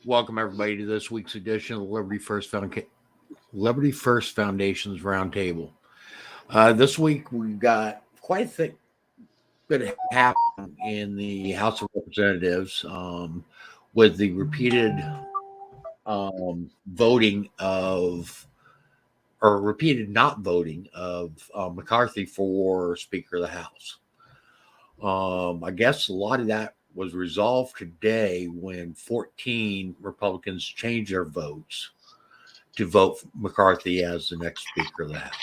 Welcome everybody to this week's edition of the Liberty First Foundation's Roundtable. This week we've got quite a bit happening in the House of Representatives with the repeated voting of, or repeated not voting of McCarthy for Speaker of the House. I guess a lot of that was resolved today when 14 Republicans changed their votes to vote for McCarthy as the next Speaker of the House.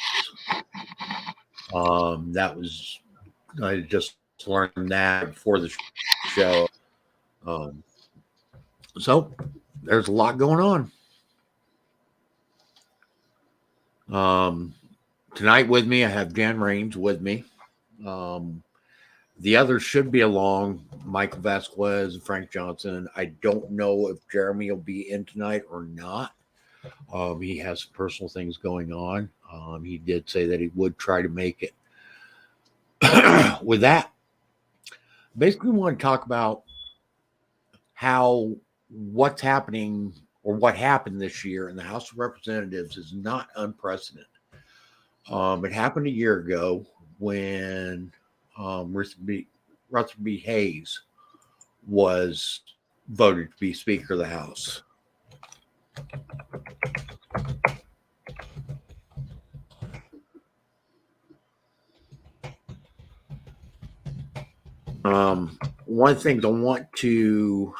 I just learned that before the show. So there's a lot going on. Tonight with me, I have Jan Raines with me. The others should be along, Michael Vasquez and Frank Johnson. I don't know if Jeremy will be in tonight or not. He has some personal things going on. He did say that he would try to make it. With that, basically we want to talk about what's happening or what happened this year in the House of Representatives is not unprecedented. It happened a year ago when Rutherford Hayes was voted to be Speaker of the House. One of the things I want to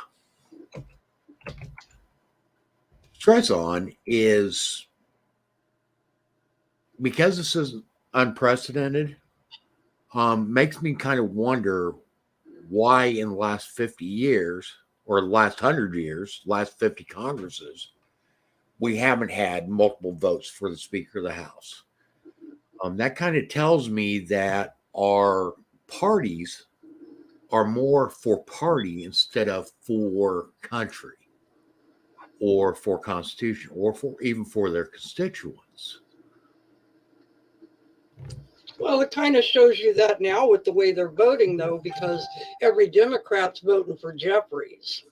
stress on is because this is unprecedented, makes me kind of wonder why in the last 50 years or the last 100 years, last 50 Congresses, we haven't had multiple votes for the Speaker of the House. That kind of tells me that our parties are more for party instead of for country or for Constitution or even for their constituents. Well, it kind of shows you that now with the way they're voting, though, because every Democrat's voting for Jeffries.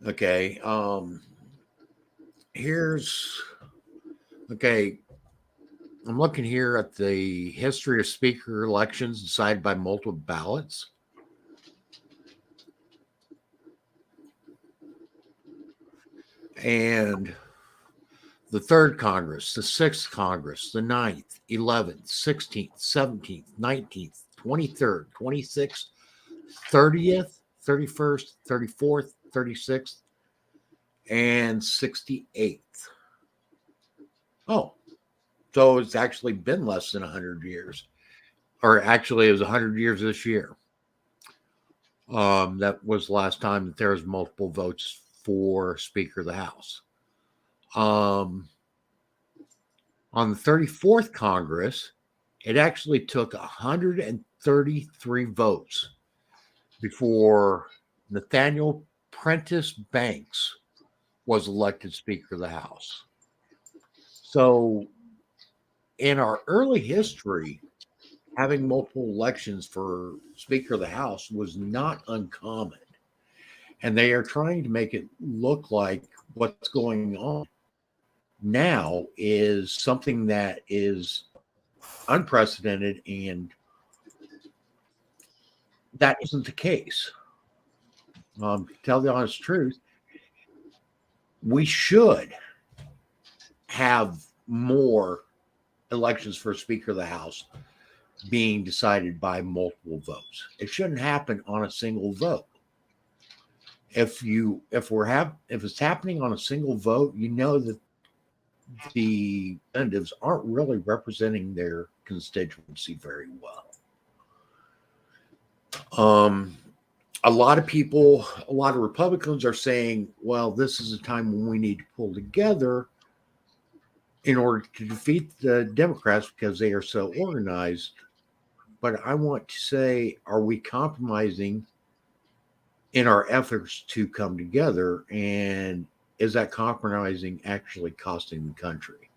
Okay. I'm looking here at the history of Speaker elections decided by multiple ballots. And the 3rd Congress, the 6th Congress, the 9th, 11th, 16th, 17th, 19th, 23rd, 26th, 30th, 31st, 34th, 36th, and 68th. Oh, so it's actually been less than 100 years. Or actually, it was 100 years this year. That was the last time that there was multiple votes for Speaker of the House. On the 34th Congress, it actually took 133 votes before Nathaniel Prentice Banks was elected Speaker of the House. So in our early history, having multiple elections for Speaker of the House was not uncommon. And they are trying to make it look like what's going on now is something that is unprecedented, and that isn't the case. To tell the honest truth, we should have more elections for Speaker of the House being decided by multiple votes. It shouldn't happen on a single vote. If it's happening on a single vote, you know that the representatives aren't really representing their constituency very well. A lot of Republicans are saying, well, this is a time when we need to pull together in order to defeat the Democrats because they are so organized. But I want to say, are we compromising in our efforts to come together? And is that compromising actually costing the country?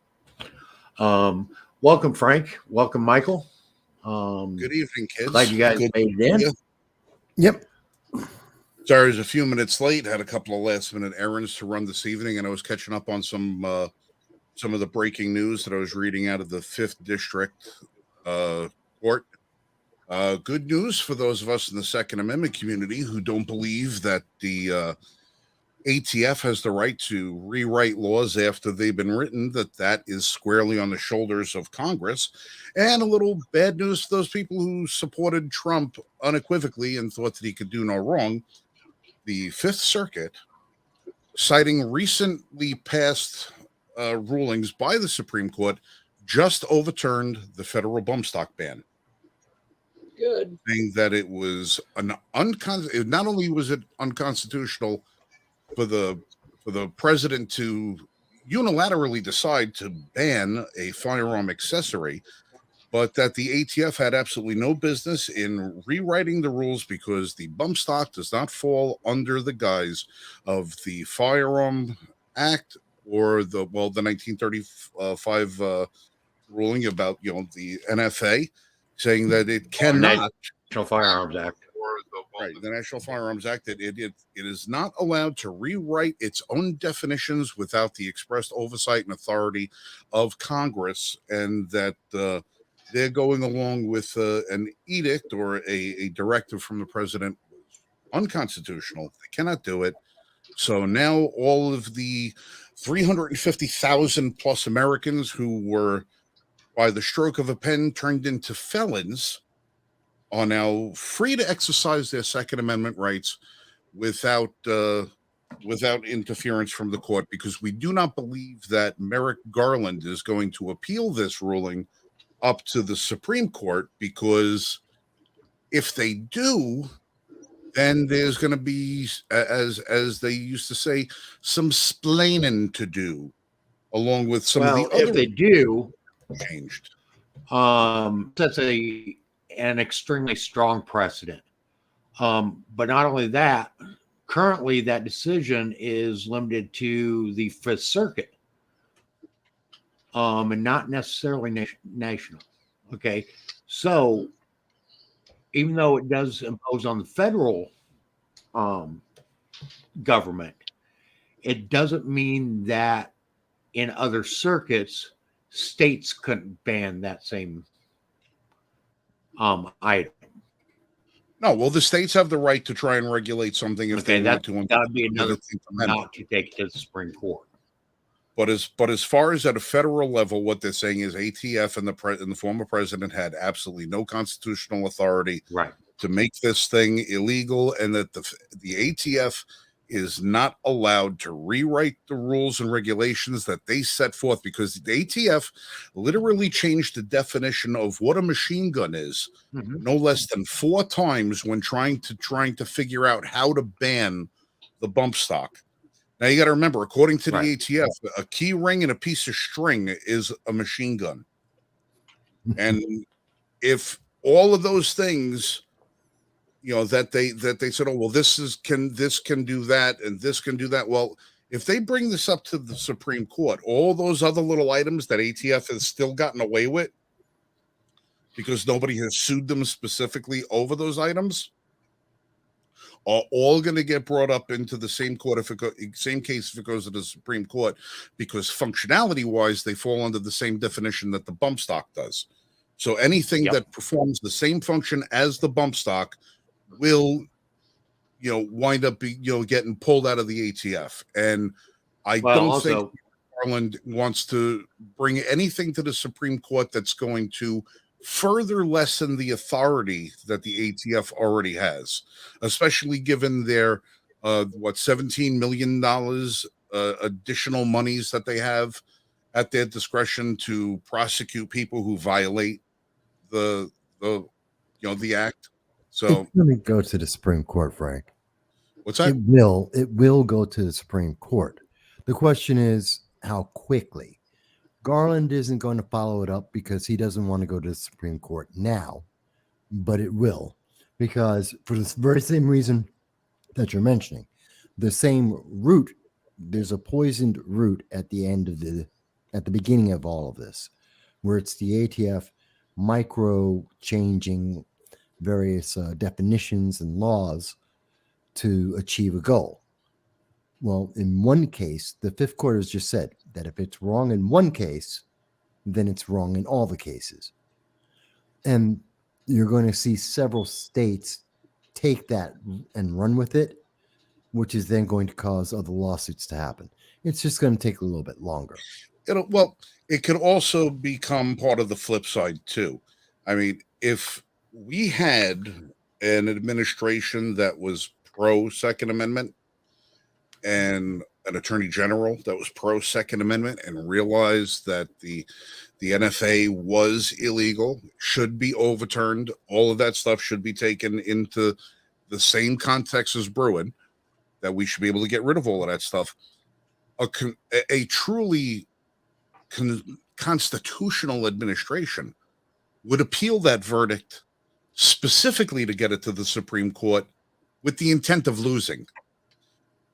Welcome, Frank. Welcome, Michael. Good evening, kids. Glad you guys made it in. Yep. Sorry, I was a few minutes late. Had a couple of last-minute errands to run this evening, and I was catching up on some of the breaking news that I was reading out of the 5th District Court. Good news for those of us in the Second Amendment community who don't believe that the ATF has the right to rewrite laws after they've been written, that is squarely on the shoulders of Congress. And a little bad news for those people who supported Trump unequivocally and thought that he could do no wrong. The Fifth Circuit, citing recently passed rulings by the Supreme Court, just overturned the federal bump stock ban. Good. Saying that it was not only was it unconstitutional for the president to unilaterally decide to ban a firearm accessory, but that the ATF had absolutely no business in rewriting the rules because the bump stock does not fall under the guise of the Firearm Act or the 1935 ruling about the NFA, saying that it cannot. National Firearms Act. Right, the National Firearms Act, it is not allowed to rewrite its own definitions without the expressed oversight and authority of Congress, and that they're going along with an edict or a directive from the president was unconstitutional. They cannot do it. So now all of the 350,000 plus Americans who were, by the stroke of a pen, turned into felons are now free to exercise their Second Amendment rights without interference from the court, because we do not believe that Merrick Garland is going to appeal this ruling up to the Supreme Court, because if they do, then there's going to be, as they used to say, some splaining to do, along with some of the other. If they do, changed. That's an extremely strong precedent. But not only that, currently that decision is limited to the Fifth Circuit, and not necessarily national. Okay, so even though it does impose on the federal government, it doesn't mean that in other circuits states couldn't ban that same item. No, well, the states have the right to try and regulate something if they want to. That would be another thing not to take it to the Supreme Court. But as far as at a federal level, what they're saying is ATF and the former president had absolutely no constitutional authority to make this thing illegal, and that the ATF is not allowed to rewrite the rules and regulations that they set forth, because the ATF literally changed the definition of what a machine gun is no less than 4 times when trying to figure out how to ban the bump stock. Now you got to remember, according to the ATF, a key ring and a piece of string is a machine gun. And if all of those things, that they said, oh well, this can do that and this can do that. Well, if they bring this up to the Supreme Court, all those other little items that ATF has still gotten away with because nobody has sued them specifically over those items, are all going to get brought up into the same court same case if it goes to the Supreme Court, because functionality wise they fall under the same definition that the bump stock does. So anything that performs the same function as the bump stock will wind up getting pulled out of the ATF. And I don't think Garland wants to bring anything to the Supreme Court that's going to further lessen the authority that the ATF already has, especially given their $17 million additional monies that they have at their discretion to prosecute people who violate the act. So it's going to go to the Supreme Court, Frank. What's that? It will go to the Supreme Court. The question is how quickly. Garland isn't going to follow it up because he doesn't want to go to the Supreme Court now, but it will, because for the very same reason that you're mentioning, the same root, there's a poisoned root at the beginning of all of this, where it's the ATF micro changing various definitions and laws to achieve a goal. Well, in one case, the Fifth Court has just said that if it's wrong in one case, then it's wrong in all the cases. And you're going to see several states take that and run with it, which is then going to cause other lawsuits to happen. It's just going to take a little bit longer. Well, it could also become part of the flip side too. I mean, if we had an administration that was pro Second Amendment and an attorney general that was pro Second Amendment and realized that the NFA was illegal, should be overturned, all of that stuff should be taken into the same context as Bruin, that we should be able to get rid of all of that stuff. A truly constitutional administration would appeal that verdict specifically to get it to the Supreme Court with the intent of losing,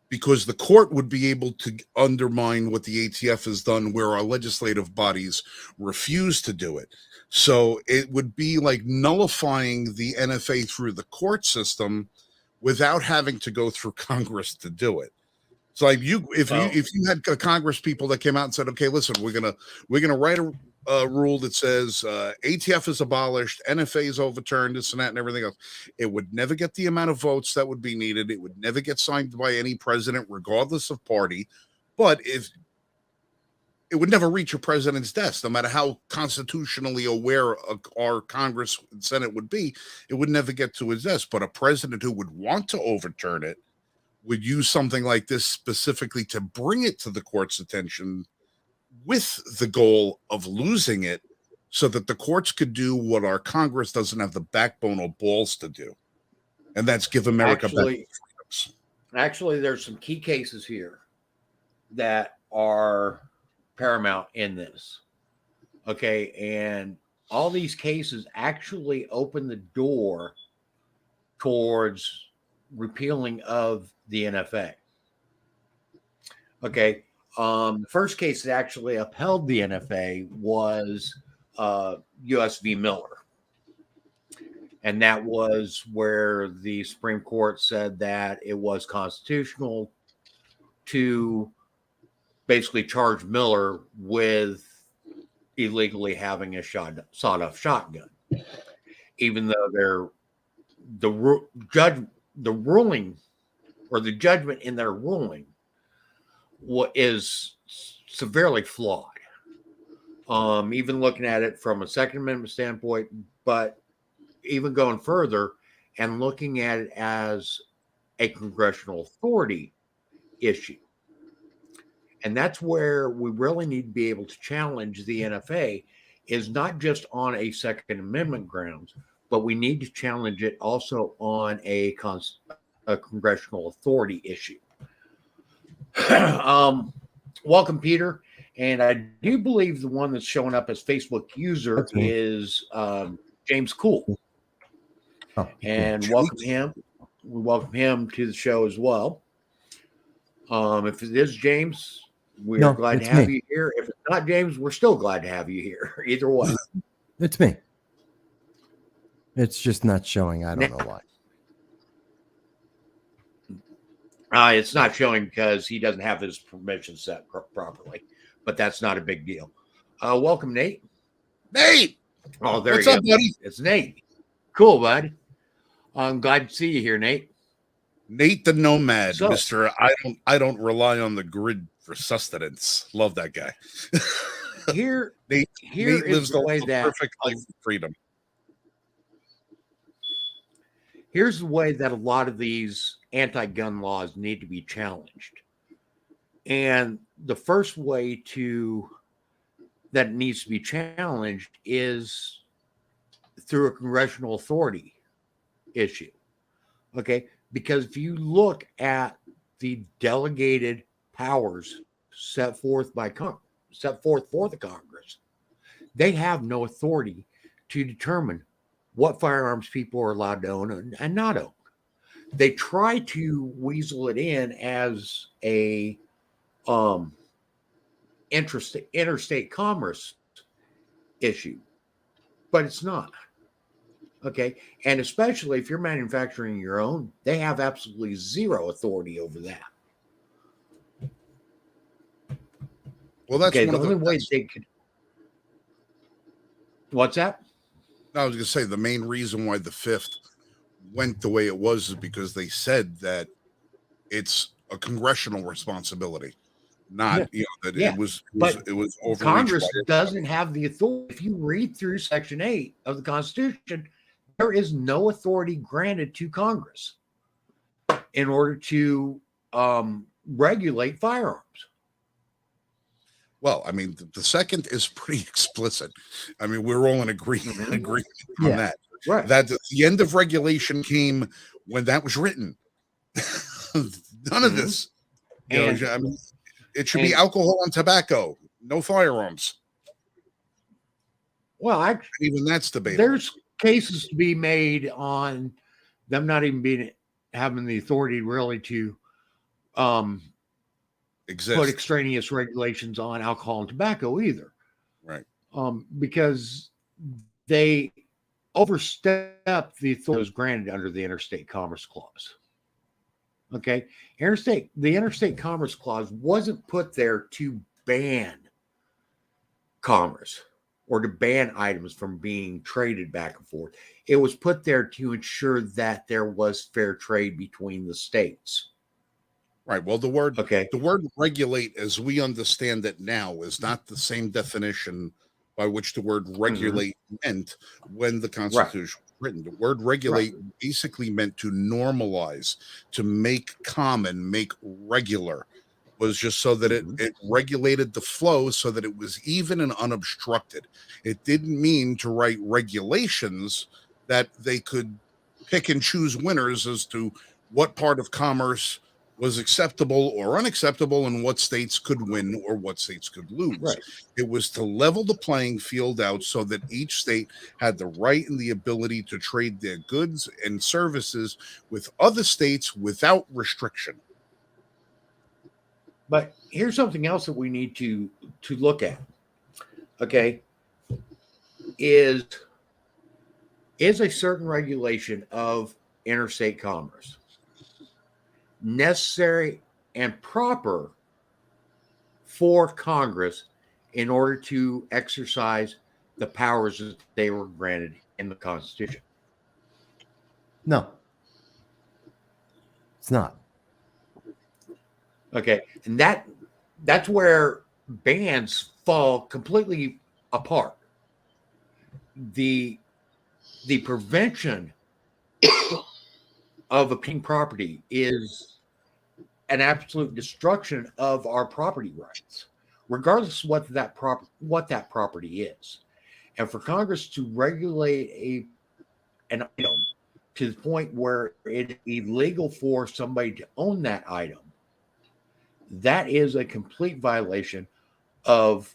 because the court would be able to undermine what the ATF has done where our legislative bodies refuse to do it. So it would be like nullifying the NFA through the court system without having to go through Congress to do it. So like if you had Congress people that came out and said, okay, listen, we're gonna write a rule that says ATF is abolished, NFA is overturned, this and that and everything else, it would never get the amount of votes that would be needed. It would never get signed by any president, regardless of party. But if it would never reach a president's desk, no matter how constitutionally aware our Congress and Senate would be, it would never get to his desk. But a president who would want to overturn it would use something like this specifically to bring it to the court's attention with the goal of losing it, so that the courts could do what our Congress doesn't have the backbone or balls to do. And that's give America better freedoms. Actually, there's some key cases here that are paramount in this. Okay. And all these cases actually open the door towards repealing of the NFA. Okay. The first case that actually upheld the NFA was U.S. v. Miller. And that was where the Supreme Court said that it was constitutional to basically charge Miller with illegally having a sawed-off shotgun, even though the ruling or the judgment in their ruling is severely flawed. Even looking at it from a Second Amendment standpoint, but even going further and looking at it as a congressional authority issue. And that's where we really need to be able to challenge the NFA, is not just on a Second Amendment grounds, but we need to challenge it also on a congressional authority issue. Welcome, Peter. And I do believe the one that's showing up as Facebook user is James Cool. Oh, and welcome him. We welcome him to the show as well. If it is James, we're glad to have you here. If it's not James, we're still glad to have you here. Either way. It's me. It's just not showing. I don't know why. It's not showing because he doesn't have his permission set properly, but that's not a big deal. Welcome, Nate. Nate! Oh, there What's you up, go. buddy? It's Nate. Cool, bud. I'm glad to see you here, Nate. Nate the Nomad, Mr. I don't rely on the grid for sustenance. Love that guy. Nate lives the way that perfect life of freedom. Here's the way that a lot of these anti-gun laws need to be challenged. And the first way that it needs to be challenged is through a congressional authority issue. Okay? Because if you look at the delegated powers set forth for the Congress, they have no authority to determine what firearms people are allowed to own and not own. They try to weasel it in as a interstate commerce issue, but it's not. Okay. And especially if you're manufacturing your own, they have absolutely zero authority over that. Well, that's Okay. one The of only way they could. What's that? I was going to say the main reason why the fifth went the way it was is because they said that it's a congressional responsibility, not that Yeah. it was overreach. Congress doesn't have the authority. If you read through Section 8 of the Constitution, there is no authority granted to Congress in order to regulate firearms. Well, I mean, the second is pretty explicit. I mean, we're all in agreement on that. Right. That the end of regulation came when that was written. None of this. I mean, it should be alcohol and tobacco, no firearms. Well, actually, even that's debatable. There's cases to be made on them not even having the authority really to put extraneous regulations on alcohol and tobacco either. Right. Because they overstep the authority granted under the Interstate Commerce Clause. Okay. The Interstate Commerce Clause wasn't put there to ban commerce or to ban items from being traded back and forth. It was put there to ensure that there was fair trade between the states. Right. Well, the word regulate, as we understand it now, is not the same definition by which the word regulate meant when the Constitution was written. The word regulate basically meant to normalize, to make common, make regular. Was just so that it regulated the flow so that it was even and unobstructed. It didn't mean to write regulations that they could pick and choose winners as to what part of commerce was acceptable or unacceptable and what states could win or what states could lose. Right. It was to level the playing field out so that each state had the right and the ability to trade their goods and services with other states without restriction. But here's something else that we need to look at. Okay. Is a certain regulation of interstate commerce necessary and proper for Congress in order to exercise the powers that they were granted in the Constitution? No, it's not. Okay, and that's where bans fall completely apart. The prevention of obtaining property is an absolute destruction of our property rights, regardless of what that property is. And for Congress to regulate an item to the point where it's illegal for somebody to own that item, that is a complete violation of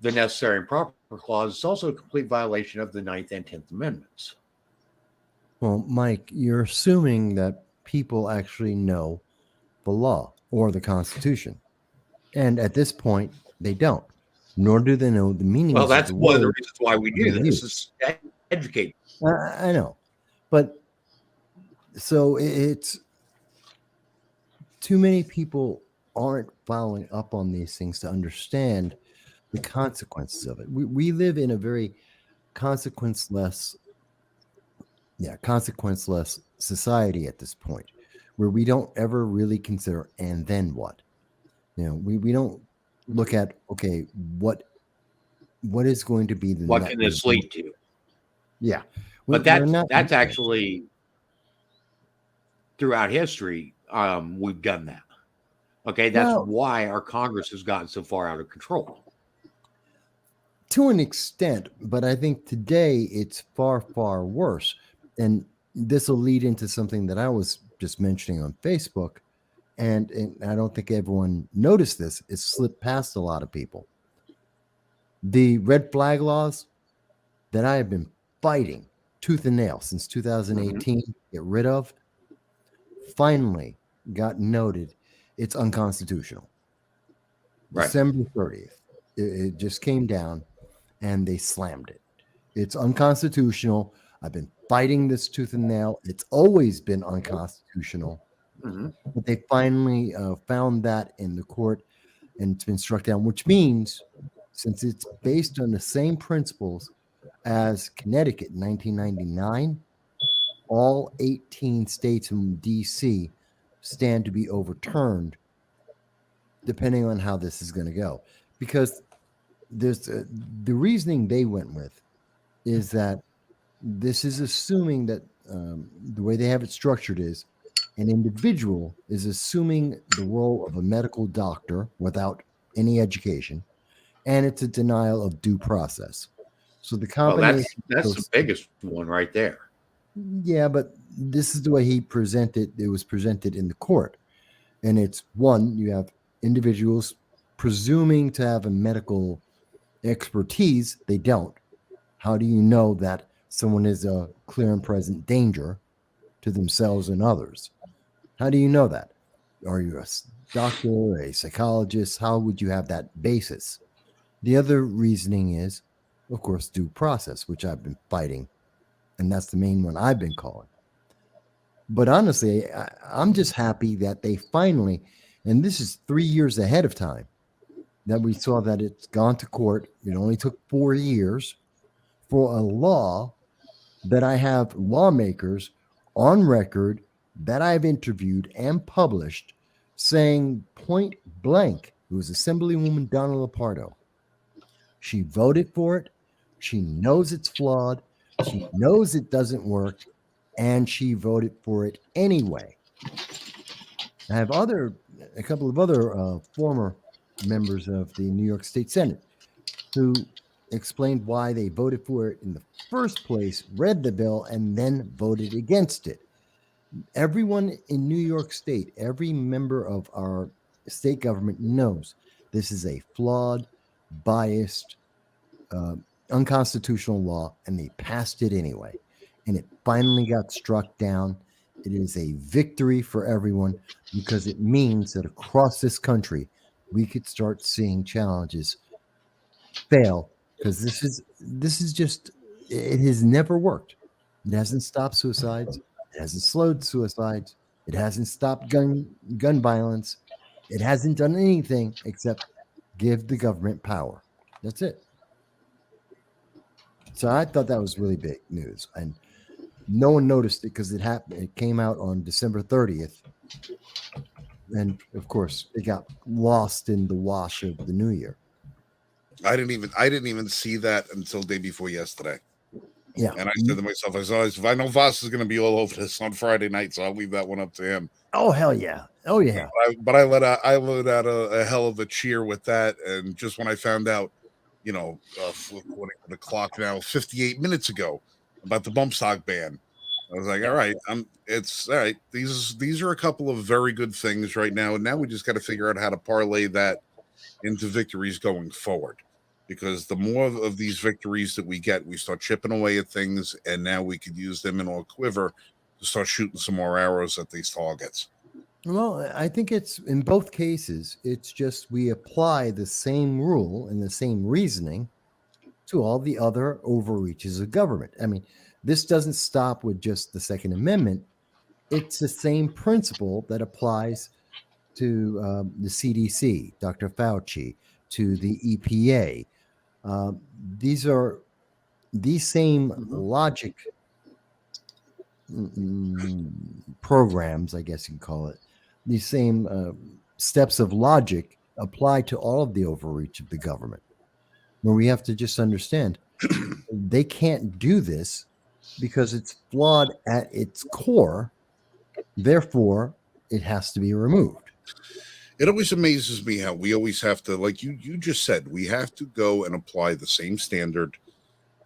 the necessary and proper clause. It's also a complete violation of the 9th and 10th Amendments. Well, Mike, you're assuming that people actually know the law or the Constitution. And at this point, they don't, nor do they know the meaning. Well, that's one of the reasons why we do this, is educate. I know. But so it's too many people aren't following up on these things to understand the consequences of it. We live in a very consequenceless society at this point, where we don't ever really consider, and then what? We don't look at, okay, what is going to be the what can this lead to? Yeah. But that's actually throughout history, we've done that. Okay, that's why our Congress has gotten so far out of control. To an extent, but I think today it's far, far worse. And this will lead into something that I was just mentioning on Facebook, and I don't think everyone noticed this. It slipped past a lot of people. The red flag laws that I have been fighting tooth and nail since 2018 get rid of, finally got noted. It's unconstitutional. Right. December 30th, it just came down and they slammed it. It's unconstitutional. I've been fighting this tooth and nail. It's always been unconstitutional. Mhm. But they finally found that in the court, and it's been struck down, which means since it's based on the same principles as Connecticut in 1999, all 18 states in DC stand to be overturned depending on how this is going to go. Because there's the reasoning they went with is that this is assuming that the way they have it structured is an individual is assuming the role of a medical doctor without any education, and it's a denial of due process. So the Well, combination that's of the those, biggest one right there. yeah, but this is the way he presented it was presented in the court. And it's one, you have individuals presuming to have a medical expertise, they don't. How do you know that someone is a clear and present danger to themselves and others? How do you know that? Are you a doctor, a psychologist? How would you have that basis? The other reasoning is, of course, due process, which I've been fighting. And that's the main one I've been calling. But honestly, I'm just happy that they finally, and this is 3 years ahead of time, that we saw that it's gone to court. It only took 4 years for a law that I have lawmakers on record that I've interviewed and published saying point blank, it was Assemblywoman Donna Lapardo. She voted for it. She knows it's flawed. She knows it doesn't work, and she voted for it anyway. I have a couple of other former members of the New York State Senate who explained why they voted for it in the first place, read the bill, and then voted against it. Everyone in New York State, every member of our state government knows this is a flawed, biased, uh, unconstitutional law, and they passed it anyway. And it finally got struck down. It is a victory for everyone because it means that across this country, we could start seeing challenges fail because this is just it has never worked. It hasn't stopped suicides. It hasn't slowed suicides. It hasn't stopped gun violence. It hasn't done anything except give the government power. That's it. So I thought that was really big news, and no one noticed it because it happened. It came out on December 30th, and of course, it got lost in the wash of the new year. I didn't even see that until day before yesterday. Yeah, And I said to myself, if I know Voss is going to be all over this on Friday night, so I'll leave that one up to him. oh hell yeah, oh yeah. But I let out a hell of a cheer with that, and just when I found out, according to the clock now, 58 minutes ago, about the bump stock ban, I was like, all right, it's all right. These are a couple of very good things right now, and now we just got to figure out how to parlay that into victories going forward. Because the more of these victories that we get, we start chipping away at things, and now we could use them in our quiver to start shooting some more arrows at these targets. Well, I think it's in both cases, it's just we apply the same rule and the same reasoning to all the other overreaches of government. I mean, this doesn't stop with just the Second Amendment. It's the same principle that applies to the CDC, Dr. Fauci, to the EPA. Uh, these are these same logic programs, I guess you can call it. These same steps of logic apply to all of the overreach of the government. Where we have to just understand they can't do this because it's flawed at its core. Therefore, it has to be removed. It always amazes me how we always have to, like you just said, we have to go and apply the same standard,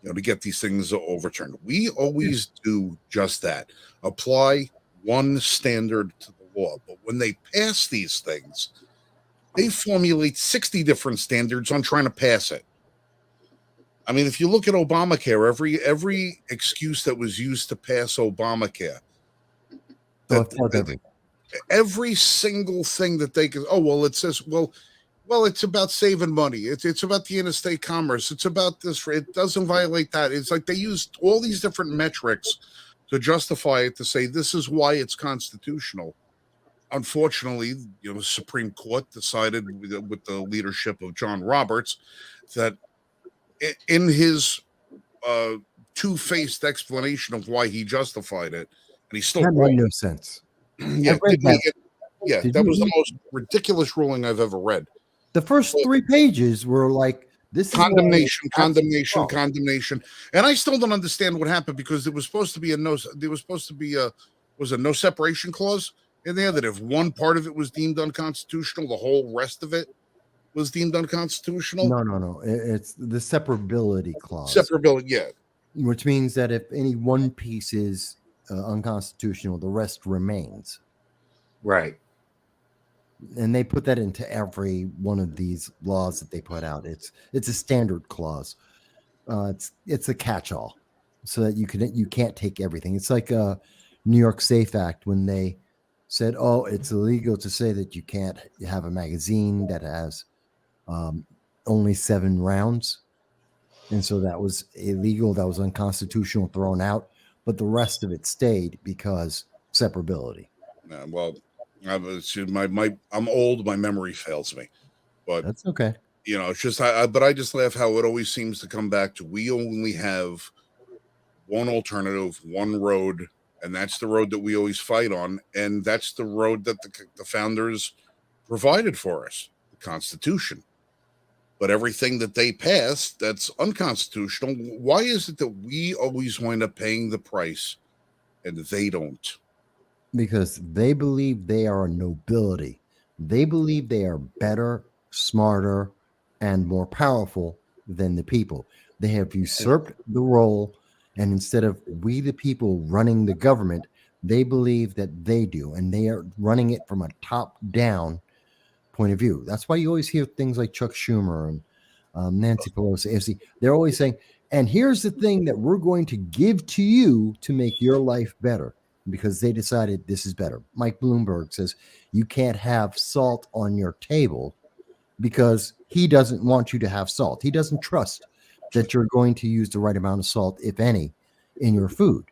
to get these things overturned. We always do just that. Apply one standard to the law. But when they pass these things, they formulate 60 different standards on trying to pass it. I mean, if you look at Obamacare, every excuse that was used to pass Obamacare, every single thing that they could, it says, well, Well, it's about saving money. It's about the interstate commerce. It's about this. It doesn't violate that. It's like they used all these different metrics to justify it, to say this is why it's constitutional. Unfortunately, the Supreme Court decided with the leadership of John Roberts that in his uh, two-faced explanation of why he justified it, and he's still That made wrong. no sense. Yeah, I read that. Did that you was the read- most ridiculous ruling I've ever read. The first 3 pages were like, this is Condemnation, why it's absolutely condemnation, wrong. condemnation, and I still don't understand what happened, because there was supposed to be a no separation clause in there, that if one part of it was deemed unconstitutional, the whole rest of it was deemed unconstitutional. No. It's the separability clause, Separability, yeah. which means that if any one piece is unconstitutional, the rest remains. Right. And they put that into every one of these laws that they put out. It's a standard clause. It's a catch-all, so that you can't take everything. It's like a New York Safe Act, when they said, "Oh, it's illegal to say that you can't have a magazine that has only 7 rounds," and so that was illegal. That was unconstitutional, thrown out. But the rest of it stayed because separability. Well, I'm old. My memory fails me, but That's okay. it's just but I just laugh how it always seems to come back to, we only have one alternative, one road, and that's the road that we always fight on, and that's the road that the founders provided for us, the Constitution. But everything that they passed that's unconstitutional, why is it that we always wind up paying the price and they don't? Because they believe they are a nobility. They believe they are better, smarter, and more powerful than the people. They have usurped the role, and instead of we the people running the government, they believe that they do, and they are running it from a top-down point of view. That's why you always hear things like Chuck Schumer and Nancy Pelosi. They're always saying, and here's the thing that we're going to give to you to make your life better, because they decided this is better. Mike Bloomberg says you can't have salt on your table because he doesn't want you to have salt. He doesn't trust that you're going to use the right amount of salt, if any, in your food.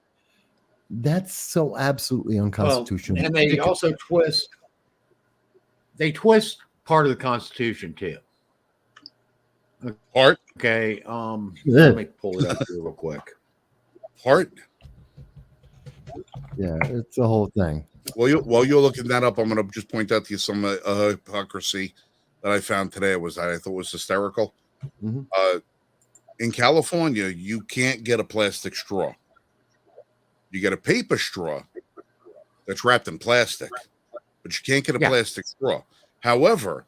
That's so absolutely unconstitutional. Well, and they also twist part of the Constitution too. Part? Okay. Let me pull it up here real quick. Part? Yeah, it's the whole thing. While you're looking that up, I'm going to just point out to you some hypocrisy that I found today. I thought was hysterical. Mm-hmm. In California, you can't get a plastic straw. You get a paper straw that's wrapped in plastic, but you can't get a plastic straw. However,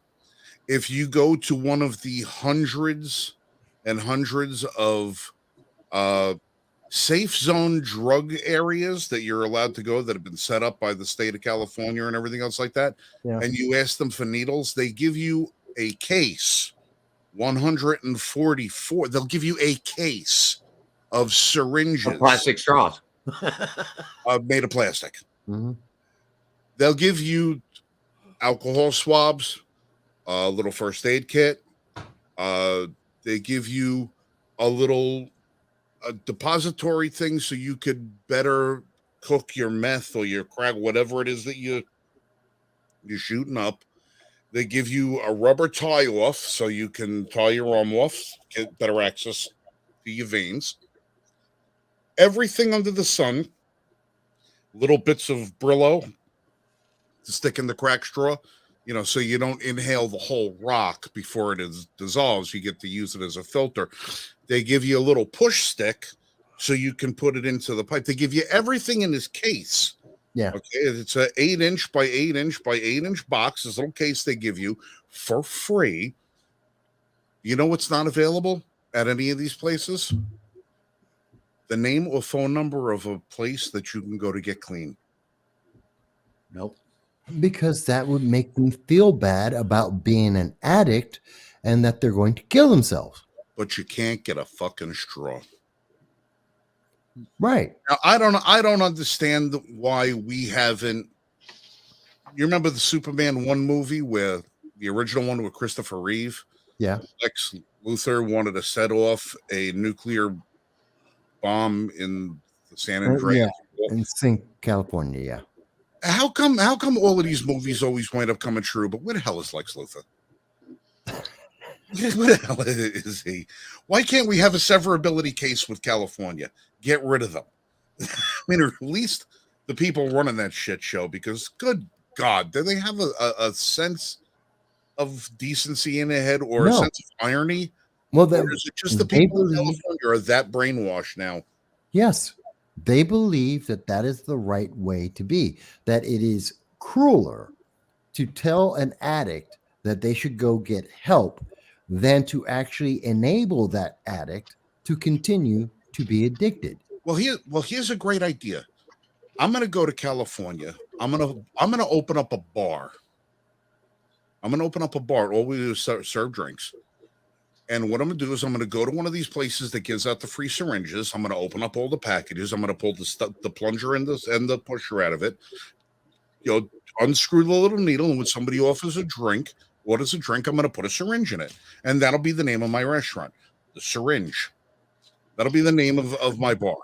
if you go to one of the hundreds and hundreds of safe zone drug areas that you're allowed to go, that have been set up by the state of California and everything else like that, and you ask them for needles, they give you a case, 144. They'll give you a case of syringes, Plastic straws, made of plastic. Mm-hmm. They'll give you alcohol swabs, a little first aid kit. They give you a little depository thing so you could better cook your meth or your crack, whatever it is that you're shooting up. They give you a rubber tie off so you can tie your arm off, get better access to your veins. Everything under the sun, little bits of Brillo to stick in the crack straw, so you don't inhale the whole rock before it dissolves. You get to use it as a filter. They give you a little push stick so you can put it into the pipe. They give you everything in this case. Yeah. Okay. It's an 8-inch by 8-inch by 8-inch box. This little case they give you for free. You know what's not available at any of these places? The name or phone number of a place that you can go to get clean. Nope. Because that would make them feel bad about being an addict and that they're going to kill themselves. But you can't get a fucking straw. Right. Now, I don't understand why we haven't. You remember the Superman 1 movie where the original one with Christopher Reeve. Yeah. Lex Luthor wanted to set off a nuclear bomb in the San Andreas. In Sync, California. Yeah. How come all of these movies always wind up coming true? But where the hell is Lex Luthor? Where the hell is he? Why can't we have a severability case with California? Get rid of them. I mean, or at least the people running that shit show, because good God, do they have a sense of decency in their head, or a sense of irony? Well, or is it just the people in California are that brainwashed now? Yes, they believe that is the right way to be, that it is crueler to tell an addict that they should go get help than to actually enable that addict to continue to be addicted. Well, here's a great idea. I'm going to go to California. I'm going to open up a bar. I'm going to open up a bar. All we do is serve drinks. And what I'm going to do is I'm going to go to one of these places that gives out the free syringes. I'm going to open up all the packages. I'm going to pull the plunger and the pusher out of it. Unscrew the little needle, and when somebody offers a drink, orders a drink, I'm going to put a syringe in it. And that'll be the name of my restaurant, The Syringe. That'll be the name of my bar.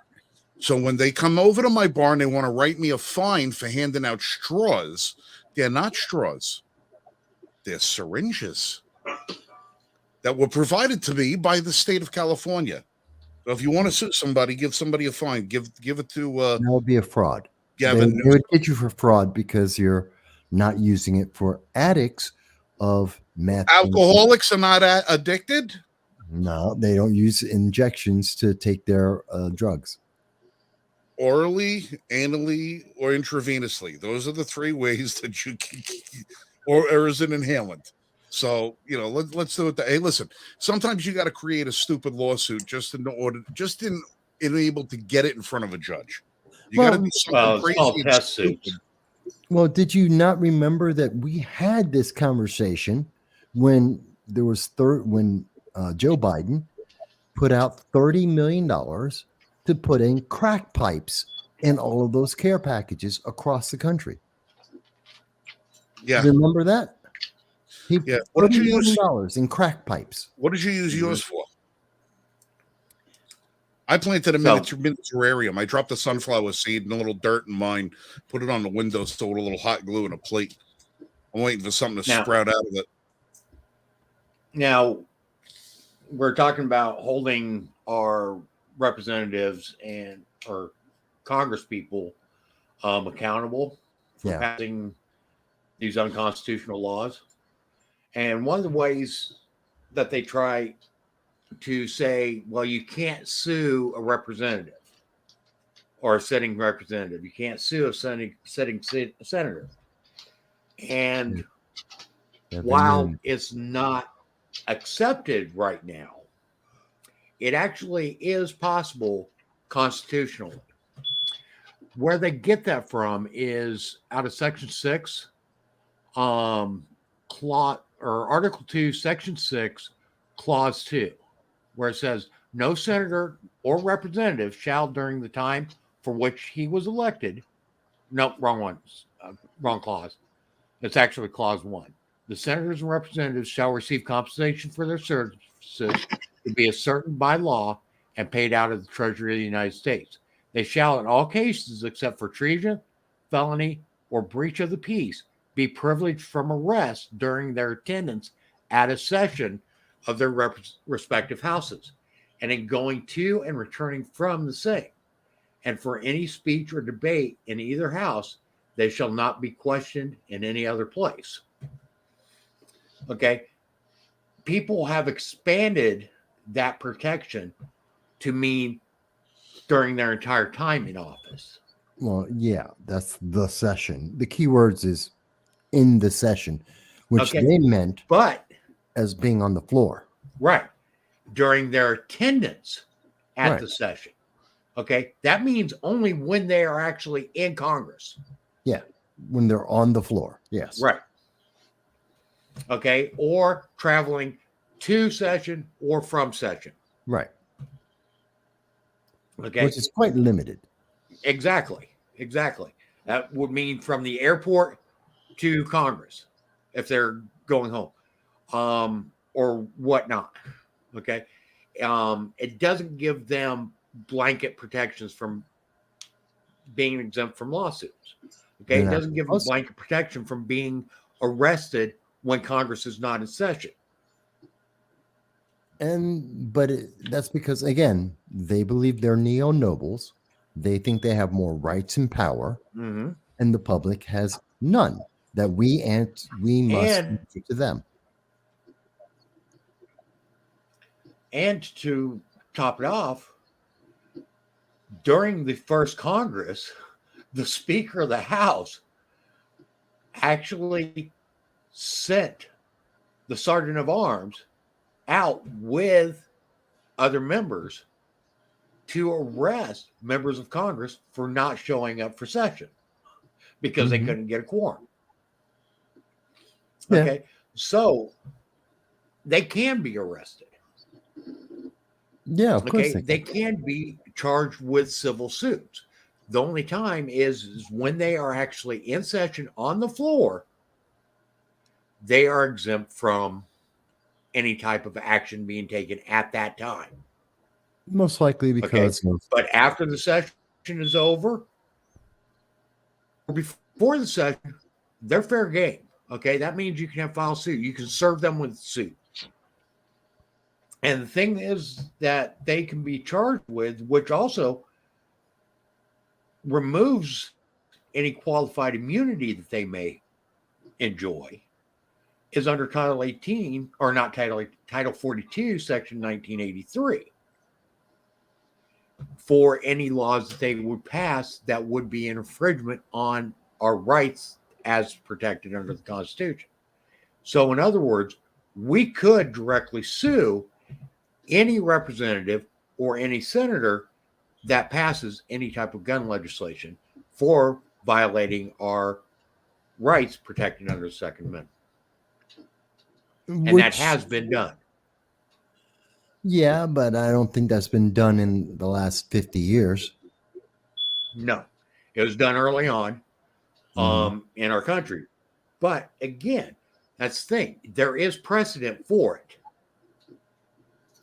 So when they come over to my bar and they want to write me a fine for handing out straws, they're not straws. They're syringes that were provided to me by the state of California. So if you want to sue somebody, give somebody a fine. Give it to that would be a fraud. Gavin. They would get you for fraud because you're not using it for addicts of meth. Alcoholics are not addicted? No, they don't use injections to take their drugs. Orally, anally, or intravenously. Those are the three ways that you can, or is it inhalant? So, let's do it. Hey, listen, sometimes you got to create a stupid lawsuit just in able to get it in front of a judge. You got to do something crazy and stupid. Well, did you not remember that we had this conversation when there was when Joe Biden put out $30 million to put in crack pipes in all of those care packages across the country? Yeah. Remember that? Yeah. What did you use? $30 million in crack pipes. What did you use yours for? I planted a miniature terrarium. I dropped a sunflower seed and a little dirt in mine, put it on the windowsill with a little hot glue and a plate. I'm waiting for something to sprout out of it. Now, we're talking about holding our representatives and our Congress people accountable for passing these unconstitutional laws. And one of the ways that they try to say, well, you can't sue a representative or a sitting representative. You can't sue a sitting senator. And while it's not accepted right now, it actually is possible constitutionally. Where they get that from is out of Section 6, Article 2, Section 6, Clause 2, where it says, no senator or representative shall, during the time for which he was elected, no, wrong one, wrong clause. It's actually Clause 1. The senators and representatives shall receive compensation for their services to be ascertained by law and paid out of the Treasury of the United States. They shall, in all cases except for treason, felony, or breach of the peace, be privileged from arrest during their attendance at a session of their respective houses, and in going to and returning from the same. And for any speech or debate in either house, they shall not be questioned in any other place. Okay. People have expanded that protection to mean during their entire time in office. Well, yeah, that's the session. The key words is in the session, which they meant as being on the floor. Right. During their attendance at the session. Okay. That means only when they are actually in Congress. Yeah. When they're on the floor. Yes. Right. Okay. Or traveling to session or from session. Right. Okay. Which is quite limited. Exactly. That would mean from the airport to Congress if they're going home. or whatnot. Okay. It doesn't give them blanket protections from being exempt from lawsuits. Okay. It doesn't give them blanket protection from being arrested when Congress is not in session. But that's because, again, they believe they're neo nobles. They think they have more rights and power, Mm-hmm. and the public has none. That we must answer to them. And to top it off, during the first Congress, the Speaker of the House actually sent the Sergeant of Arms out with other members to arrest members of Congress for not showing up for session because they couldn't get a quorum. Yeah. Okay. So they can be arrested. Yeah, of course they can be charged with civil suits. The only time is when they are actually in session on the floor, they are exempt from any type of action being taken at that time. Most likely because but after the session is over, or before the session, they're fair game. Okay, that means you can have file suit. You can serve them with suit. And the thing is that they can be charged with, which also removes any qualified immunity that they may enjoy, is under Title 18, or not Title 42, Section 1983, for any laws that they would pass that would be an infringement on our rights as protected under the Constitution. So, in other words, we could directly sue any representative or any senator that passes any type of gun legislation for violating our rights protected under the Second Amendment. And that has been done. Yeah, but I don't think that's been done in the last 50 years. No, it was done early on in our country. But again, that's the thing. There is precedent for it.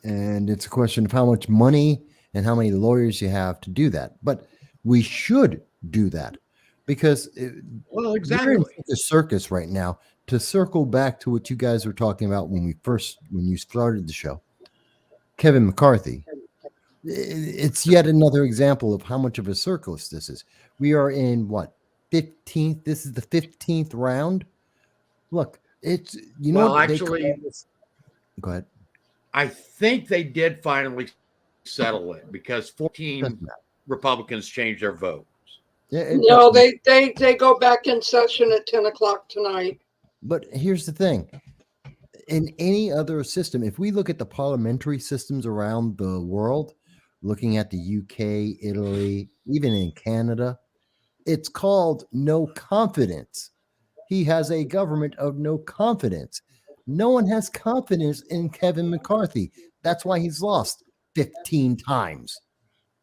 And it's a question of how much money and how many lawyers you have to do that. But we should do that because exactly. We're in the circus right now. To circle back to what you guys were talking about when you started the show, Kevin McCarthy, it's yet another example of how much of a circus this is. We are in what, 15th? This is the 15th round. Look, it's actually, go ahead. I think they did finally settle it because 14 Republicans changed their votes. No, they go back in session at 10 o'clock tonight. But here's the thing. In any other system, if we look at the parliamentary systems around the world, looking at the UK, Italy, even in Canada, it's called no confidence. He has a government of no confidence. No one has confidence in Kevin McCarthy. That's why he's lost 15 times.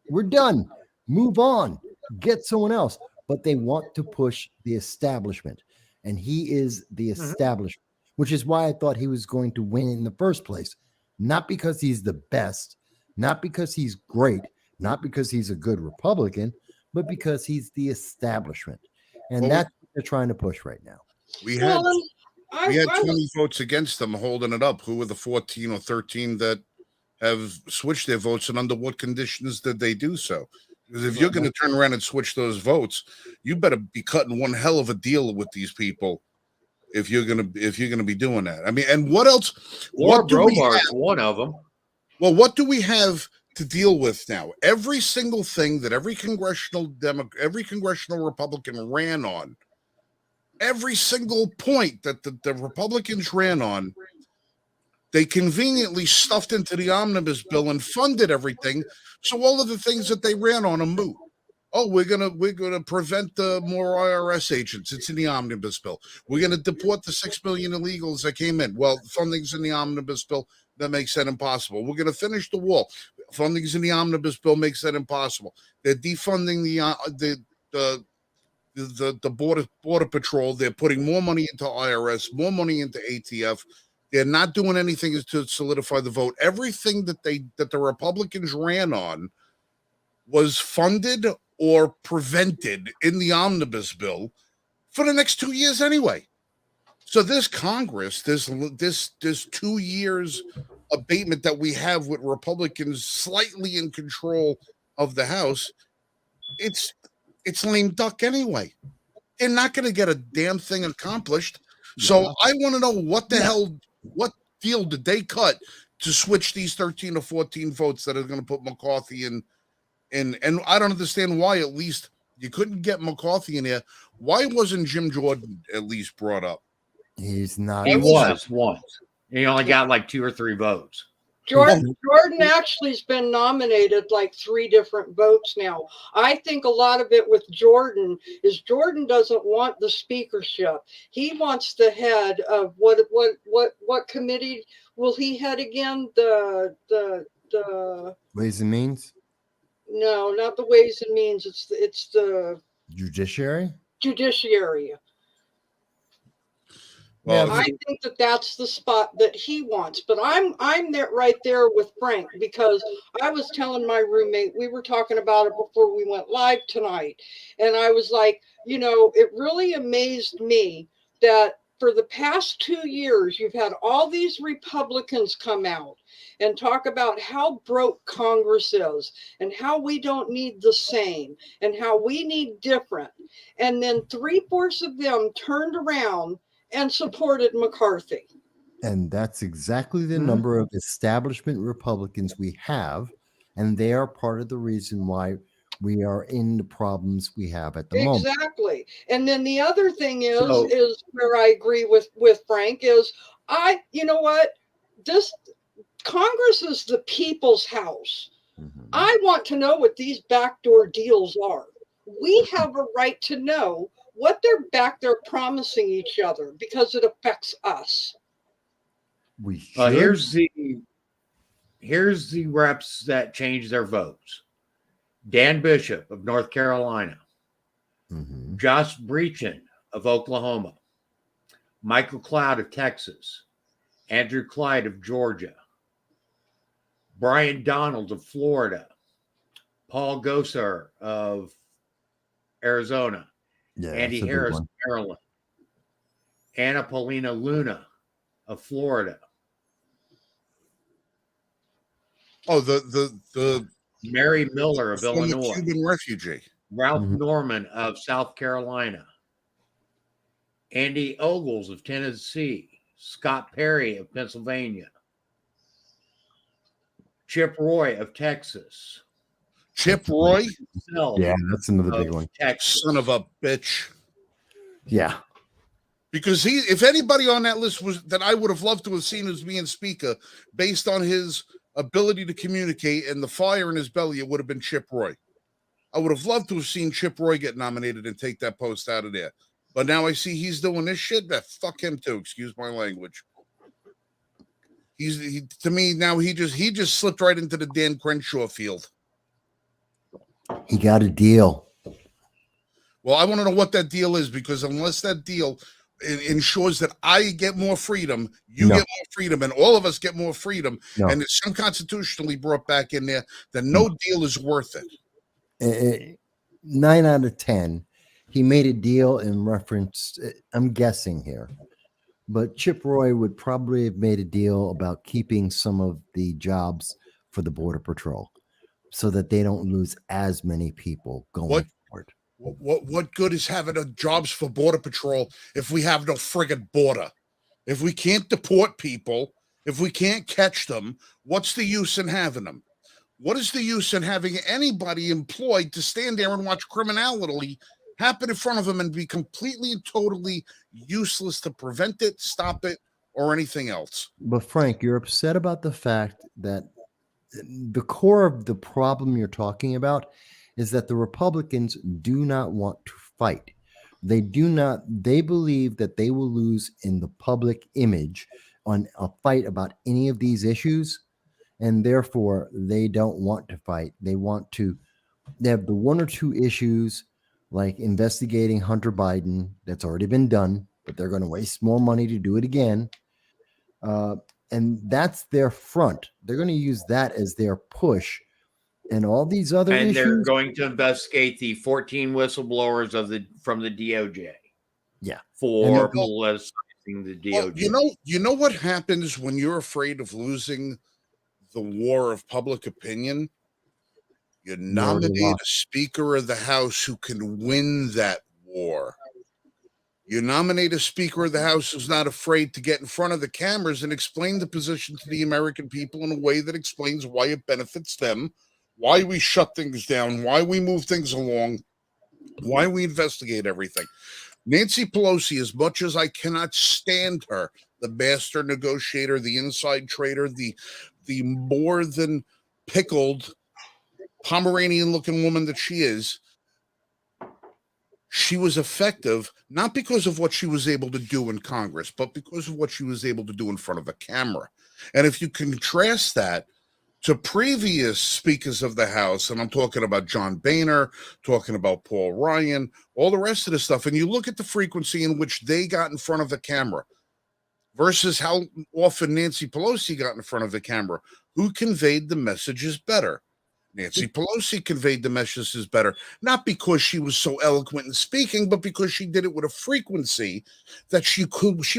We're done. Move on. Get someone else. But they want to push the establishment. And he is the establishment, which is why I thought he was going to win in the first place. Not because he's the best, not because he's great, not because he's a good Republican, but because he's the establishment. And that's what they're trying to push right now. We had 20 votes against them holding it up. Who were the 14 or 13 that have switched their votes, and under what conditions did they do so? Because if you're going to turn around and switch those votes, you better be cutting one hell of a deal with these people. If you're gonna be doing that, I mean, and what else? What Bromar's one of them. Well, what do we have to deal with now? Every single thing that every congressional Republican ran on, every single point that the Republicans ran on, they conveniently stuffed into the omnibus bill and funded everything. So all of the things that they ran on are moot. Oh, we're gonna prevent more IRS agents. It's in the omnibus bill. We're gonna deport the 6 million illegals that came in. Well, funding's in the omnibus bill. That makes that impossible. We're gonna finish the wall. Funding's in the omnibus bill makes that impossible. They're defunding the border patrol. They're putting more money into IRS, more money into ATF. They're not doing anything to solidify the vote. Everything that the Republicans ran on was funded or prevented in the omnibus bill for the next 2 years anyway. So this Congress, this 2 years abatement that we have with Republicans slightly in control of the House, it's lame duck anyway. They're not going to get a damn thing accomplished. So I want to know what the hell, what deal did they cut to switch these 13 or 14 votes that are going to put McCarthy in? And I don't understand why at least you couldn't get McCarthy in there. Why wasn't Jim Jordan at least brought up? He's not. He was once. He only got like 2 or 3 votes. Jordan actually has been nominated like 3 different votes now. I think a lot of it with Jordan is Jordan doesn't want the speakership. He wants the head of what committee will he head again? The Ways and Means? No, not the Ways and Means. It's the Judiciary. Well, I think that's the spot that he wants, but I'm there right there with Frank, because I was telling my roommate, we were talking about it before we went live tonight, and I was like, it really amazed me that for the past 2 years, you've had all these Republicans come out and talk about how broke Congress is and how we don't need the same and how we need different. And then 3/4 of them turned around and supported McCarthy. And that's exactly the number of establishment Republicans we have. And they are part of the reason why we are in the problems we have at the moment. Exactly. And then the other thing is where I agree with Frank is you know what? This Congress is the people's house. I want to know what these backdoor deals are. We have a right to know what they're back there promising each other, because it affects us. We should. Here's the reps that changed their votes. Dan Bishop of North Carolina, Josh Breachin of Oklahoma, Michael Cloud of Texas, Andrew Clyde of Georgia, Brian Donald of Florida, Paul Gosar of Arizona, Andy Harris of Maryland, Anna Paulina Luna of Florida. Oh, the Mary Miller of Illinois, Cuban refugee, Ralph Norman of South Carolina, Andy Ogles of Tennessee, Scott Perry of Pennsylvania, Chip Roy of Texas. Chip Roy? Yeah, that's another big one. Texas. Son of a bitch. Yeah. Because if anybody on that list was that I would have loved to have seen as being speaker based on his ability to communicate and the fire in his belly, it would have been Chip Roy. I would have loved to have seen Chip Roy get nominated and take that post out of there. But now I see he's doing this shit. That fuck him too. Excuse my language. To me now he just slipped right into the Dan Crenshaw field. He got a deal. Well, I want to know what that deal is, because unless that deal ensures that I get more freedom, you get more freedom, and all of us get more freedom, and it's unconstitutionally brought back in there, then no deal is worth it. 9 out of 10, he made a deal in reference, I'm guessing here, but Chip Roy would probably have made a deal about keeping some of the jobs for the Border Patrol so that they don't lose as many people going forward. What good is having jobs for Border Patrol if we have no friggin' border? If we can't deport people, if we can't catch them, what's the use in having them? What is the use in having anybody employed to stand there and watch criminality happen in front of them and be completely and totally useless to prevent it, stop it, or anything else? But Frank, you're upset about the fact that the core of the problem you're talking about is that the Republicans do not want to fight. They believe that they will lose in the public image on a fight about any of these issues, and therefore they don't want to fight. They have the 1 or 2 issues like investigating Hunter Biden that's already been done, but they're going to waste more money to do it again. And that's their front. They're going to use that as their push. And all these other and issues. they're going to investigate the 14 whistleblowers from the DOJ. Yeah. For politicizing the DOJ. Well, you know what happens when you're afraid of losing the war of public opinion? You nominate a Speaker of the House who can win that war. You nominate a Speaker of the House who's not afraid to get in front of the cameras and explain the position to the American people in a way that explains why it benefits them, why we shut things down, why we move things along, why we investigate everything. Nancy Pelosi, as much as I cannot stand her, the master negotiator, the inside trader, the more than pickled Pomeranian-looking woman that she is, she was effective, not because of what she was able to do in Congress, but because of what she was able to do in front of a camera. And if you contrast that to previous speakers of the House, and I'm talking about John Boehner, talking about Paul Ryan, all the rest of the stuff, and you look at the frequency in which they got in front of the camera versus how often Nancy Pelosi got in front of the camera, who conveyed the messages better? Nancy Pelosi conveyed the messages better, not because she was so eloquent in speaking, but because she did it with a frequency that she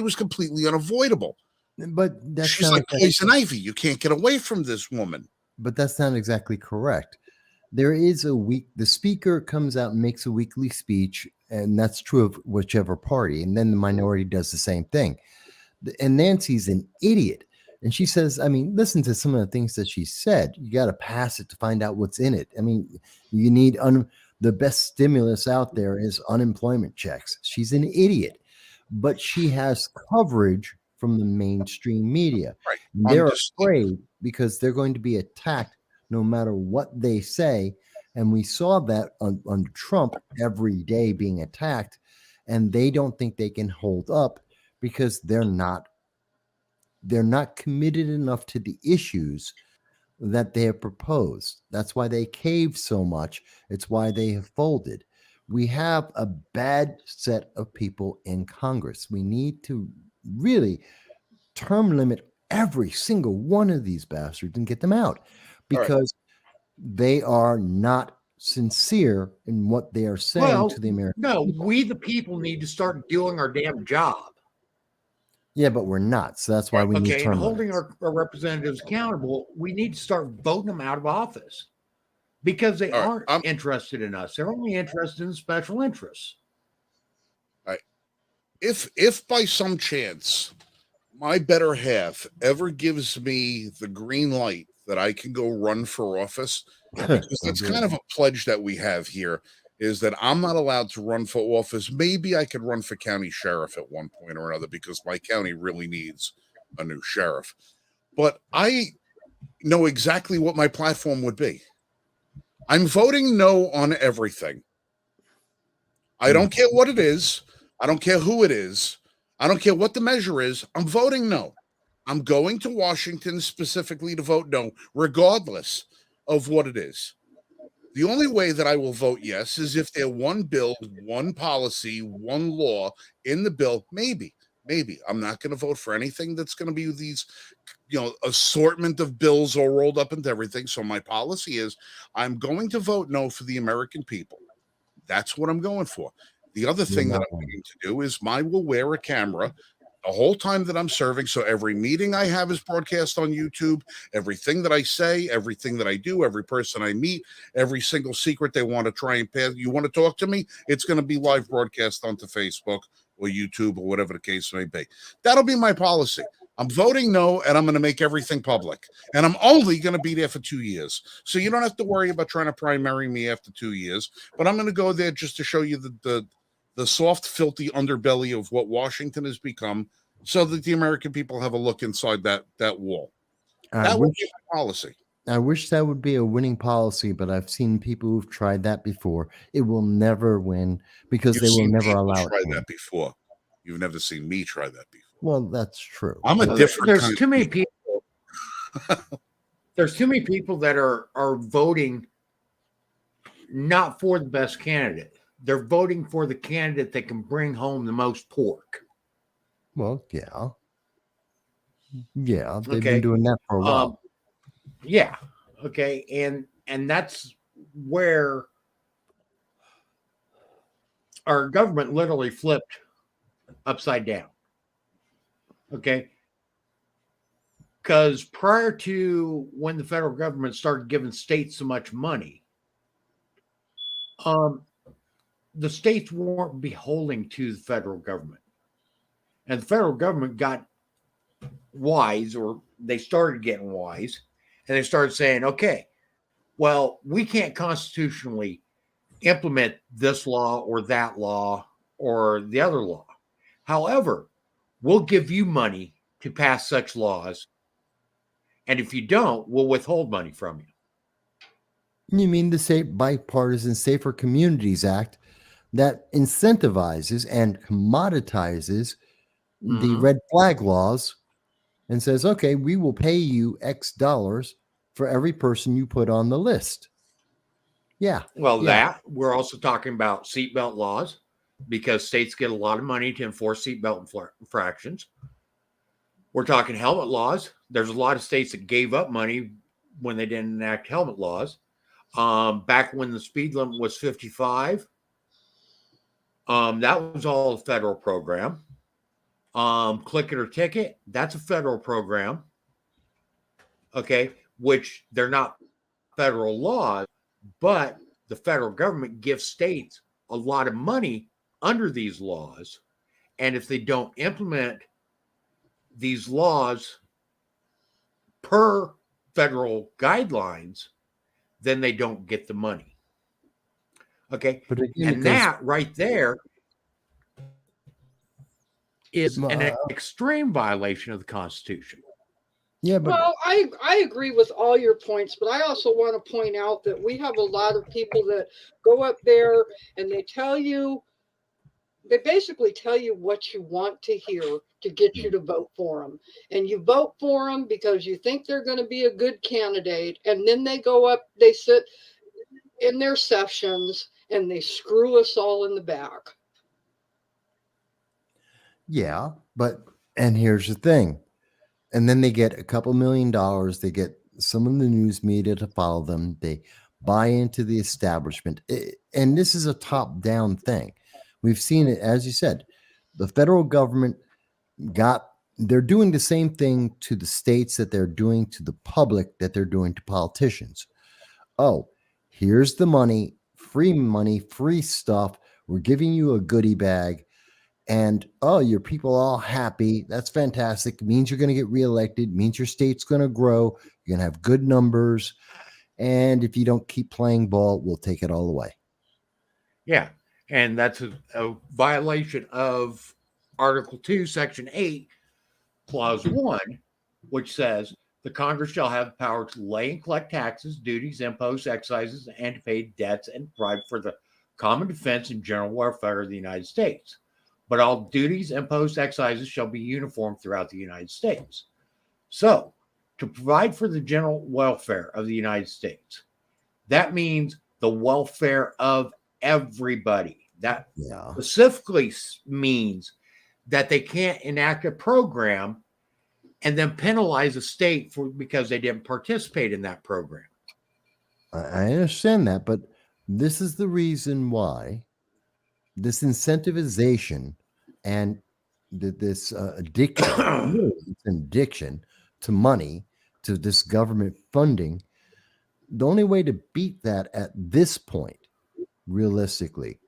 was completely unavoidable. But she's like poison ivy. You can't get away from this woman. But that's not exactly correct. There is the speaker comes out and makes a weekly speech, and that's true of whichever party. And then the minority does the same thing. And Nancy's an idiot. And she says, I mean, listen to some of the things that she said. You got to pass it to find out what's in it. I mean, you need the best stimulus out there is unemployment checks. She's an idiot, but she has coverage from the mainstream media. Right. They're afraid because they're going to be attacked no matter what they say. And we saw that under Trump every day being attacked, and they don't think they can hold up because they're not committed enough to the issues that they have proposed. That's why they cave so much. It's why they have folded. We have a bad set of people in Congress. We need to really term limit every single one of these bastards and get them out, because they are not sincere in what they are saying to the American people. We the people need to start doing our damn job. Yeah, but we're not. So that's why we need term and holding limits. our representatives accountable, we need to start voting them out of office because they aren't interested in us. They're only interested in special interests. All right. If by some chance my better half ever gives me the green light that I can go run for office, because that's kind of a pledge that we have here, is that I'm not allowed to run for office. Maybe I could run for county sheriff at one point or another because my county really needs a new sheriff. But I know exactly what my platform would be. I'm voting no on everything. I don't care what it is. I don't care who it is. I don't care what the measure is. I'm voting no. I'm going to Washington specifically to vote no, regardless of what it is. The only way that I will vote yes is if there one bill, one policy, one law in the bill. Maybe. I'm not going to vote for anything that's going to be these, assortment of bills all rolled up into everything. So my policy is I'm going to vote no for the American people. That's what I'm going for. The other thing that I'm going to do is I will wear a camera the whole time that I'm serving. So every meeting I have is broadcast on YouTube. Everything that I say, everything that I do, every person I meet, every single secret they want to try and pass. You want to talk to me? It's going to be live broadcast onto Facebook or YouTube or whatever the case may be. That'll be my policy. I'm voting no, and I'm going to make everything public. And I'm only going to be there for 2 years. So you don't have to worry about trying to primary me after 2 years. But I'm going to go there just to show you the soft, filthy underbelly of what Washington has become, so that the American people have a look inside that wall. That would be my policy. I wish that would be a winning policy, but I've seen people who've tried that before. It will never win because they will never allow it. Try that before. You've never seen me try that before. Well, that's true. I'm a different. There's too many people. There's too many people that are voting not for the best candidate. They're voting for the candidate that can bring home the most pork. Well, yeah. Yeah, they've Okay. been doing that for a while. Yeah. Okay. And that's where our government literally flipped upside down. Okay. Because prior to when the federal government started giving states so much money, um, the states weren't beholden to the federal government. And the federal government got wise, or they started getting wise, and they started saying, okay, well, we can't constitutionally implement this law or that law or the other law. However, we'll give you money to pass such laws. And if you don't, we'll withhold money from you. You mean the Bipartisan Safer Communities Act that incentivizes and commoditizes the red flag laws and says, okay, we will pay you X dollars for every person you put on the list. Yeah. Well, yeah. that we're also talking about seatbelt laws because states get a lot of money to enforce seatbelt infractions. We're talking helmet laws. There's a lot of states that gave up money when they didn't enact helmet laws. Back when the speed limit was 55, that was all a federal program. Click it or ticket, that's a federal program. Okay, which they're not federal laws, but the federal government gives states a lot of money under these laws. And if they don't implement these laws per federal guidelines, then they don't get the money. Okay. But again, and that right there is an extreme violation of the Constitution. Yeah, but well, I agree with all your points, but I also want to point out that we have a lot of people that go up there and they basically tell you what you want to hear to get you to vote for them. And you vote for them because you think they're going to be a good candidate. And then they go up, they sit in their sessions and they screw us all in the back. Yeah, and here's the thing. And then they get a couple $1 million. They get some of the news media to follow them. They buy into the establishment. And this is a top-down thing. We've seen it, as you said, the federal government they're doing the same thing to the states that they're doing to the public that they're doing to politicians. Oh, here's the money, free stuff. We're giving you a goodie bag. And your people are all happy. That's fantastic. It means you're going to get reelected. It means your state's going to grow. You're going to have good numbers. And if you don't keep playing ball, we'll take it all away. Yeah. And that's a violation of Article 2, Section 8, Clause 1, which says the Congress shall have the power to lay and collect taxes, duties, imposts, excises, and to pay debts and provide for the common defense and general welfare of the United States. But all duties, imposts, excises shall be uniform throughout the United States. So, to provide for the general welfare of the United States, that means the welfare of everybody. That specifically means that they can't enact a program and then penalize a state because they didn't participate in that program. I understand that, but this is the reason why this incentivization and this addiction, addiction to money, to this government funding, the only way to beat that at this point, realistically,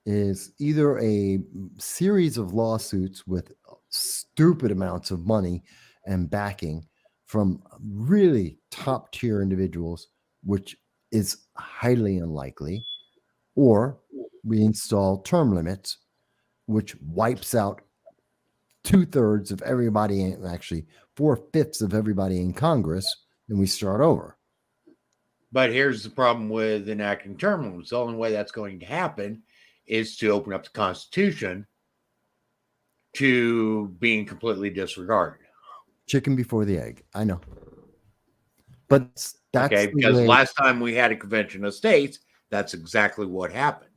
is either a series of lawsuits with stupid amounts of money and backing from really top tier individuals, which is highly unlikely, or we install term limits, which wipes out 2/3 of everybody, actually 4/5 of everybody in Congress, and we start over. But here's the problem with enacting term limits. The only way that's going to happen is to open up the Constitution to being completely disregarded. Chicken before the egg. I know. But that's okay, because last time we had a convention of states, that's exactly what happened.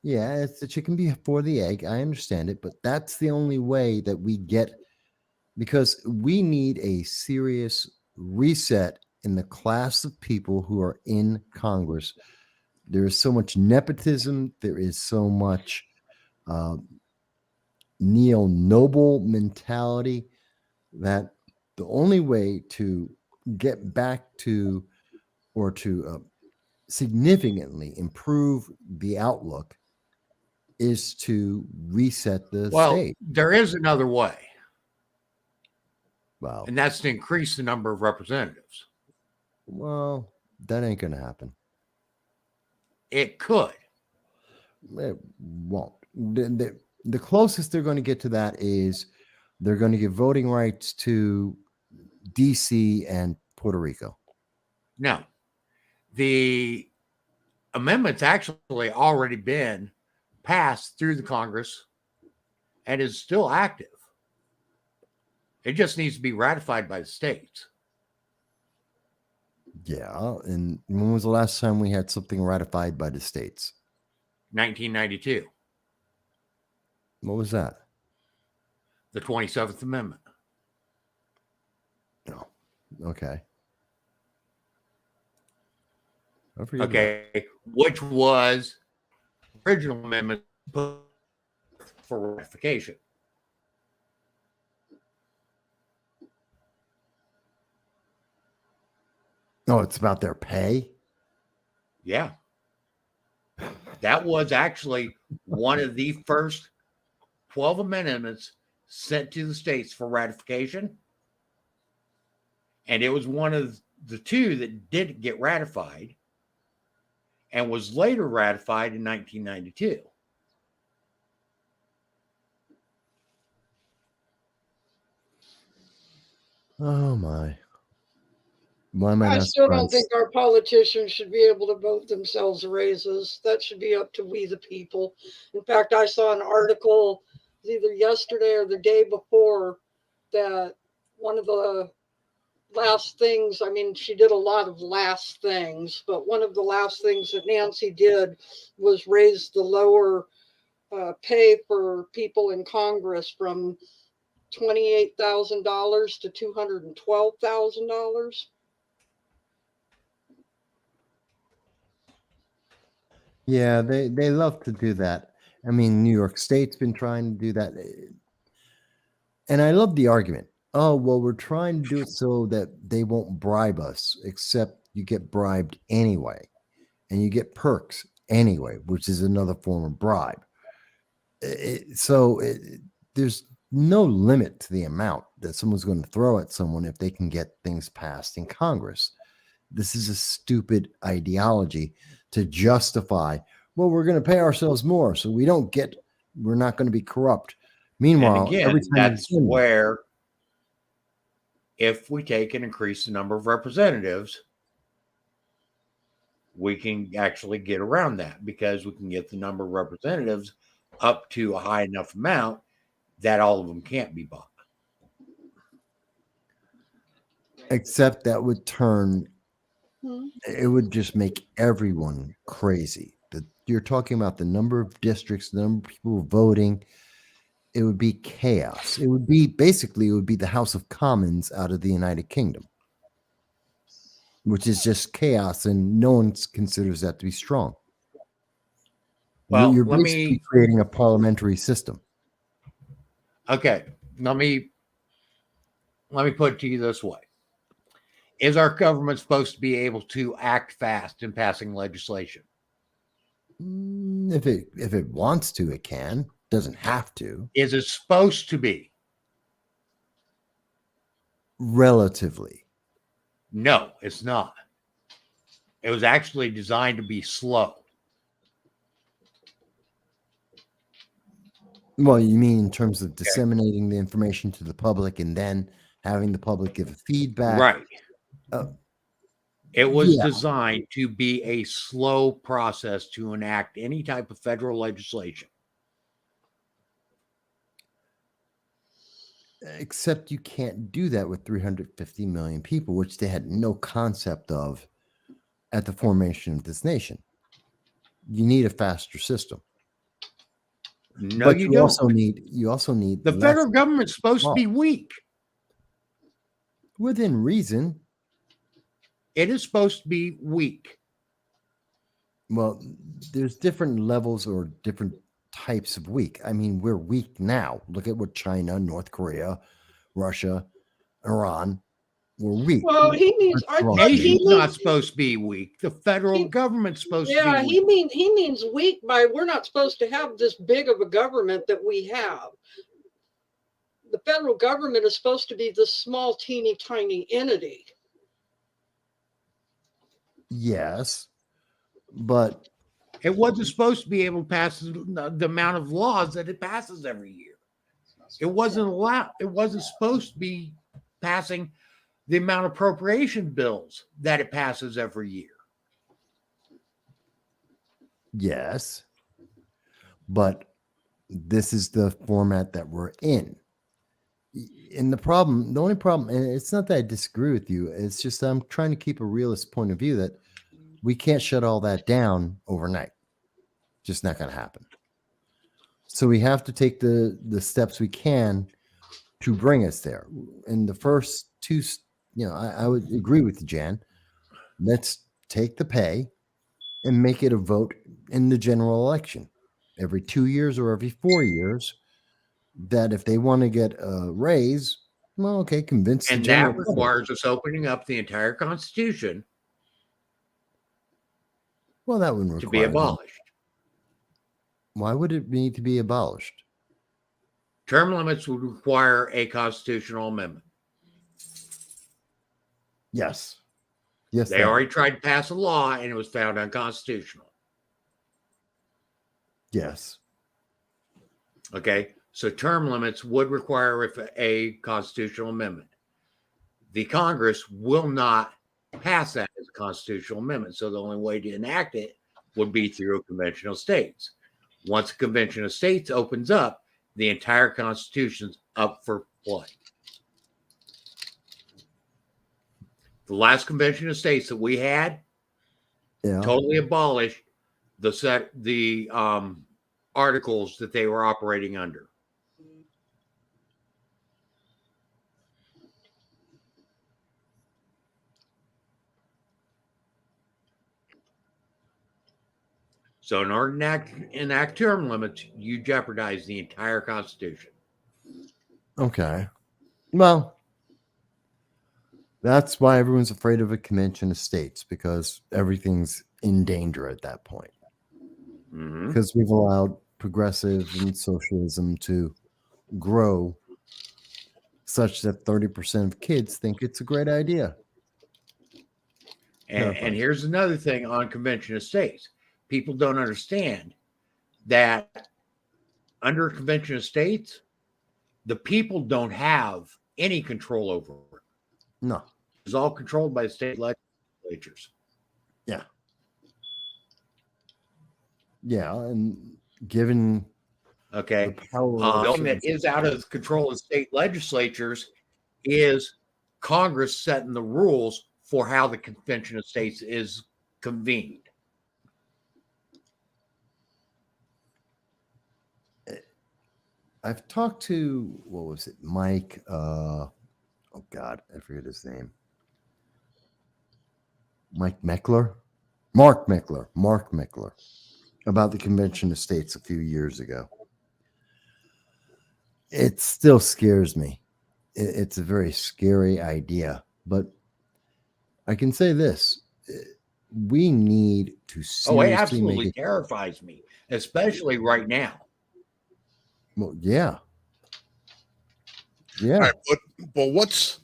Yeah, it's the chicken before the egg. I understand it, but that's the only way that we get because we need a serious reset in the class of people who are in Congress. There is so much nepotism. There is so much uh, neo-noble mentality that the only way to get back to or to significantly improve the outlook is to reset the state. There is another way. Wow. And that's to increase the number of representatives. Well, that ain't going to happen. It could. It won't. The closest they're going to get to that is they're going to give voting rights to DC and Puerto Rico. No. The amendment's actually already been passed through the Congress and is still active. It just needs to be ratified by the states. Yeah. And when was the last time we had something ratified by the states? 1992. What was that? The 27th Amendment. No. Okay. I forget Okay. Which was original amendment for ratification. Oh, it's about their pay? Yeah. That was actually one of the first 12 amendments sent to the states for ratification. And it was one of the two that didn't get ratified and was later ratified in 1992. Oh, my. Why am I I not still don't surprised? think our politicians should be able to vote themselves raises. That should be up to we the people. In fact, I saw an article either yesterday or the day before that one of the last things, I mean, she did a lot of last things, but one of the last things that Nancy did was raise the lower pay for people in Congress from $28,000 to $212,000. Yeah, they love to do that. I mean, New York State's been trying to do that. And I love the argument. Oh, well, we're trying to do it so that they won't bribe us, except you get bribed anyway. And you get perks anyway, which is another form of bribe. There's no limit to the amount that someone's going to throw at someone if they can get things passed in Congress. This is a stupid ideology to justify, well, we're going to pay ourselves more so we're not going to be corrupt. Meanwhile, and again, that's where if we take and increase the number of representatives, we can actually get around that because we can get the number of representatives up to a high enough amount that all of them can't be bought. Except that would it would just make everyone crazy. You're talking about the number of districts, the number of people voting. It would be chaos. It would be the House of Commons out of the United Kingdom, which is just chaos, and no one considers that to be strong. Well, you're basically creating a parliamentary system. Okay, let me put it to you this way. Is our government supposed to be able to act fast in passing legislation? If it wants to, it can. Doesn't have to. Is it supposed to be? Relatively. No, it's not. It was actually designed to be slow. Well, you mean in terms of disseminating the information to the public and then having the public give feedback? Right. It was designed to be a slow process to enact any type of federal legislation. Except you can't do that with 350 million people, which they had no concept of at the formation of this nation. You need a faster system. No, but you don't. You also need the federal government's supposed to be weak. Within reason. It is supposed to be weak. Well, there's different levels or different types of weak. I mean, we're weak now. Look at what China, North Korea, Russia, Iran were weak. Well, he means, I thought he Nation's not means, supposed to be weak. The federal government's supposed to yeah, be weak. he means weak by we're not supposed to have this big of a government that we have. The federal government is supposed to be this small, teeny, tiny entity. Yes, but It wasn't supposed to be able to pass the amount of laws that it passes every year. It wasn't allowed. It wasn't supposed to be passing the amount of appropriation bills that it passes every year. yes, but this is the format that we're in. And the only problem, and it's not that I disagree with you, it's just I'm trying to keep a realist point of view that we can't shut all that down overnight. Just not going to happen. So we have to take the steps we can to bring us there. And the first two, I would agree with you, Jan. Let's take the pay and make it a vote in the general election every 2 years or every 4 years. That if they want to get a raise, well, okay, convince the And general that requires us opening up the entire Constitution Well, that would to require be them. abolished. Why would it need to be abolished? Term limits would require a constitutional amendment. Yes. Yes. They already tried to pass a law and it was found unconstitutional. Yes. Okay. So term limits would require a constitutional amendment. The Congress will not pass that as a constitutional amendment. So the only way to enact it would be through a convention of states. Once a convention of states opens up, the entire Constitution's up for play. The last convention of states that we had totally abolished the articles that they were operating under. So in order to enact term limits, you jeopardize the entire Constitution. Okay. Well, that's why everyone's afraid of a convention of states, because everything's in danger at that point. Mm-hmm. Because we've allowed progressive and socialism to grow such that 30% of kids think it's a great idea. And here's another thing on convention of states. People don't understand that under convention of states, the people don't have any control over it. No. It's all controlled by state legislatures. Yeah. Yeah. And given the power the thing that is out of control of state legislatures is Congress setting the rules for how the convention of states is convened. I've talked to, what was it, Mike? Oh God, I forget his name. Mark Meckler, about the Convention of States a few years ago. It still scares me. It's a very scary idea, but I can say this: we need to seriously it absolutely terrifies me, especially right now. Well, yeah. Right, but what's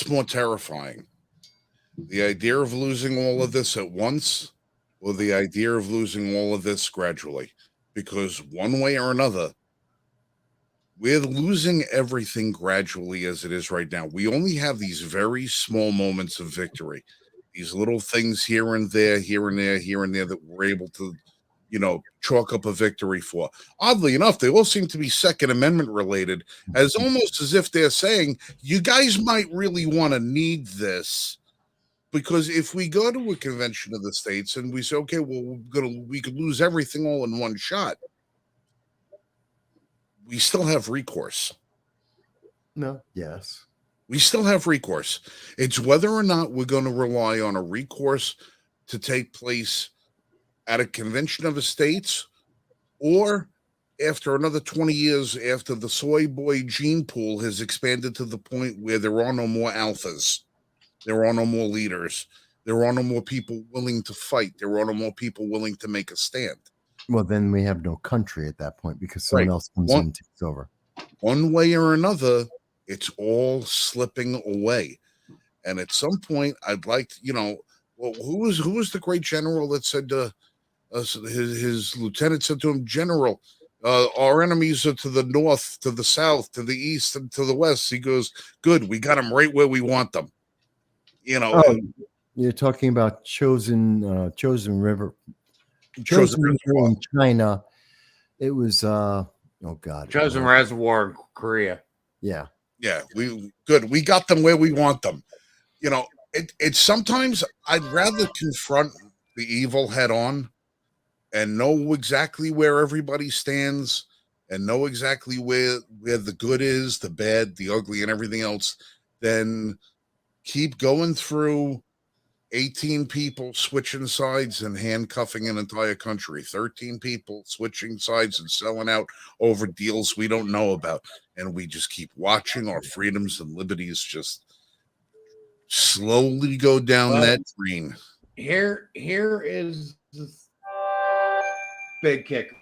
more terrifying? The idea of losing all of this at once, or the idea of losing all of this gradually? Because one way or another, we're losing everything gradually as it is right now. We only have these very small moments of victory, these little things here and there that we're able to, chalk up a victory for. Oddly enough, they all seem to be Second Amendment related, as almost as if they're saying, you guys might really want to need this. Because if we go to a convention of the states and we say, okay, well, we could lose everything all in one shot, we still have recourse. No. Yes. We still have recourse. It's whether or not we're going to rely on a recourse to take place at a convention of estates, or after another 20 years after the soy boy gene pool has expanded to the point where there are no more alphas, there are no more leaders, there are no more people willing to fight, there are no more people willing to make a stand. Well, then we have no country at that point because someone Right. else comes in and takes over. One way or another, it's all slipping away. And at some point, I'd like, well, who was the great general that said his lieutenant said to him, General, our enemies are to the north, to the south, to the east, and to the west. He goes, good, we got them right where we want them. Oh, you're talking about chosen river. Chosen River in China. It was oh god. Chosen Reservoir in Korea. Yeah. Yeah, we got them where we want them. It's sometimes I'd rather confront the evil head on and know exactly where everybody stands and know exactly where the good is, the bad, the ugly, and everything else than keep going through 18 people switching sides and handcuffing an entire country, 13 people switching sides and selling out over deals we don't know about. And we just keep watching our freedoms and liberties just slowly go down that drain. Here is the big kicker.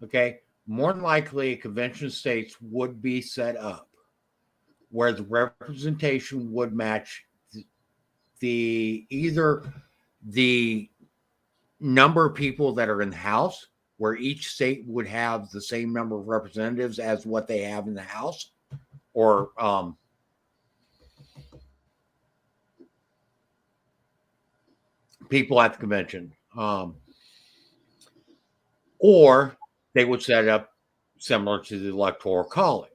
Okay. More than likely, a convention of states would be set up where the representation would match either the number of people that are in the House, where each state would have the same number of representatives as what they have in the House, or people at the convention, or they would set up similar to the Electoral College.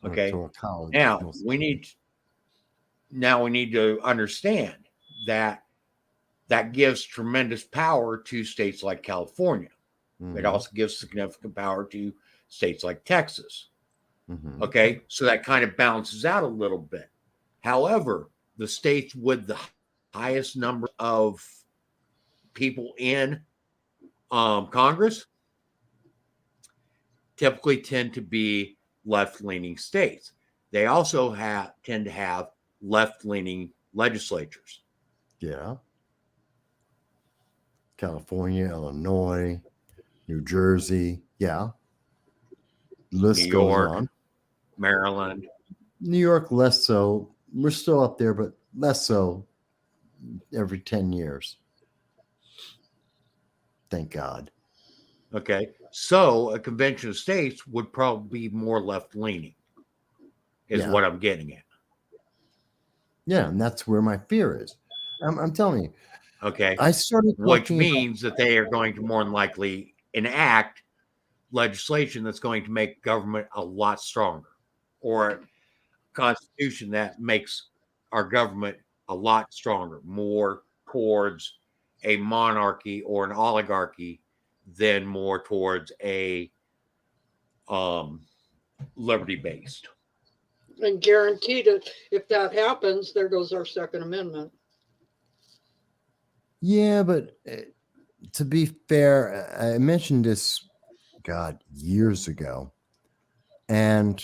Okay. Electoral College. Now we need to understand that gives tremendous power to states like California. Mm-hmm. It also gives significant power to states like Texas. Mm-hmm. Okay, so that kind of balances out a little bit. However, the states with the highest number of people in Congress typically tend to be left-leaning states. They also tend to have left-leaning legislatures. Yeah. California, Illinois, New Jersey. Yeah. List New York, goes on. Maryland. New York, less so. We're still up there, but less so every 10 years. Thank God. Okay. So a convention of states would probably be more left-leaning is what I'm getting at. Yeah, and that's where my fear is. I'm telling you. Okay. I started which means that they are going to more than likely enact legislation that's going to make government a lot stronger, or a constitution that makes our government a lot stronger, more towards a monarchy or an oligarchy than more towards a liberty-based. And guaranteed it, if that happens, there goes our Second Amendment. Yeah, but to be fair, I mentioned this, God, years ago. And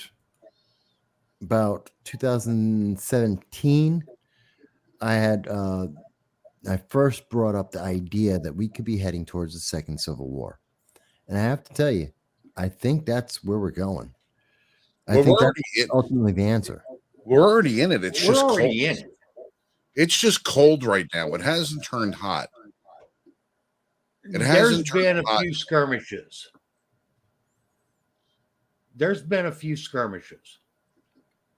about 2017, I first brought up the idea that we could be heading towards the second Civil War. And I have to tell you, I think that's where we're going. I think that's ultimately the answer. We're already in it. It's just already cold. in it. It's just cold right now. It hasn't turned hot. There's been a few skirmishes.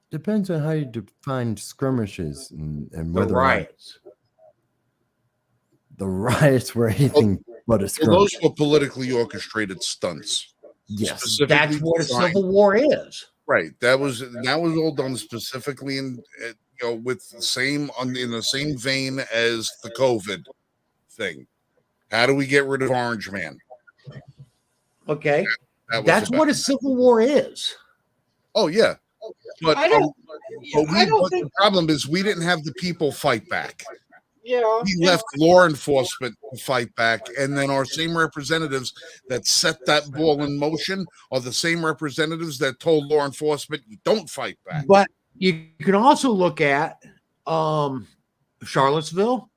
Depends on how you define skirmishes and whether the riots. The riots were anything but a skirmish. Well, those were politically orchestrated stunts. Yes, that's what a civil war is. Right. That was all done specifically in with the same in the same vein as the COVID thing. How do we get rid of Orange Man? Okay, that's what a civil war is. Oh yeah, but I don't. I don't but think. the problem is we didn't have the people fight back. Yeah. We left law enforcement to fight back, and then our same representatives that set that ball in motion are the same representatives that told law enforcement you don't fight back. But you can also look at Charlottesville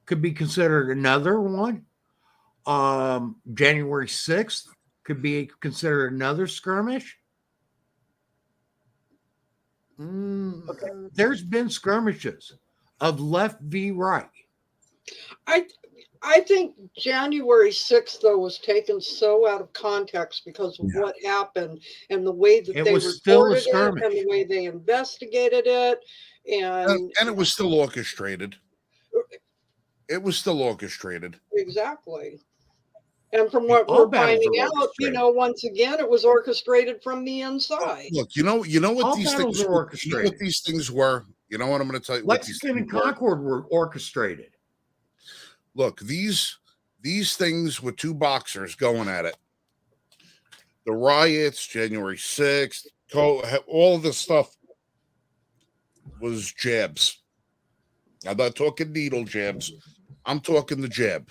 could be considered another one. January 6th could be considered another skirmish. Okay. There's been skirmishes of left v right. I think January 6th, though, was taken so out of context because of what happened and the way that they reported it and the way they investigated it. And it was still orchestrated. It was still orchestrated. Exactly. And from what we're finding out, once again, it was orchestrated from the inside. Look, you know what these things were orchestrated. You know what these things were. You know what I'm going to tell you. Lexington and Concord were orchestrated. Look, these things with two boxers going at it. The riots, January 6th, all this stuff was jabs. I'm not talking needle jabs. I'm talking the jab.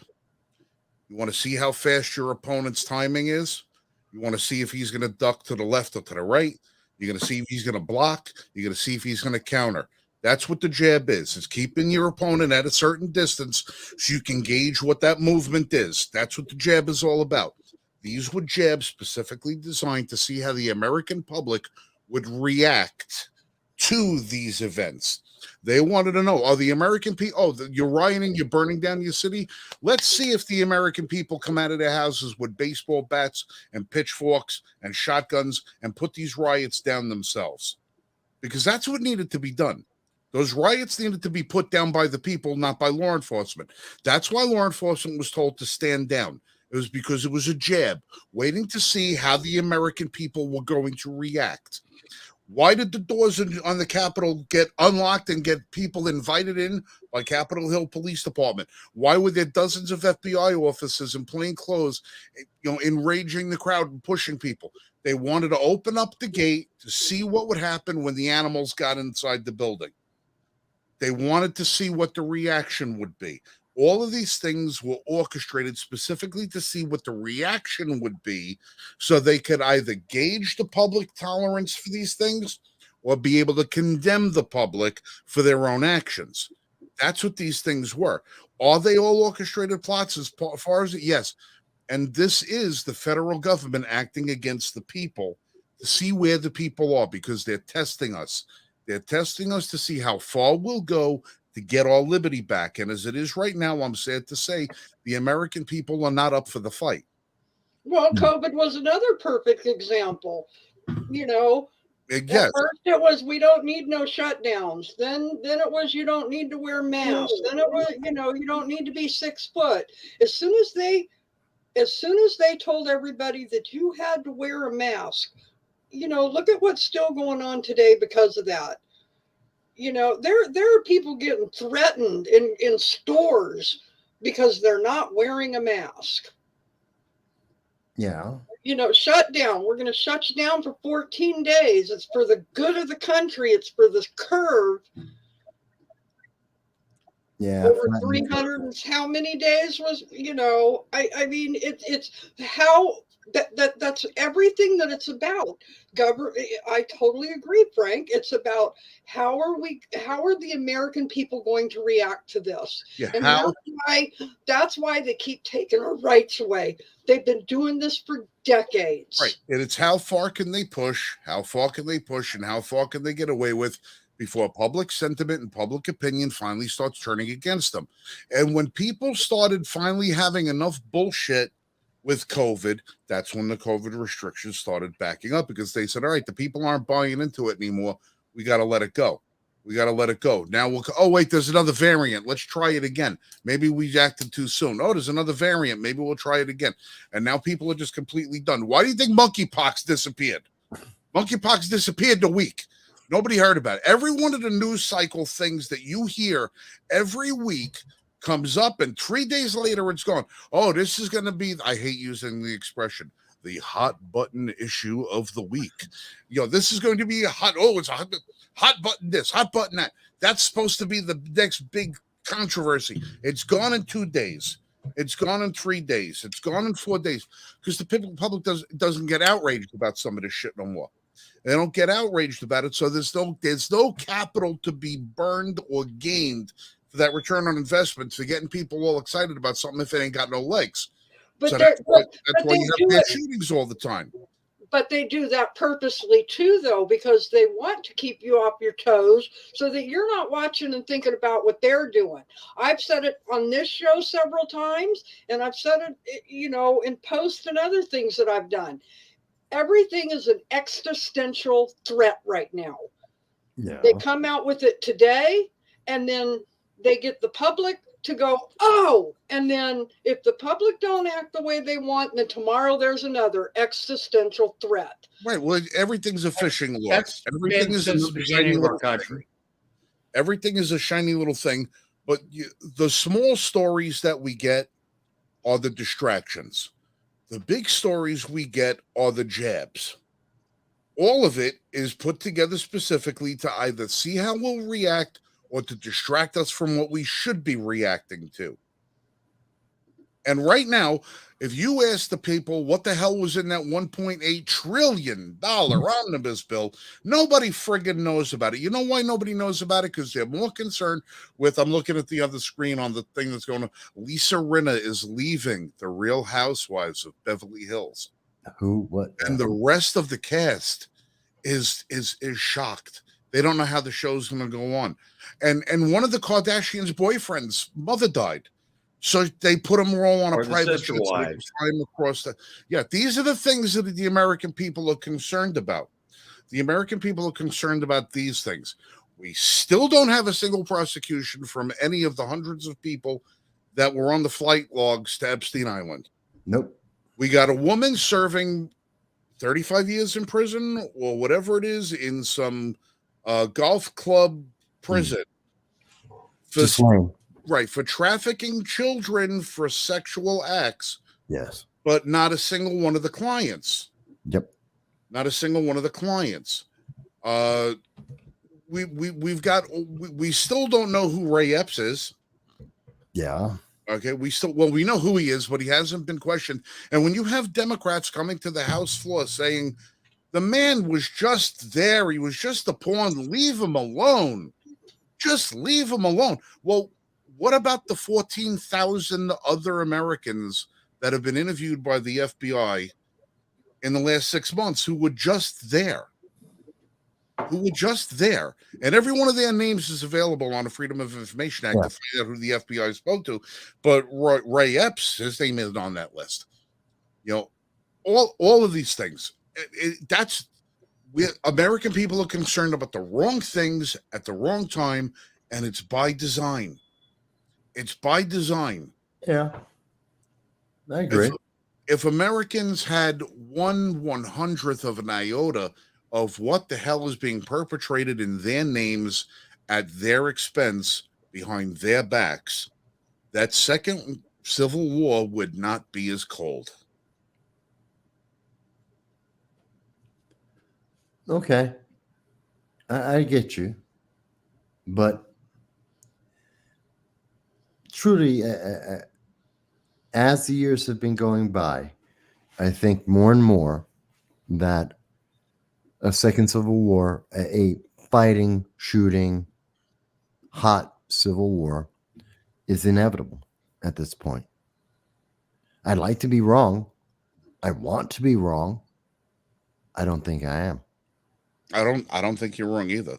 You want to see how fast your opponent's timing is? You want to see if he's going to duck to the left or to the right? You're going to see if he's going to block. You're going to see if he's going to counter. That's what the jab is. It's keeping your opponent at a certain distance so you can gauge what that movement is. That's what the jab is all about. These were jabs specifically designed to see how the American public would react to these events. They wanted to know, are the American people, you're rioting, you're burning down your city? Let's see if the American people come out of their houses with baseball bats and pitchforks and shotguns and put these riots down themselves. Because that's what needed to be done. Those riots needed to be put down by the people, not by law enforcement. That's why law enforcement was told to stand down. It was because it was a jab, waiting to see how the American people were going to react. Why did the doors on the Capitol get unlocked and get people invited in by Capitol Hill Police Department? Why were there dozens of FBI officers in plain clothes, enraging the crowd and pushing people? They wanted to open up the gate to see what would happen when the animals got inside the building. They wanted to see what the reaction would be. All of these things were orchestrated specifically to see what the reaction would be so they could either gauge the public tolerance for these things or be able to condemn the public for their own actions. That's what these things were. Are they all orchestrated plots as far as it? Yes. And this is the federal government acting against the people to see where the people are because they're testing us. They're testing us to see how far we'll go to get our liberty back. And as it is right now, I'm sad to say, the American people are not up for the fight. Well, COVID was another perfect example. Yes. At first it was we don't need no shutdowns. Then it was you don't need to wear masks. Then it was you don't need to be 6 foot. As soon as they told everybody that you had to wear a mask, look at what's still going on today because of that. There are people getting threatened in stores because they're not wearing a mask. Yeah. Shut down. We're going to shut you down for 14 days. It's for the good of the country. It's for the curve. Yeah. Over 300 and how many days was, I mean, it's how that's everything that it's about. I totally agree, Frank. It's about how are the American people going to react to this? Yeah, and that's why they keep taking our rights away. They've been doing this for decades. Right. And it's how far can they push? How far can they push and how far can they get away with before public sentiment and public opinion finally starts turning against them? And when people started finally having enough bullshit with COVID, that's when the COVID restrictions started backing up because they said, all right, the people aren't buying into it anymore. We got to let it go. We got to let it go. Now wait, there's another variant. Let's try it again. Maybe we acted too soon. Oh, there's another variant. Maybe we'll try it again. And now people are just completely done. Why do you think monkeypox disappeared? Monkeypox disappeared in a week. Nobody heard about it. Every one of the news cycle things that you hear every week comes up, and 3 days later it's gone. Oh, this is going to be, I hate using the expression, the hot button issue of the week. This is going to be it's a hot button this, hot button that. That's supposed to be the next big controversy. It's gone in 2 days. It's gone in 3 days. It's gone in 4 days, because the public doesn't get outraged about some of this shit no more. They don't get outraged about it, so there's no capital to be burned or gained for that return on investment for getting people all excited about something if it ain't got no legs. But So that's why they you do have it. shootings all the time. But they do that purposely too, though, because they want to keep you off your toes so that you're not watching and thinking about what they're doing. I've said it on this show several times, and I've said it, in posts and other things that I've done. Everything is an existential threat right now. Yeah. They come out with it today, and then they get the public to go, oh, and then if the public don't act the way they want, then tomorrow there's another existential threat. Right. Well, everything's a fishing lure. That's Everything is since the beginning of our country. Everything is a shiny little thing, but the small stories that we get are the distractions. The big stories we get are the jabs. All of it is put together specifically to either see how we'll react or to distract us from what we should be reacting to. And right now, if you ask the people what the hell was in that $1.8 trillion omnibus bill, nobody friggin' knows about it. You know why nobody knows about it? Because they're more concerned with, I'm looking at the other screen on the thing that's going on. Lisa Rinna is leaving the Real Housewives of Beverly Hills. Who? What? And the rest of the cast is shocked. They don't know how the show's going to go on. And one of the Kardashians' boyfriends' mother died. So they put them all on a private jet. These are the things that the American people are concerned about. The American people are concerned about these things. We still don't have a single prosecution from any of the hundreds of people that were on the flight logs to Epstein Island. Nope. We got a woman serving 35 years in prison or whatever it is in some golf club prison. For trafficking children for sexual acts. Yes. But not a single one of the clients. Yep. Not a single one of the clients. We still don't know who Ray Epps is. Yeah. Okay. We know who he is, but he hasn't been questioned. And when you have Democrats coming to the House floor saying the man was just there, he was just a pawn, leave him alone. Just leave him alone. Well, what about the 14,000 other Americans that have been interviewed by the FBI in the last 6 months who were just there? And every one of their names is available on the Freedom of Information Act to find out who the FBI spoke to. But Ray Epps, his name isn't on that list. All of these things. American people are concerned about the wrong things at the wrong time, and it's by design. It's by design. Yeah. I agree. If Americans had 1/100th of an iota of what the hell is being perpetrated in their names at their expense behind their backs, that second civil war would not be as cold. Okay. I get you. But truly, as the years have been going by, I think more and more that a second civil war, a fighting, shooting, hot civil war is inevitable at this point. I'd like to be wrong. I want to be wrong. I don't think I am. I don't think you're wrong either.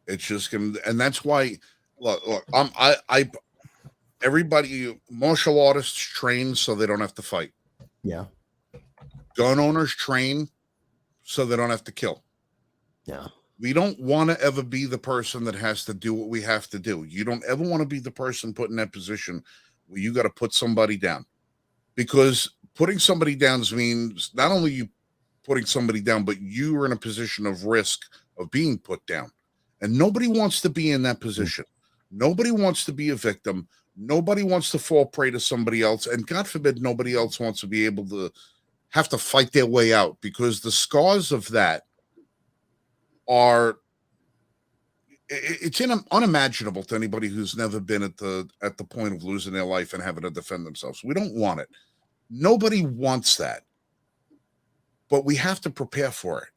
It's just gonna, and that's why. Look, everybody, martial artists train so they don't have to fight. Yeah. Gun owners train so they don't have to kill. Yeah. We don't want to ever be the person that has to do what we have to do. You don't ever want to be the person put in that position where you got to put somebody down, because putting somebody down means not only you putting somebody down, but you are in a position of risk of being put down. And nobody wants to be in that position. Nobody wants to be a victim. Nobody wants to fall prey to somebody else. And God forbid, nobody else wants to be able to have to fight their way out, because the scars of that are, it's unimaginable to anybody who's never been at the point of losing their life and having to defend themselves. We don't want it. Nobody wants that. But we have to prepare for it.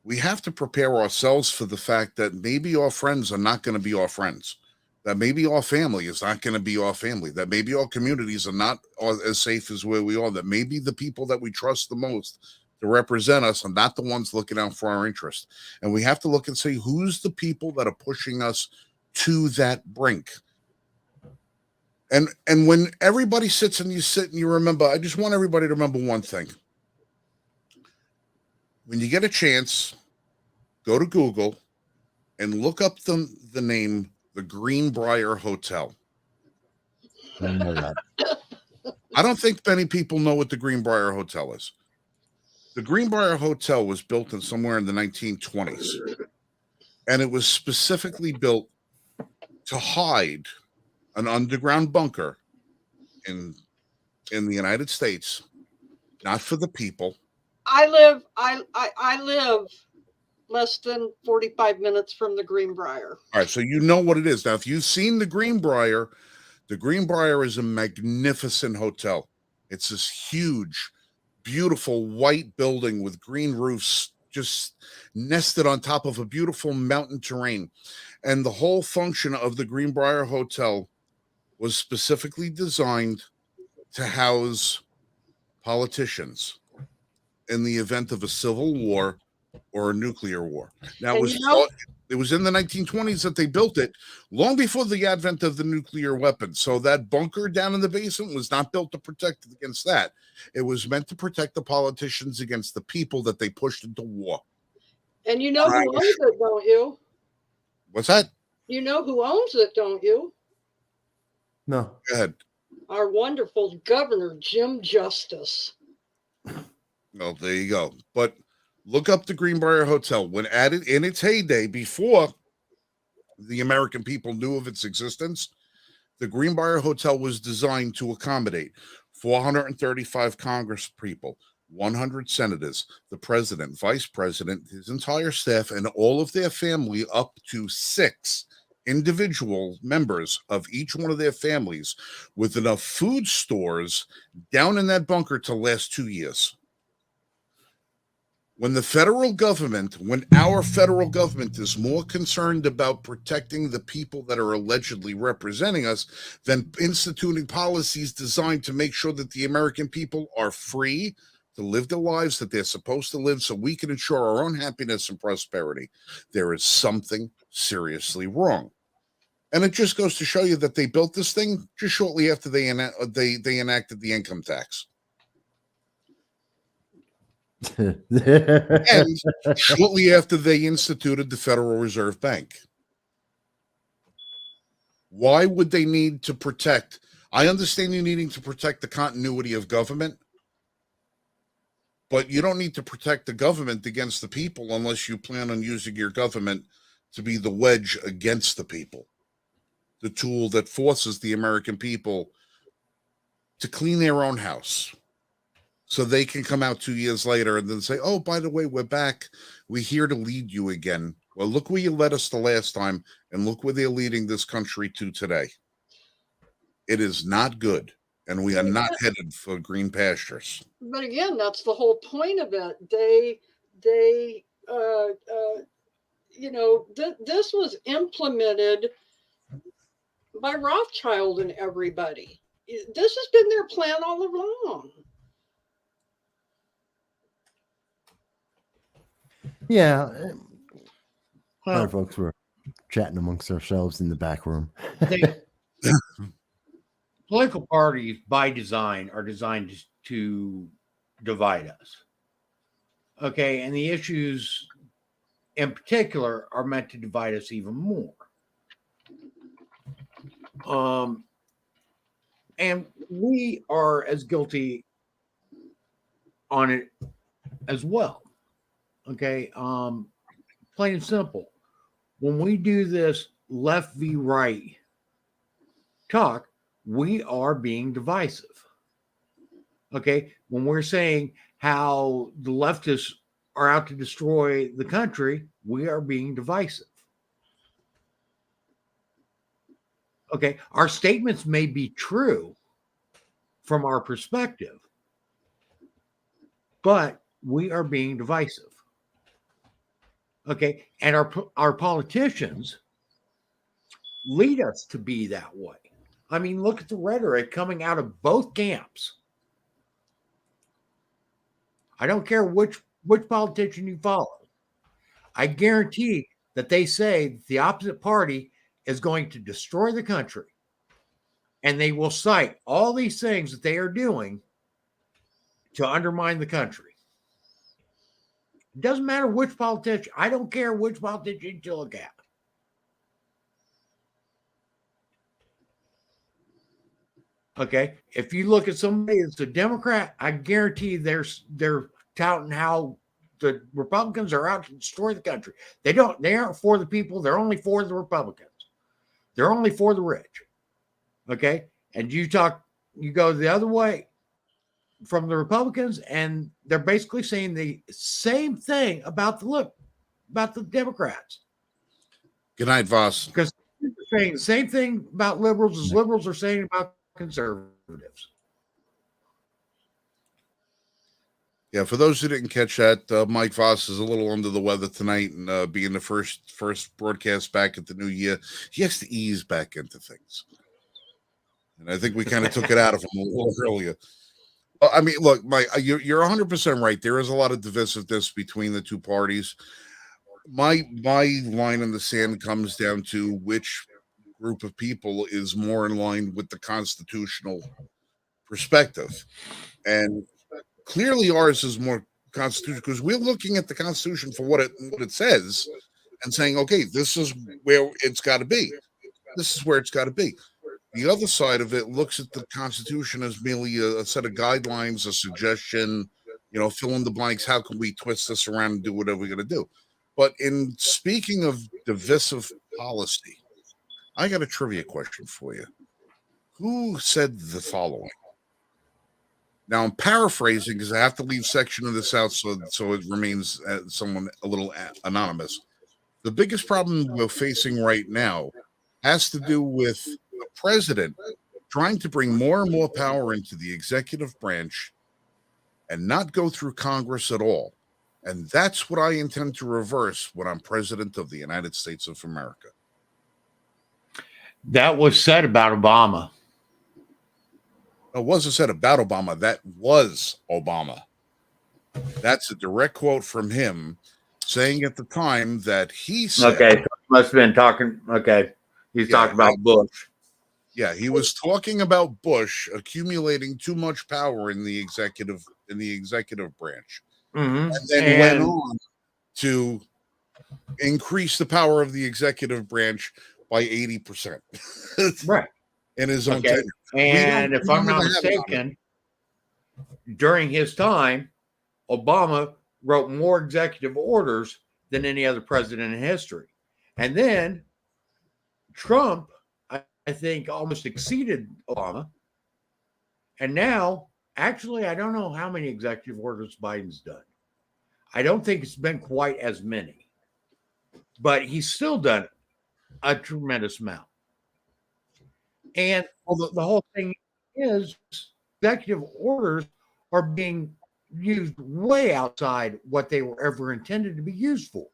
We have to prepare ourselves for the fact that maybe our friends are not going to be our friends, that maybe our family is not going to be our family, that maybe our communities are not as safe as where we are, that maybe the people that we trust the most to represent us are not the ones looking out for our interest. And we have to look and see who's the people that are pushing us to that brink. And when everybody sits and you sit and you remember, I just want everybody to remember one thing. When you get a chance, go to Google and look up the name, the Greenbrier Hotel. I know that. I don't think many people know what the Greenbrier Hotel is. The Greenbrier Hotel was built in somewhere in the 1920s, and it was specifically built to hide an underground bunker in the United States, not for the people. I live less than 45 minutes from the Greenbrier. All right, so you know what it is. Now, if you've seen the Greenbrier is a magnificent hotel. It's this huge, beautiful white building with green roofs just nested on top of a beautiful mountain terrain. And the whole function of the Greenbrier Hotel was specifically designed to house politicians in the event of a civil war or a nuclear war. Now, it was in the 1920s that they built it, long before the advent of the nuclear weapon. So that bunker down in the basement was not built to protect against that. It was meant to protect the politicians against the people that they pushed into war. And you know who owns it, don't you? What's that? You know who owns it, don't you? No. Go ahead. Our wonderful Governor, Jim Justice. Well, there you go. But look up the Greenbrier Hotel. When added in its heyday, before the American people knew of its existence, the Greenbrier Hotel was designed to accommodate 435 Congress people, 100 senators, the president, vice president, his entire staff, and all of their family, up to 6 individual members of each one of their families, with enough food stores down in that bunker to last 2 years. When our federal government is more concerned about protecting the people that are allegedly representing us than instituting policies designed to make sure that the American people are free to live the lives that they're supposed to live so we can ensure our own happiness and prosperity, there is something seriously wrong. And it just goes to show you that they built this thing just shortly after they enacted the income tax. And shortly after they instituted the Federal Reserve Bank. Why would they need to protect? I understand you needing to protect the continuity of government, but you don't need to protect the government against the people unless you plan on using your government to be the wedge against the people, the tool that forces the American people to clean their own house. So they can come out 2 years later and then say, oh, by the way, we're back. We're here to lead you again. Well, look where you led us the last time, and look where they're leading this country to today. It is not good, and we are not headed for green pastures. But again, that's the whole point of it. This was implemented by Rothschild and everybody. This has been their plan all along. Yeah. Well, folks were chatting amongst ourselves in the back room. Political parties, by design, are designed to divide us. Okay, and the issues in particular are meant to divide us even more. And we are as guilty on it as well. Okay, plain and simple. When we do this left v right talk, we are being divisive. Okay, when we're saying how the leftists are out to destroy the country, we are being divisive. Okay, our statements may be true from our perspective, but we are being divisive. Okay, and our politicians lead us to be that way. I mean, look at the rhetoric coming out of both camps. I don't care which politician you follow. I guarantee that they say the opposite party is going to destroy the country. And they will cite all these things that they are doing to undermine the country. It doesn't matter which politician. I don't care which politician you look at. Okay, if you look at somebody that's a Democrat, I guarantee they're touting how the Republicans are out to destroy the country. They aren't for the people. They're only for the Republicans. They're only for the rich. Okay, and you go the other way from the Republicans, and they're basically saying the same thing about the Democrats. Good night, Voss. Because they're saying the same thing about liberals as liberals are saying about conservatives. Yeah, for those who didn't catch that, Mike Voss is a little under the weather tonight, and being the first broadcast back at the new year, he has to ease back into things. And I think we kind of took it out of him a little earlier. I mean, look, Mike, you're 100% right. There is a lot of divisiveness between the two parties. My line in the sand comes down to which group of people is more in line with the constitutional perspective. And clearly ours is more constitutional because we're looking at the Constitution for what it says and saying, okay, this is where it's got to be. This is where it's got to be. The other side of it looks at the Constitution as merely a set of guidelines, a suggestion, fill in the blanks. How can we twist this around and do whatever we're going to do? But in speaking of divisive policy, I got a trivia question for you. Who said the following? Now, I'm paraphrasing because I have to leave section of this out so it remains someone a little anonymous. The biggest problem we're facing right now has to do with the president trying to bring more and more power into the executive branch and not go through Congress at all. And that's what I intend to reverse when I'm president of the United States of America. That was said about Obama. It wasn't said about Obama. That was Obama. That's a direct quote from him saying at the time that he said. Okay, so he must have been talking. Okay, he's talking about Bush. Yeah, he was talking about Bush accumulating too much power in the executive branch, and then went on to increase the power of the executive branch by 80%. Right. In his own tenure. And if I'm not mistaken, during his time, Obama wrote more executive orders than any other president in history. And then Trump, I think, almost exceeded Obama. And now, actually, I don't know how many executive orders Biden's done. I don't think it's been quite as many. But he's still done a tremendous amount. And the whole thing is executive orders are being used way outside what they were ever intended to be used for.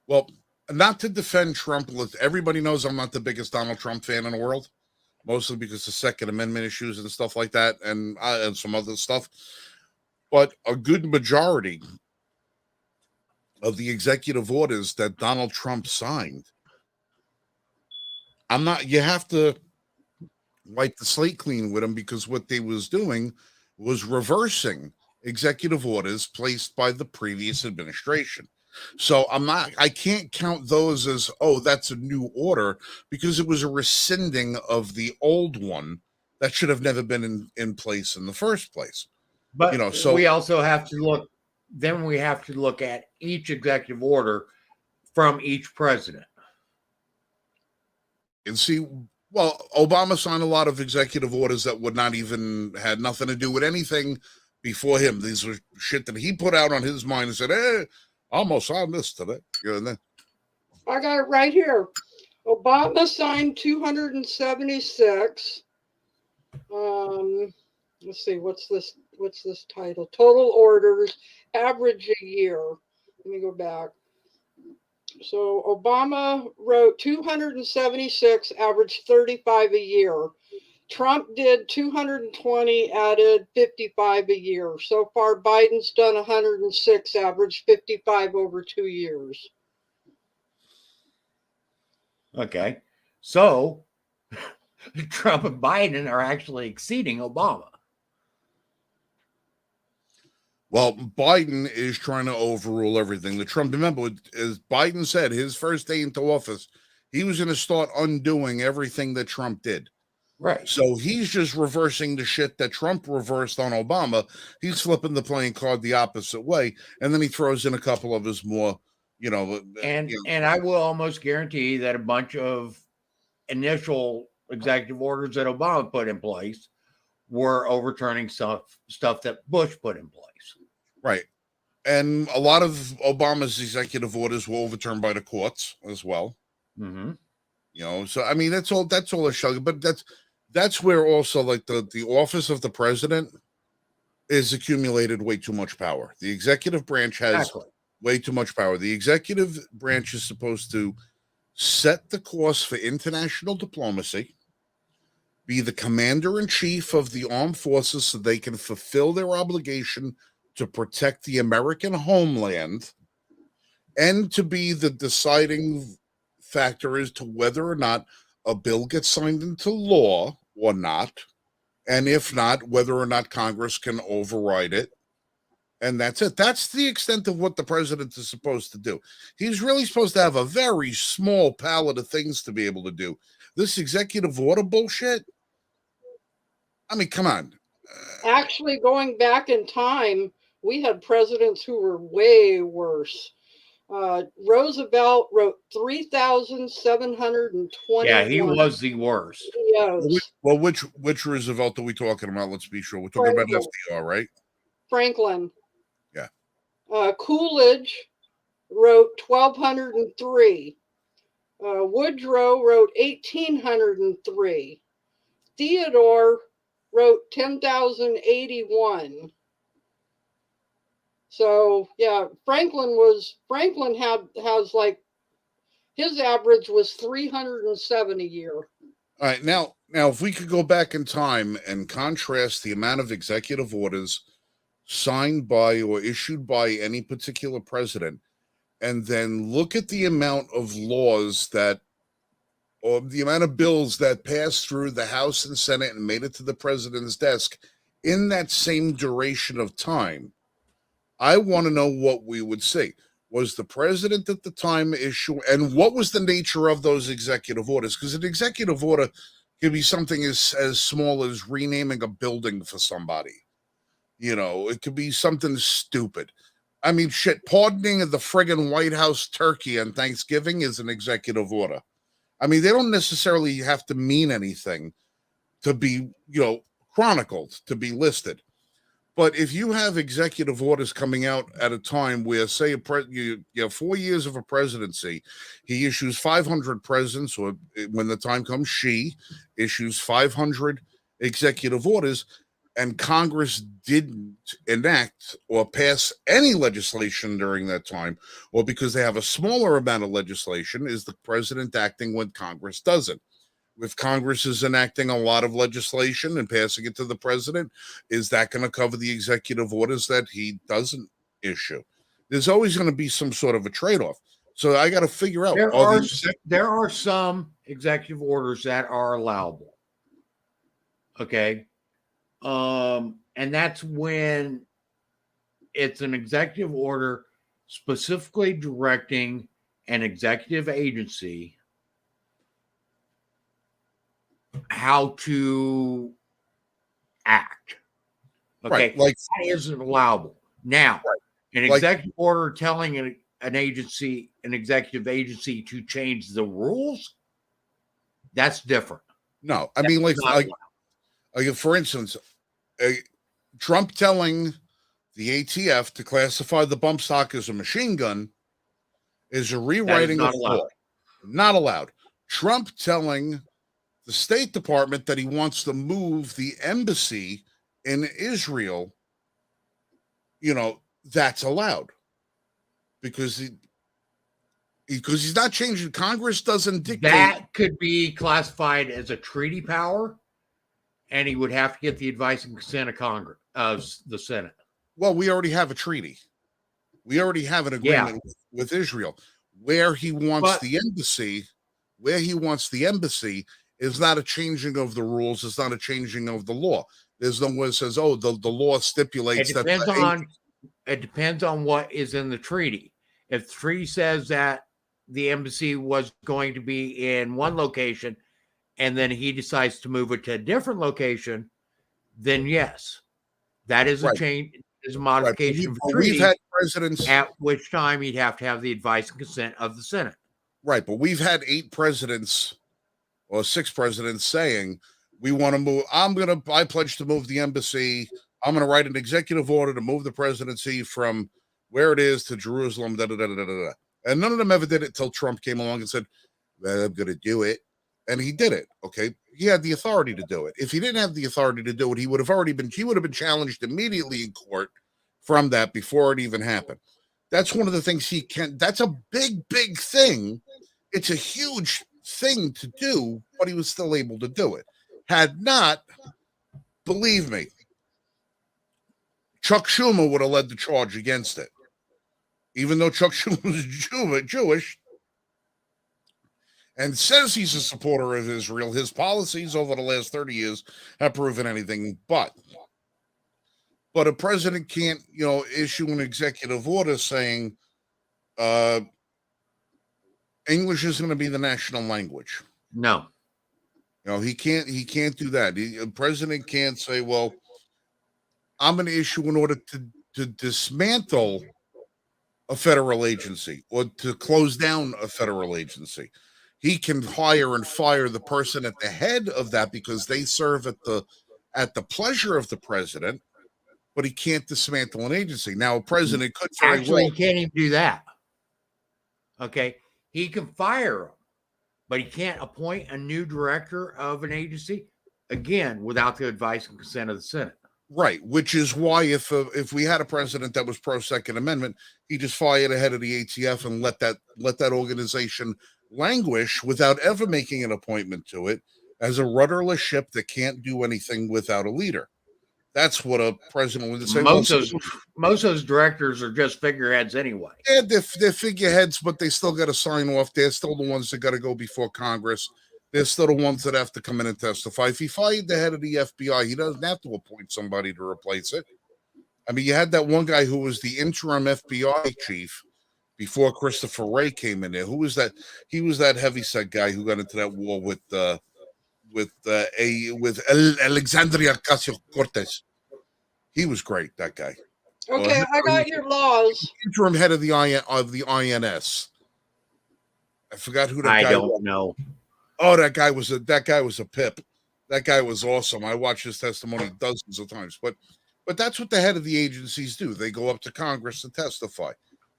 Well, not to defend Trump. Everybody knows I'm not the biggest Donald Trump fan in the world, mostly because of Second Amendment issues and stuff like that and some other stuff. But a good majority of the executive orders that Donald Trump signed, you have to wipe the slate clean with him because what they was doing was reversing executive orders placed by the previous administration. So I can't count those as, that's a new order because it was a rescinding of the old one that should have never been in place in the first place. But so we also have to look at each executive order from each president. And see, well, Obama signed a lot of executive orders that would not even had nothing to do with anything before him. These were shit that he put out on his mind and said, "Hey, almost signed this today." You know, and then, I got it right here. Obama signed 276. Let's see, what's this title? Total orders, average a year. Let me go back. So Obama wrote 276, averaged 35 a year. Trump did 220, added 55 a year. So far, Biden's done 106, averaged 55 over 2 years. Okay. So Trump and Biden are actually exceeding Obama. well, Biden is trying to overrule everything. The Trump, remember, as Biden said, his first day into office, he was going to start undoing everything that Trump did. Right. So he's just reversing the shit that Trump reversed on Obama. He's flipping the playing card the opposite way, and then he throws in a couple of his more, and I will almost guarantee that a bunch of initial executive orders that Obama put in place were overturning stuff that Bush put in place. Right. And a lot of Obama's executive orders were overturned by the courts as well. Mm-hmm. So I mean that's all a show, but that's where also like the office of the president is accumulated way too much power. The executive branch has way too much power. The executive branch is supposed to set the course for international diplomacy, be the commander in chief of the armed forces so they can fulfill their obligation to protect the American homeland, and to be the deciding factor as to whether or not a bill gets signed into law or not, and if not, whether or not Congress can override it. And that's it. That's the extent of what the president is supposed to do. He's really supposed to have a very small palette of things to be able to do. This executive order bullshit, I mean, come on. Actually, going back in time, we had presidents who were way worse. Roosevelt wrote 3,720. Yeah, he was the worst. Yes. Well, which Roosevelt are we talking about? Let's be sure. We're talking about FDR, right? Franklin. Yeah. Coolidge wrote 1,203. Woodrow wrote 1,803. Theodore wrote 10,081. So yeah, Franklin has like his average was 307 a year. All right, now if we could go back in time and contrast the amount of executive orders signed by or issued by any particular president, and then look at the amount of laws or the amount of bills that passed through the House and Senate and made it to the president's desk in that same duration of time, I want to know what we would see. Was the president at the time and what was the nature of those executive orders? Because an executive order could be something as small as renaming a building for somebody. It could be something stupid. I mean, shit, pardoning of the friggin' White House turkey on Thanksgiving is an executive order. I mean, they don't necessarily have to mean anything to be, chronicled, to be listed. But if you have executive orders coming out at a time where, say, you have 4 years of a presidency, he issues 500 presidents, or when the time comes, she issues 500 executive orders, and Congress didn't enact or pass any legislation during that time, or because they have a smaller amount of legislation, is the president acting when Congress doesn't? If Congress is enacting a lot of legislation and passing it to the president, is that going to cover the executive orders that he doesn't issue? There's always going to be some sort of a trade-off. So I got to figure out. There are some executive orders that are allowable. Okay. And that's when it's an executive order specifically directing an executive agency how to act. Okay. Right, like that isn't allowable. Now, an executive order telling an executive agency to change the rules, That's different. No, I mean, like for instance, Trump telling the ATF to classify the bump stock as a machine gun is a rewriting of law. Not allowed. Trump telling the State Department that he wants to move the embassy in Israel, that's allowed because he's not changing. Congress doesn't dictate. That could be classified as a treaty power, and he would have to get the advice and consent of Congress, of the Senate. Well, we already have a treaty. We already have an agreement with Israel where he wants the embassy. Where he wants the embassy is not a changing of the rules. It's not a changing of the law. There's no one that says, "Oh, the law stipulates it depends on what is in the treaty. If the treaty says that the embassy was going to be in one location, and then he decides to move it to a different location, then yes, that is a change, is a modification of the treaty. We've had presidents, at which time he'd have to have the advice and consent of the Senate. Right, but we've had 8 presidents or 6 presidents saying we want to move. I pledge to move the embassy. I'm going to write an executive order to move the presidency from where it is to Jerusalem. And none of them ever did it till Trump came along and said, well, I'm going to do it. And he did it. Okay. He had the authority to do it. If he didn't have the authority to do it, he would have been challenged immediately in court from that before it even happened. That's one of the things that's a big, big thing. It's a huge thing to do, but he was still able to do it. Had not, believe me, Chuck Schumer would have led the charge against it. Even though Chuck Schumer was Jewish and says he's a supporter of Israel, his policies over the last 30 years have proven anything but. But a president can't, issue an executive order saying English is going to be the national language. No. He can't do that. A president can't say, well, I'm going to issue an order to dismantle a federal agency or to close down a federal agency. He can hire and fire the person at the head of that because they serve at the pleasure of the president, but he can't dismantle an agency. Now, a president could he can't even do that. Okay, he can fire him, but he can't appoint a new director of an agency, again, without the advice and consent of the Senate. Right, which is why if we had a president that was pro-Second Amendment, he just fired ahead of the ATF and let that organization languish without ever making an appointment to it as a rudderless ship that can't do anything without a leader. That's what a president would say. Most of those directors are just figureheads anyway. Yeah, they're figureheads, but they still got to sign off. They're still the ones that got to go before Congress. They're still the ones that have to come in and testify. If he fired the head of the FBI, he doesn't have to appoint somebody to replace it. I mean, you had that one guy who was the interim FBI chief before Christopher Wray came in there. Who was that? He was that heavyset guy who got into that war with Alexandria Ocasio-Cortez. He was great, that guy. Okay, I got your laws. Interim head of the INS. I forgot who that guy was. I don't know. Oh, that guy was a pip. That guy was awesome. I watched his testimony dozens of times. But that's what the head of the agencies do. They go up to Congress and testify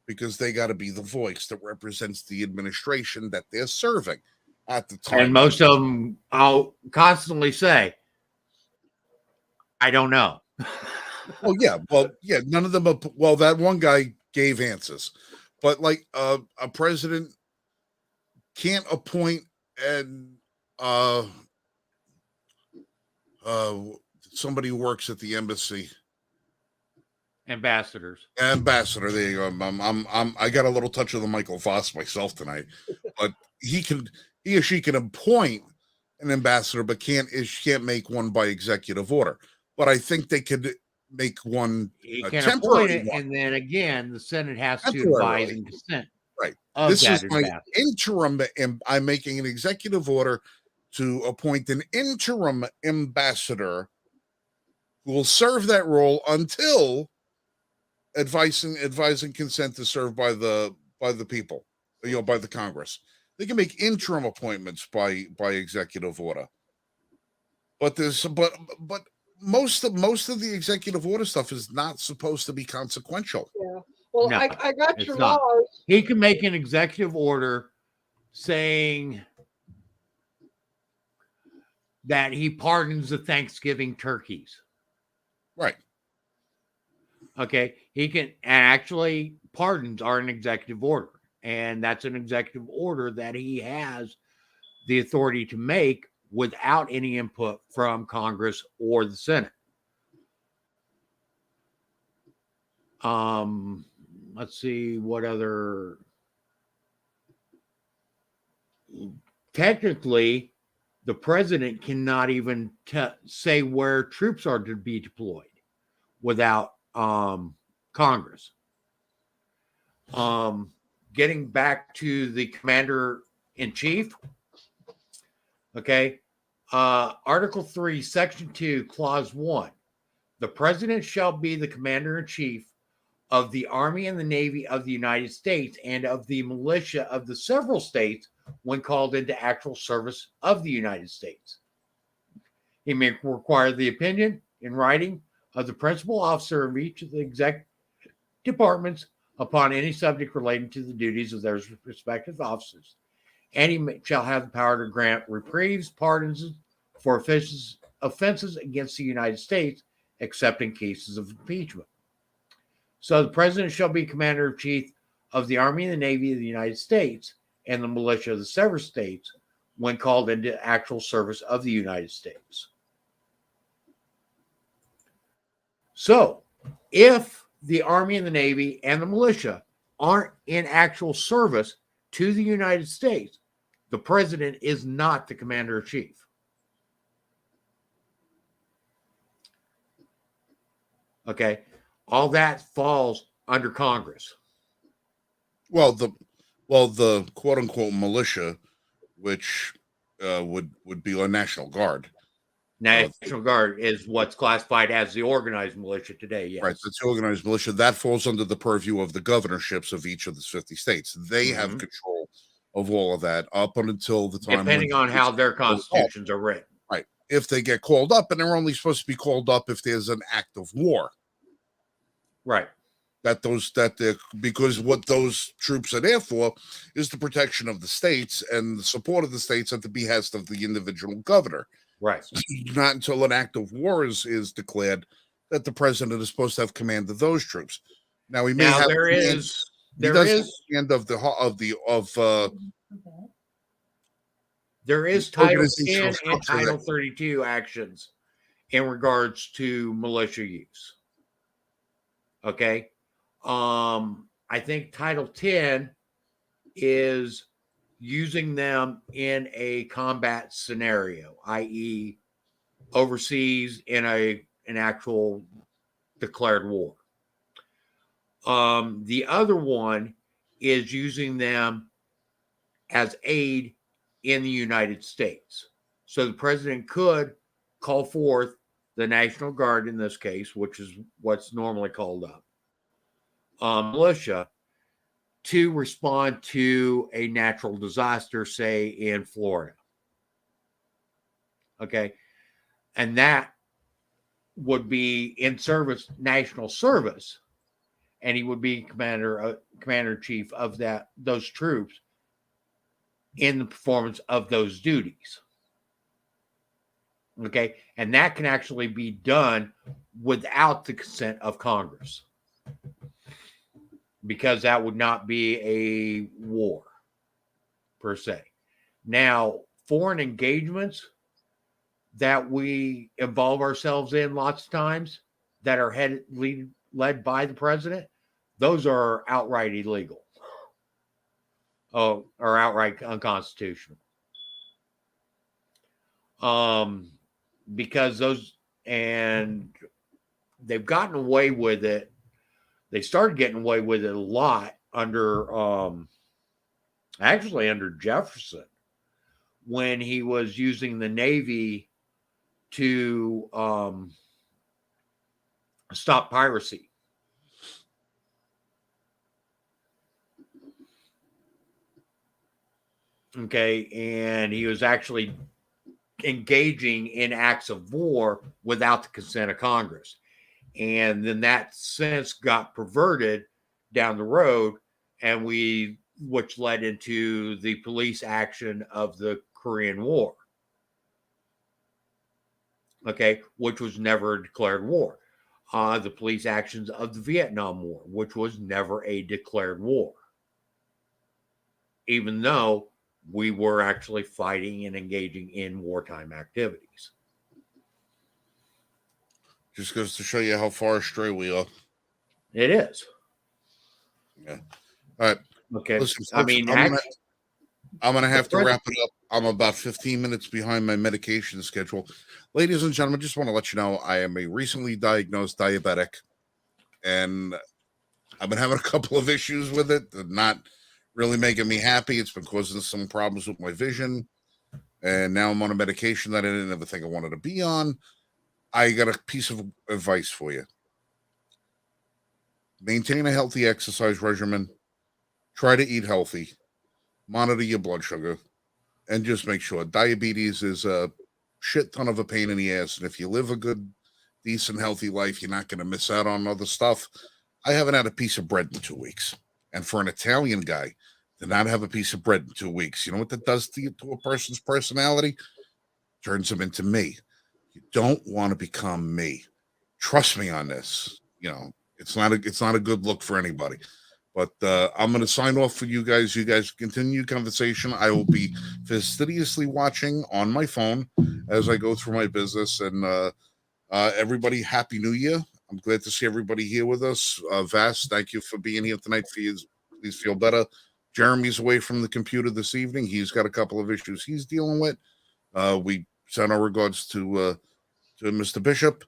because they got to be the voice that represents the administration that they're serving at the time. And most of them, I'll constantly say, I don't know. None of them. That one guy gave answers, but like a president can't appoint somebody who works at the embassy. Ambassador. There you go. I got a little touch of the Michael Voss myself tonight, but he or she can appoint an ambassador, but can't make one by executive order. But I think they could make one. He can appoint it, and then again, the Senate has to advise and consent. Right. This is my interim. I'm making an executive order to appoint an interim ambassador who will serve that role until advising consent is served by the people, by the Congress. They can make interim appointments by executive order. But most of the executive order stuff is not supposed to be consequential. Yeah. Well, No, I got it's your not. laws. He can make an executive order saying that he pardons the Thanksgiving turkeys. Right. Okay. He can, and actually, pardons are an executive order. And that's an executive order that he has the authority to make without any input from Congress or the Senate. Let's see what other. Technically, the president cannot even say where troops are to be deployed without Congress. Getting back to the commander in chief, okay. Article 3, Section 2, Clause 1. The president shall be the commander in chief of the Army and the Navy of the United States and of the militia of the several states when called into actual service of the United States. He may require the opinion in writing of the principal officer of each of the executive departments upon any subject relating to the duties of their respective officers. And he shall have the power to grant reprieves, pardons for offenses against the United States, except in cases of impeachment. So the president shall be commander in chief of the Army and the Navy of the United States and the militia of the several states when called into actual service of the United States. So if the Army and the Navy and the militia aren't in actual service to the United States, the president is not the commander in chief. Okay. All that falls under Congress. Well, the quote unquote militia, which would be a National Guard. National Guard is what's classified as the organized militia today. Yes. Right. That's the organized militia. That falls under the purview of the governorships of each of the 50 states. They have control of all of that up until the time. Depending on how their constitutions are written. Right. If they get called up, and they're only supposed to be called up if there's an act of war. Right. Because what those troops are there for is the protection of the states and the support of the states at the behest of the individual governor. Right. Not until an act of war is declared that the president is supposed to have command of those troops. Now he may have there command, is there is Title 10 and Title 32 actions in regards to militia use. Okay. I think Title 10 is using them in a combat scenario, i.e., overseas in an actual declared war. The other one is using them as aid in the United States. So the president could call forth the National Guard in this case, which is what's normally called up, militia, to respond to a natural disaster, say in Florida. Okay. And that would be in service, national service, and he would be commander-in-chief of those troops in the performance of those duties. Okay. And that can actually be done without the consent of Congress, because that would not be a war per se. Now, foreign engagements that we involve ourselves in lots of times that are led by the president, those are outright illegal. Or outright unconstitutional. Because and they've gotten away with it. They started getting away with it a lot under Jefferson, when he was using the Navy to stop piracy. Okay. And he was actually engaging in acts of war without the consent of Congress. And then that sense got perverted down the road, and which led into the police action of the Korean War. Okay, which was never a declared war. The police actions of the Vietnam War, which was never a declared war, even though we were actually fighting and engaging in wartime activities. Just goes to show you how far astray we are. It is. Yeah. All right. Okay. Listen, I folks, mean, I'm gonna have to wrap it up. I'm about 15 minutes behind my medication schedule. Ladies and gentlemen, just want to let you know I am a recently diagnosed diabetic, and I've been having a couple of issues with it. Not really making me happy. It's been causing some problems with my vision, and now I'm on a medication that I didn't ever think I wanted to be on. I got a piece of advice for you. Maintain a healthy exercise regimen. Try to eat healthy. Monitor your blood sugar. And just make sure diabetes is a shit ton of a pain in the ass. And if you live a good, decent, healthy life, you're not going to miss out on other stuff. I haven't had a piece of bread in 2 weeks. And for an Italian guy to not have a piece of bread in 2 weeks, you know what that does to a person's personality? Turns them into me. You don't want to become me. Trust me on this. You know, it's not a good look for anybody. But I'm going to sign off for you guys. You guys continue conversation. I will be fastidiously watching on my phone as I go through my business. And everybody, Happy New Year. I'm glad to see everybody here with us. Vass, thank you for being here tonight. Please feel better. Jeremy's away from the computer this evening. He's got a couple of issues he's dealing with. We send our regards to Mr. Bishop.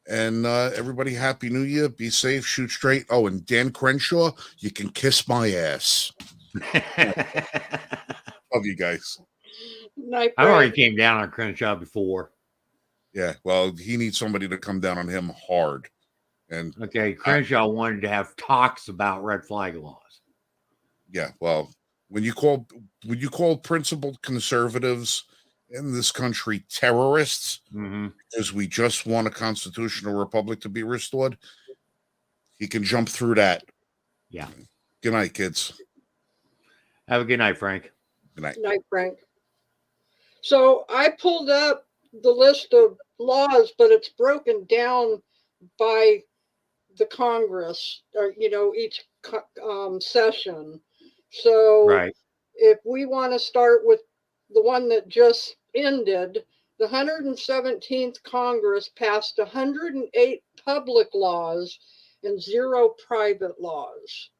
And everybody, Happy New Year. Be safe. Shoot straight. Oh, and Dan Crenshaw, you can kiss my ass. Love you guys. Night, I already Frank. came down on Crenshaw before. Yeah, well, he needs somebody to come down on him hard. And Okay, Crenshaw wanted to have talks about red flag laws. Yeah, well, when you call principled conservatives in this country terrorists, because we just want a constitutional republic to be restored, he can jump through that. Yeah. Good night, kids. Have a good night, Frank. Good night. Night, Frank. So I pulled up the list of laws, but it's broken down by the Congress, or each session. So Right. if we want to start with the one that just ended, the 117th Congress passed 108 public laws and 0 private laws.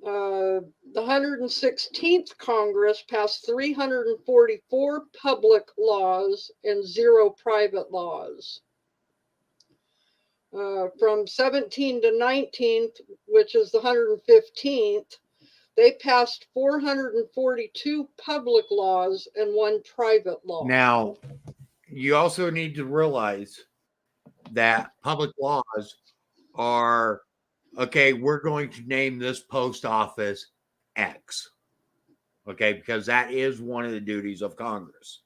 The 116th Congress passed 344 public laws and 0 private laws. From 17 to 19th, which is the 115th, they passed 442 public laws and 1 private law. Now, you also need to realize that public laws are, okay, we're going to name this post office X. Okay, because that is one of the duties of Congress.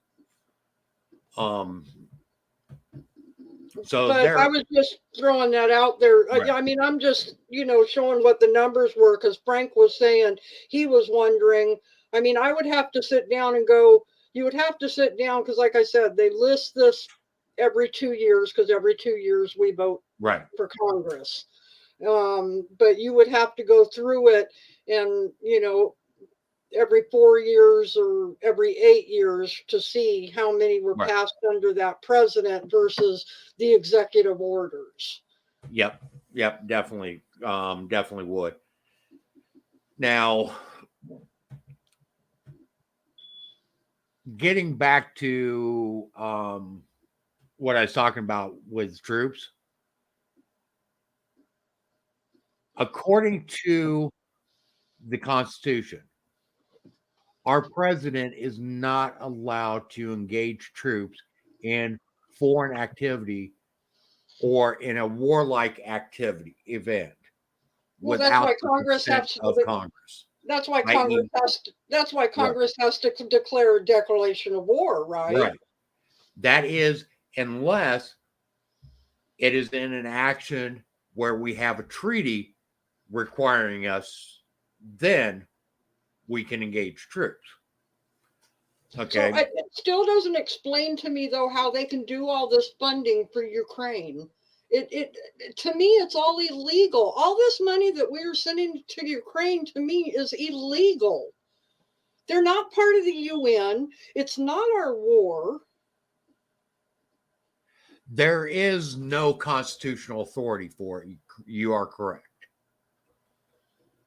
So but I was just throwing that out there. Right. I mean, I'm just, showing what the numbers were, because Frank was saying he was wondering. I mean, I would have to sit down and go, you would have to sit down, because like I said, they list this every 2 years, because every 2 years we vote for Congress. But you would have to go through it and, every 4 years or every 8 years to see how many were passed under that president versus the executive orders. Yep, definitely. Definitely would. Now, getting back to what I was talking about with troops, according to the Constitution, our president is not allowed to engage troops in foreign activity or in a warlike activity event without that's why Congress has of Congress. That's why i.e., Congress has to declare a declaration of war, right? right. That is, unless it is in an action where we have a treaty requiring us, then we can engage troops. Okay. So it still doesn't explain to me, though, how they can do all this funding for Ukraine. It to me, it's all illegal. All this money that we're sending to Ukraine, to me, is illegal. They're not part of the UN. It's not our war. There is no constitutional authority for it. You are correct.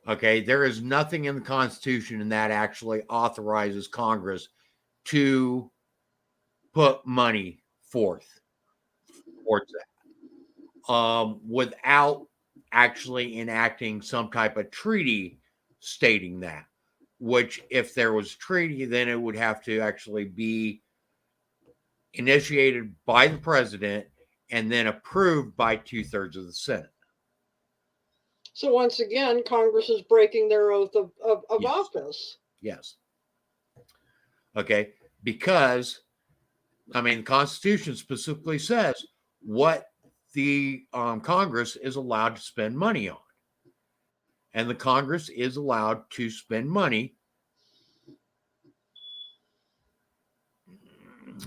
Okay. There is nothing in the Constitution that actually authorizes Congress to put money forth towards that, without actually enacting some type of treaty stating that. Which, if there was a treaty, then it would have to actually be initiated by the president and then approved by 2/3 of the Senate. So once again, Congress is breaking their oath of Yes. office. Yes. Okay. Because, I mean, the Constitution specifically says what the Congress is allowed to spend money on. And the Congress is allowed to spend money.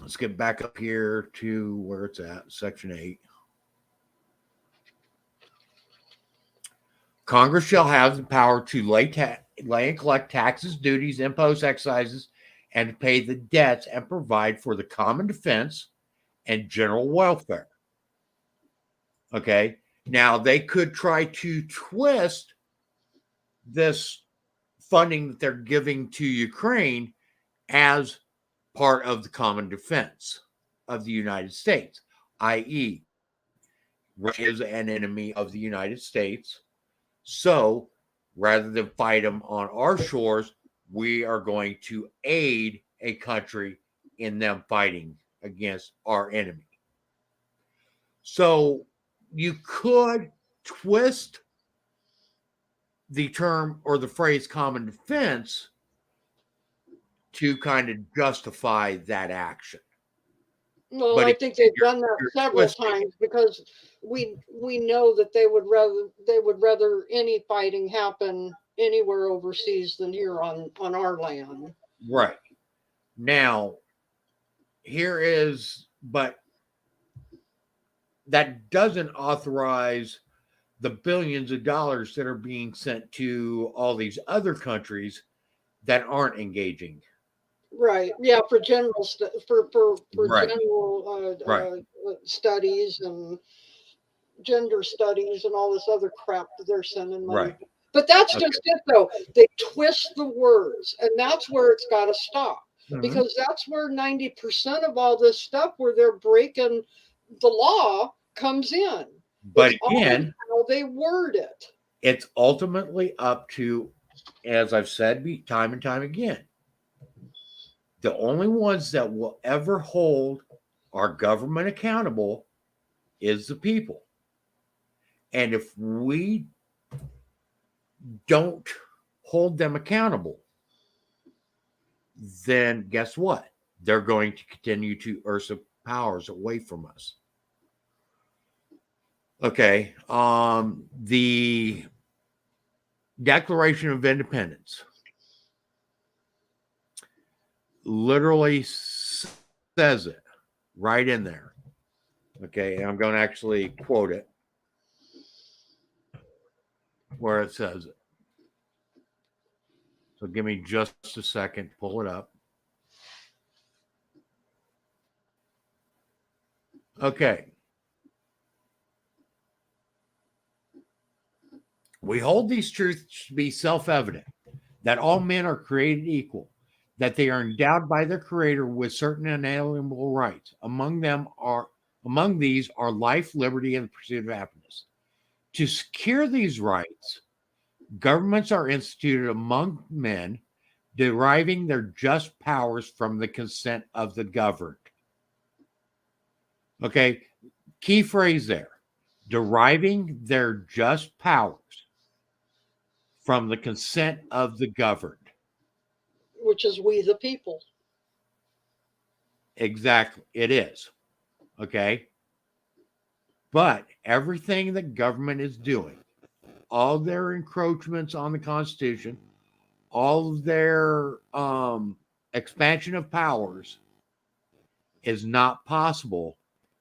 Let's get back up here to where it's at, Section 8. Congress shall have the power to lay and collect taxes, duties, impose excises, and to pay the debts and provide for the common defense and general welfare. Okay. Now, they could try to twist this funding that they're giving to Ukraine as part of the common defense of the United States, i.e., Russia is an enemy of the United States. So rather than fight them on our shores, we are going to aid a country in them fighting against our enemy. So you could twist the term or the phrase common defense to kind of justify that action. Well, But I think they've done that several times, because we know that they would rather any fighting happen anywhere overseas than here on our land. Right. Now, but that doesn't authorize the billions of dollars that are being sent to all these other countries that aren't engaging. Right. Yeah. For general Right. general Right. Studies and gender studies and all this other crap that they're sending money. Right. But that's just it, though. They twist the words, and that's where it's got to stop. Because that's where 90% of all this stuff where they're breaking the law comes in. But again, how they word it. It's ultimately up to, as I've said time and time again, the only ones that will ever hold our government accountable is the people. And if we don't hold them accountable, then guess what? They're going to continue to usurp powers away from us. Okay. The Declaration of Independence literally says it right in there. Okay. And I'm going to actually quote it where it says it. So give me just a second to pull it up. Okay. We hold these truths to be self-evident, that all men are created equal, that they are endowed by their Creator with certain inalienable rights. Among these are life, liberty, and the pursuit of happiness. To secure these rights, governments are instituted among men, deriving their just powers from the consent of the governed. Okay, key phrase there: deriving their just powers from the consent of the governed. Which is we the people. Exactly. It is. Okay. But everything the government is doing, all their encroachments on the Constitution, all of their expansion of powers is not possible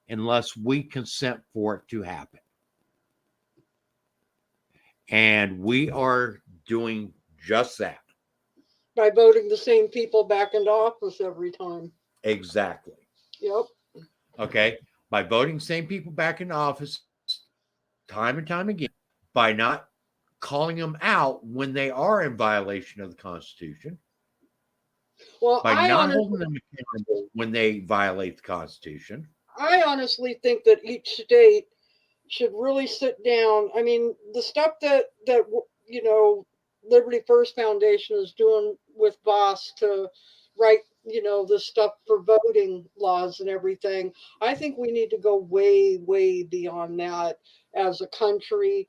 unless we consent for it to happen. And we are doing just that. By voting the same people back into office every time. Exactly. Yep. Okay. By voting same people back into office time and time again, by not calling them out when they are in violation of the Constitution, Well, by not holding them accountable when they violate the Constitution. I honestly think that each state should really sit down. I mean, the stuff that you know, Liberty First Foundation is doing with Voss to write, you know, the stuff for voting laws and everything. I think we need to go way, way beyond that as a country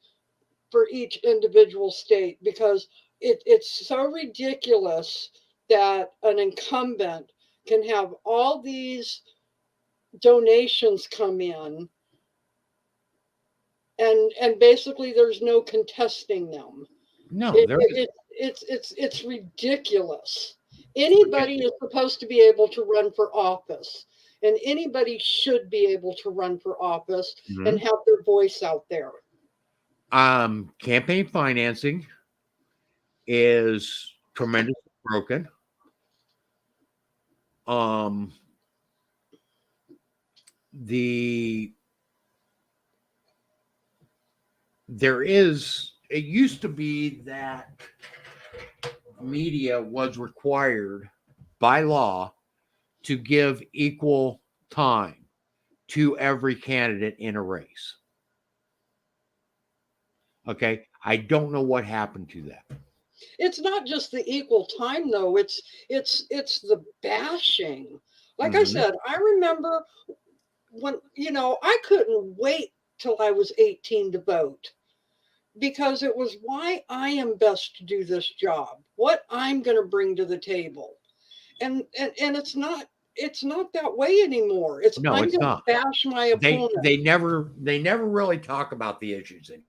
for each individual state, because it's so ridiculous that an incumbent can have all these donations come in and basically there's no contesting them. No, It's ridiculous. Anybody is supposed to be able to run for office, and anybody should be able to run for office and have their voice out there. Campaign financing is tremendously broken. It used to be that media was required by law to give equal time to every candidate in a race. Okay. I don't know what happened to that. It's not just the equal time though. It's the bashing. Like I said, I remember when, you know, I couldn't wait till I was 18 to vote, because it was why I am best to do this job, what I'm going to bring to the table. And it's not that way anymore. It's No, I'm it's going to not. bash my opponent. They never really talk about the issues anymore.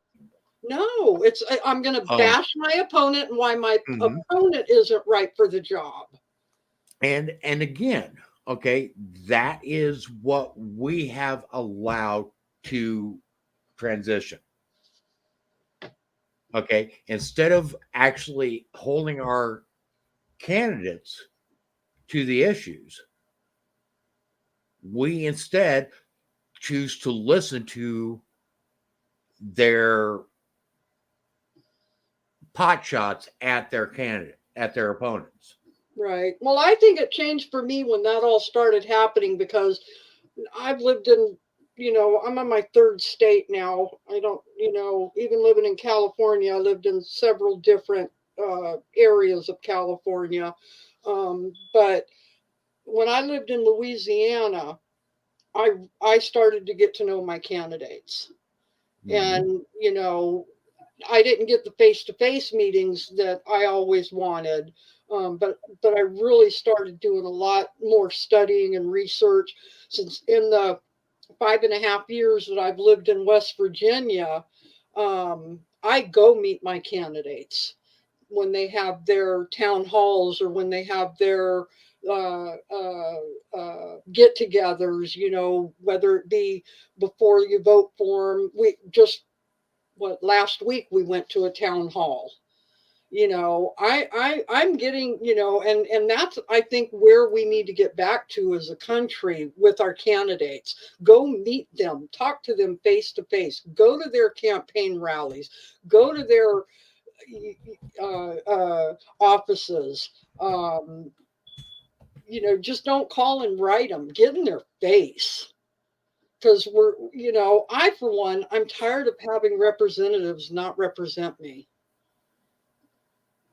No, it's I'm going to bash my opponent and why my opponent isn't right for the job. And again, okay, that is what we have allowed to transition. Okay, instead of actually holding our candidates to the issues, we instead choose to listen to their pot shots at their candidate, at their opponents. Right. Well, I think it changed for me when that all started happening, because I've lived in, you know, I'm on my third state now. I don't, you know, even living in California, I lived in several different areas of California. But when I lived in Louisiana, I started to get to know my candidates. And, you know, I didn't get the face-to-face meetings that I always wanted. But I really started doing a lot more studying and research, since in the 5.5 years that I've lived in West Virginia, I go meet my candidates when they have their town halls or when they have their get-togethers, you know, whether it be before you vote for them. We just, last week we went to a town hall. You know, I'm getting, you know, and that's, I think, where we need to get back to as a country with our candidates. Go meet them, talk to them face to face, go to their campaign rallies, go to their offices. You know, just don't call and write them, get in their face. Because we're, you know, I, for one, I'm tired of having representatives not represent me.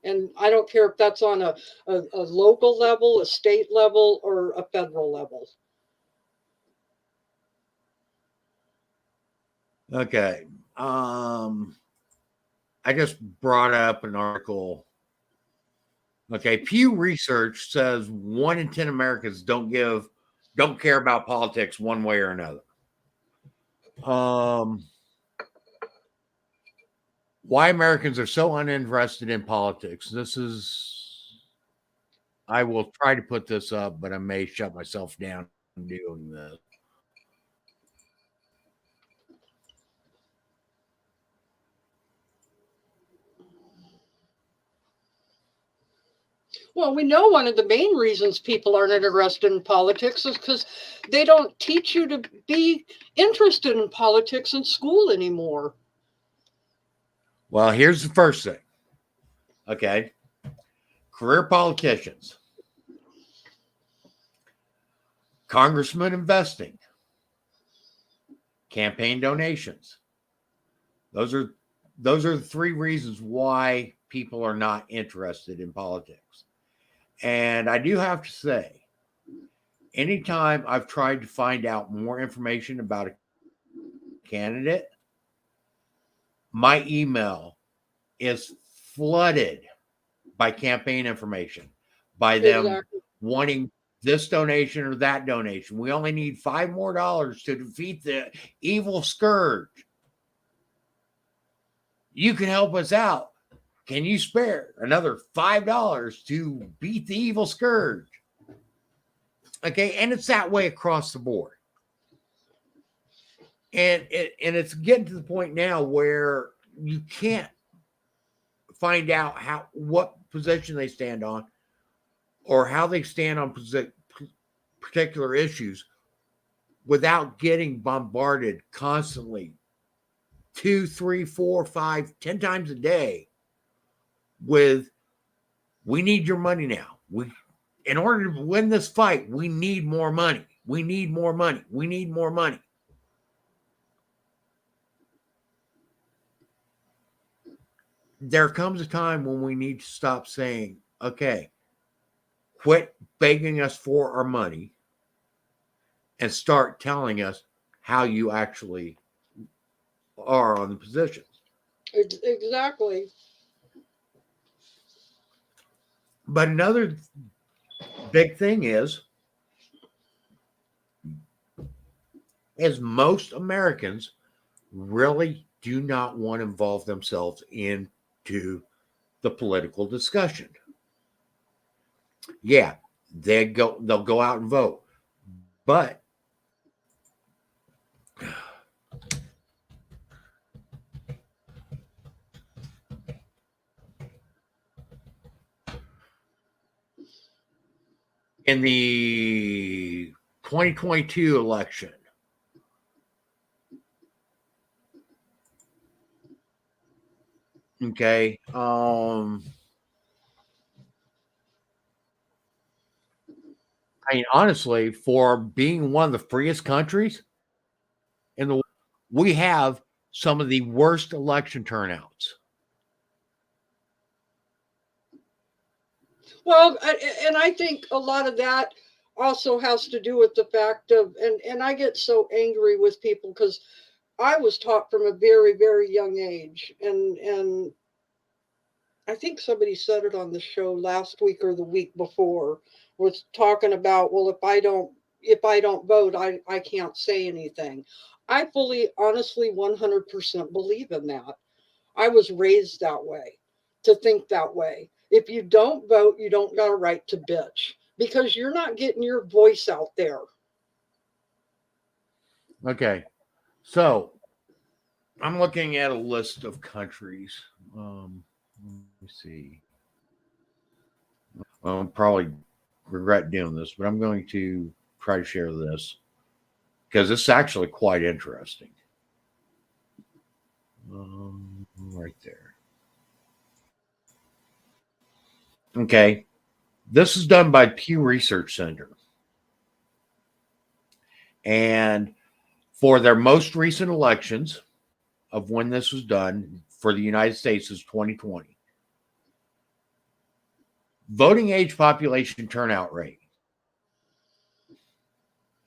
And I don't care if that's on a local level, a state level, or a federal level. Okay. I just brought up an article. Okay, Pew Research says 1 in 10 Americans don't care about politics one way or another. Why Americans are so uninterested in politics. I will try to put this up, but I may shut myself down doing this. Well, we know one of the main reasons people aren't interested in politics is because they don't teach you to be interested in politics in school anymore. Well, here's the first thing. Okay. Career politicians, congressmen investing, campaign donations. Those are the 3 reasons why people are not interested in politics. And I do have to say, anytime I've tried to find out more information about a candidate, my email is flooded by campaign information, by them wanting this donation or that donation. We only need $5 more to defeat the evil scourge. You can help us out. Can you spare another $5 to beat the evil scourge? Okay, and it's that way across the board. And it's getting to the point now where you can't find out what position they stand on or how they stand on particular issues without getting bombarded constantly 2, 3, 4, 5, 10 times a day with, we need your money now. In order to win this fight, we need more money. We need more money. We need more money. There comes a time when we need to stop saying, okay, quit begging us for our money and start telling us how you actually are on the positions. Exactly. But another big thing is most Americans really do not want to involve themselves into the political discussion. Yeah, they'll go out and vote. But in the 2022 election, okay, I mean, honestly, for being one of the freest countries in the world, we have some of the worst election turnouts. Well, and I think a lot of that also has to do with the fact of, and I get so angry with people because I was taught from a very, very young age, and I think somebody said it on the show last week or the week before, was talking about, well, if I don't vote, I can't say anything. I fully, honestly, 100% believe in that. I was raised that way, to think that way. If you don't vote, you don't got a right to bitch because you're not getting your voice out there. Okay, so I'm looking at a list of countries. Let me see. I'll probably regret doing this, but I'm going to try to share this because it's actually quite interesting. Right there. Okay. This is done by Pew Research Center. And for their most recent elections of when this was done for the United States is 2020. Voting age population turnout rate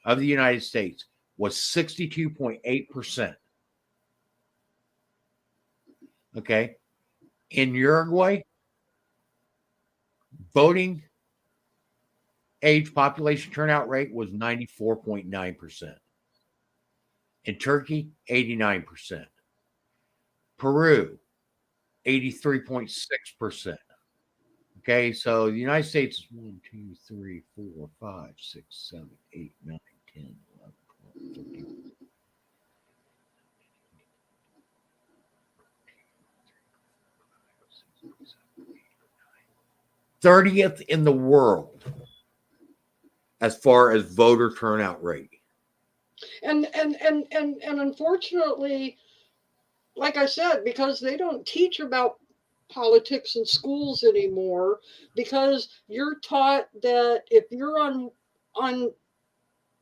of the United States was 62.8%. Okay. In Uruguay, voting age population turnout rate was 94.9%. In Turkey, 89%. Peru, 83.6%. Okay, so the United States is 1, 2, 3, 4, 5, 6, 7, 8, 9, 10, 11, 12, 13. 30th in the world as far as voter turnout rate. And unfortunately, like I said, because they don't teach about politics in schools anymore, because you're taught that if you're on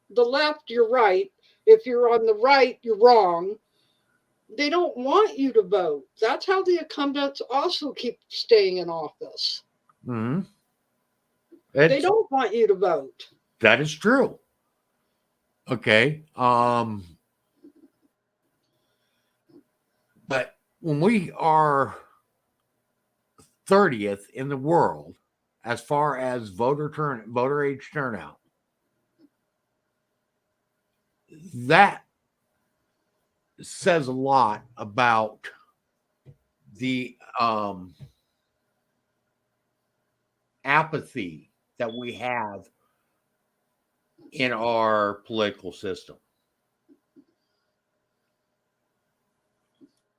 the left, you're right. If you're on the right, you're wrong. They don't want you to vote. That's how the incumbents also keep staying in office. Mm-hmm. They don't want you to vote. That is true. Okay. But when we are 30th in the world as far as voter age turnout, that says a lot about the apathy that we have in our political system.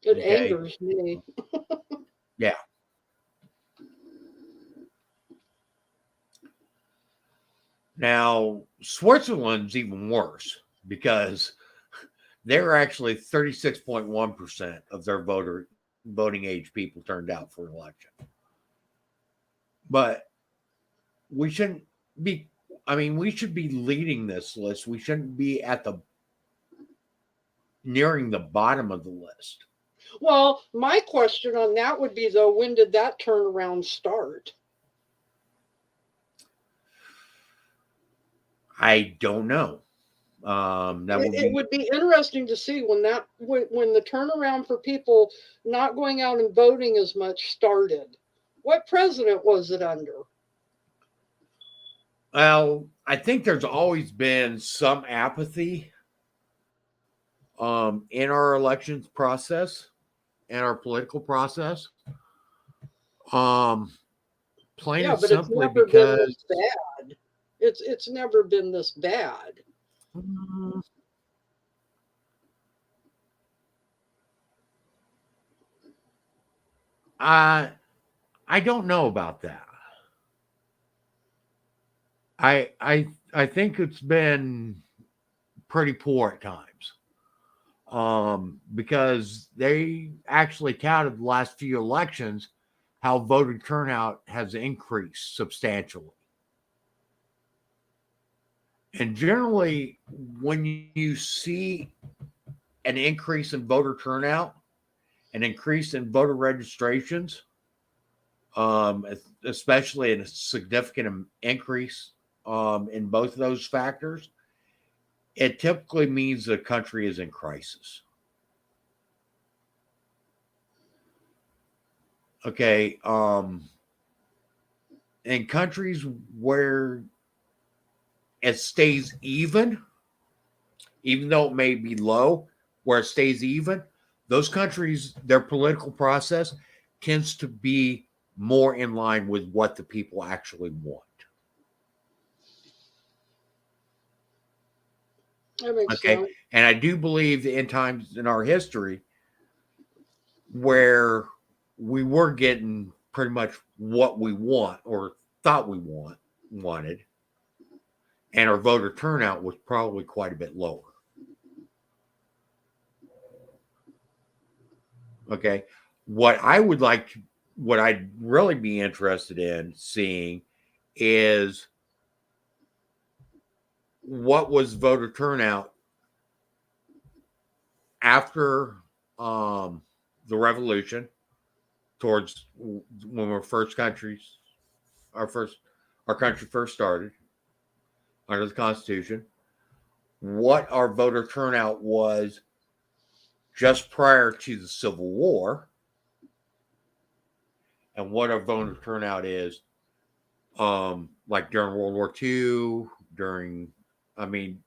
It angers me. Yeah. Now, Switzerland's even worse because they're actually 36.1% of their voting age people turned out for election. But we shouldn't be, we should be leading this list. We shouldn't be nearing the bottom of the list. Well, my question on that would be, though, when did that turnaround start? I don't know. It would be interesting to see when the turnaround for people not going out and voting as much started. What president was it under? Well, I think there's always been some apathy in our elections process and our political process. Plain and simply because it's never been this bad. I don't know about that. I think it's been pretty poor at times. Because they actually counted the last few elections how voter turnout has increased substantially. And generally, when you see an increase in voter turnout, an increase in voter registrations, especially a significant increase in both of those factors, it typically means the country is in crisis. Okay. In countries where it stays even though it may be low, where it stays even, those countries, their political process tends to be more in line with what the people actually want. That makes sense. And I do believe that in times in our history where we were getting pretty much what we want or thought we wanted, and our voter turnout was probably quite a bit lower. Okay. What I'd really be interested in seeing is what was voter turnout after the revolution, towards when our country first started under the Constitution, what our voter turnout was just prior to the Civil War, and what our voter turnout is, like during World War II, I mean,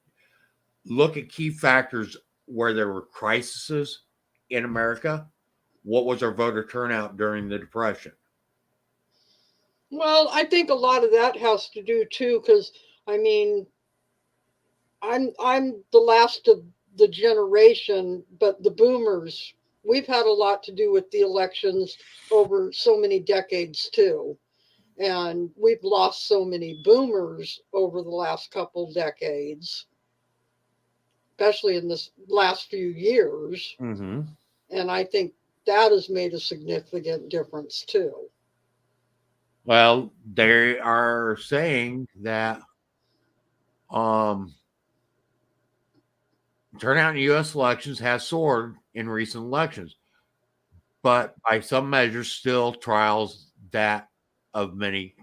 look at key factors where there were crises in America. What was our voter turnout during the Depression? Well, I think a lot of that has to do too, because I mean, I'm the last of the generation, but the boomers, we've had a lot to do with the elections over so many decades too. And we've lost so many boomers over the last couple decades, especially in this last few years. Mm-hmm. And I think that has made a significant difference too. Well, they are saying that um, turnout in U.S. elections has soared in recent elections, but by some measures, still trails that of many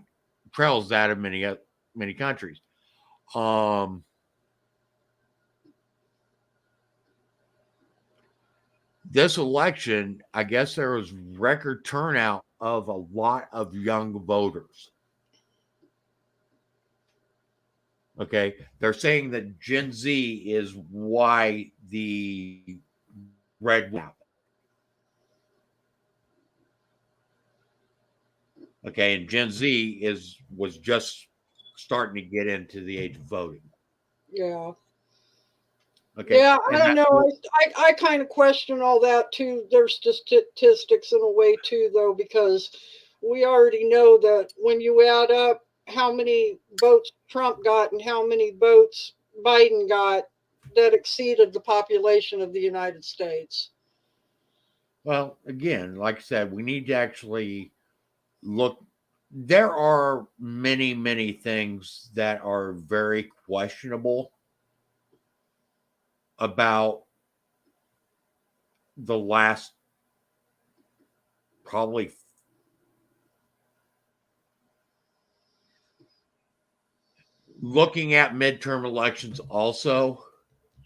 countries. Um, this election, I guess there was record turnout of a lot of young voters. Okay, they're saying that Gen Z is why the red happened. Okay, and Gen Z was just starting to get into the age of voting. Yeah. Okay, Yeah, I and don't know. I kind of question all that too. There's statistics in a way too, though, because we already know that when you add up how many votes Trump got and how many votes Biden got, that exceeded the population of the United States. well, again, like I said, we need to actually look. There are many things that are very questionable about the last probably looking at midterm elections also.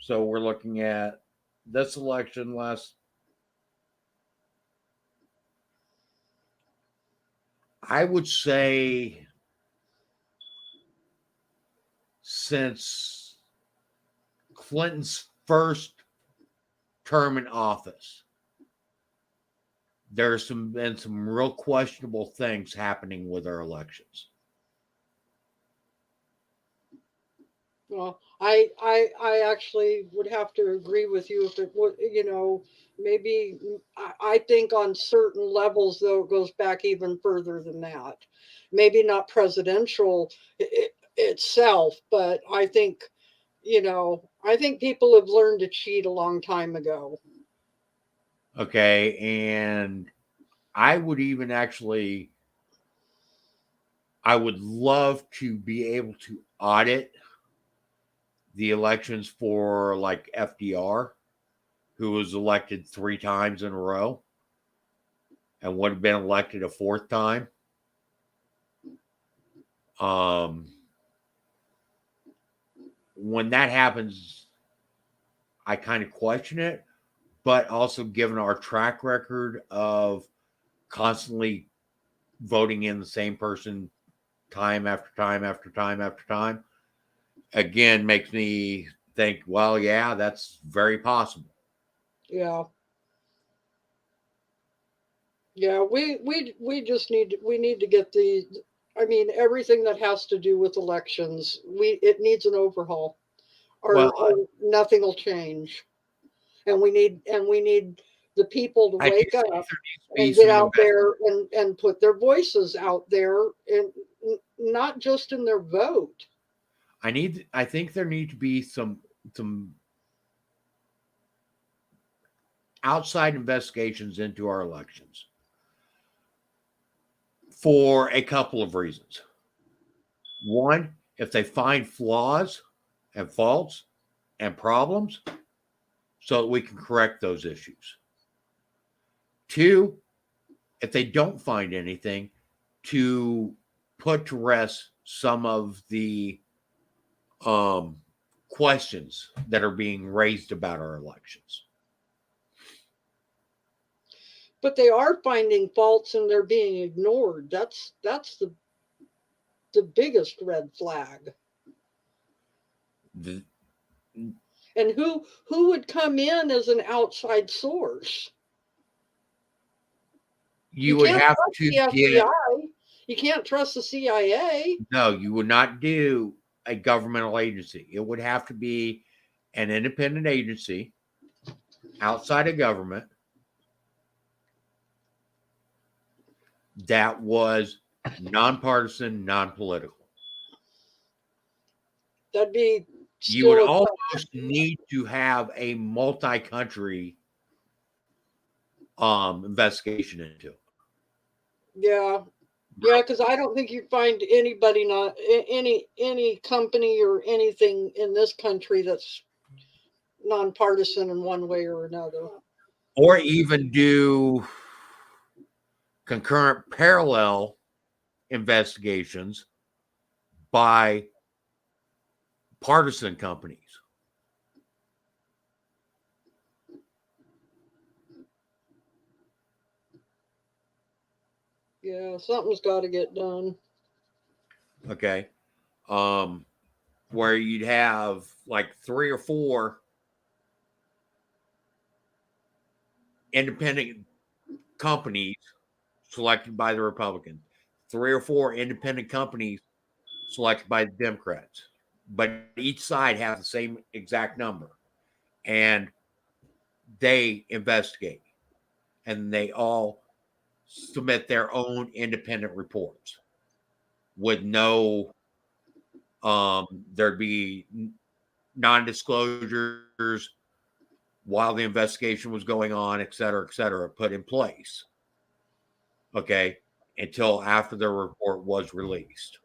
So we're looking at this election last, I would say, since Clinton's first term in office, there's been some real questionable things happening with our elections. Well, I actually would have to agree with you if it would, maybe I think on certain levels, though, it goes back even further than that. Maybe not presidential itself, but I think people have learned to cheat a long time ago. Okay, and I would even actually, I would love to be able to audit the elections for like FDR, who was elected 3 times in a row and would have been elected a fourth time. Um, when that happens, I kind of question it, but also given our track record of constantly voting in the same person time after time after time after time, again, makes me think, well, yeah, that's very possible. Yeah. Yeah, we just need to get I mean, everything that has to do with elections, it needs an overhaul, Well, or nothing will change. And we need the people to I do wake think up there needs to be and get some out there and put their voices out there, and not just in their vote. I think there need to be some outside investigations into our elections for a couple of reasons. One, if they find flaws and faults and problems, so that we can correct those issues. Two, if they don't find anything, to put to rest some of the um, questions that are being raised about our elections. But they are finding faults and they're being ignored. That's the biggest red flag. And who would come in as an outside source? You would can't have trust to the get. FBI. You can't trust the CIA. No, you would not do a governmental agency. It would have to be an independent agency outside of government that was nonpartisan, non-political. That'd be You would still a almost need to have a multi-country investigation into it. yeah. Yeah, because I don't think you'd find anybody, not any company or anything in this country that's nonpartisan in one way or another. Or even do concurrent parallel investigations by partisan companies. Yeah, something's got to get done. Okay. Where you'd have like 3 or 4 independent companies selected by the Republicans, 3 or 4 independent companies selected by the Democrats, but each side has the same exact number, and they investigate, and they all submit their own independent reports with no there'd be non-disclosures while the investigation was going on, et cetera, put in place. Okay. Until after the report was released.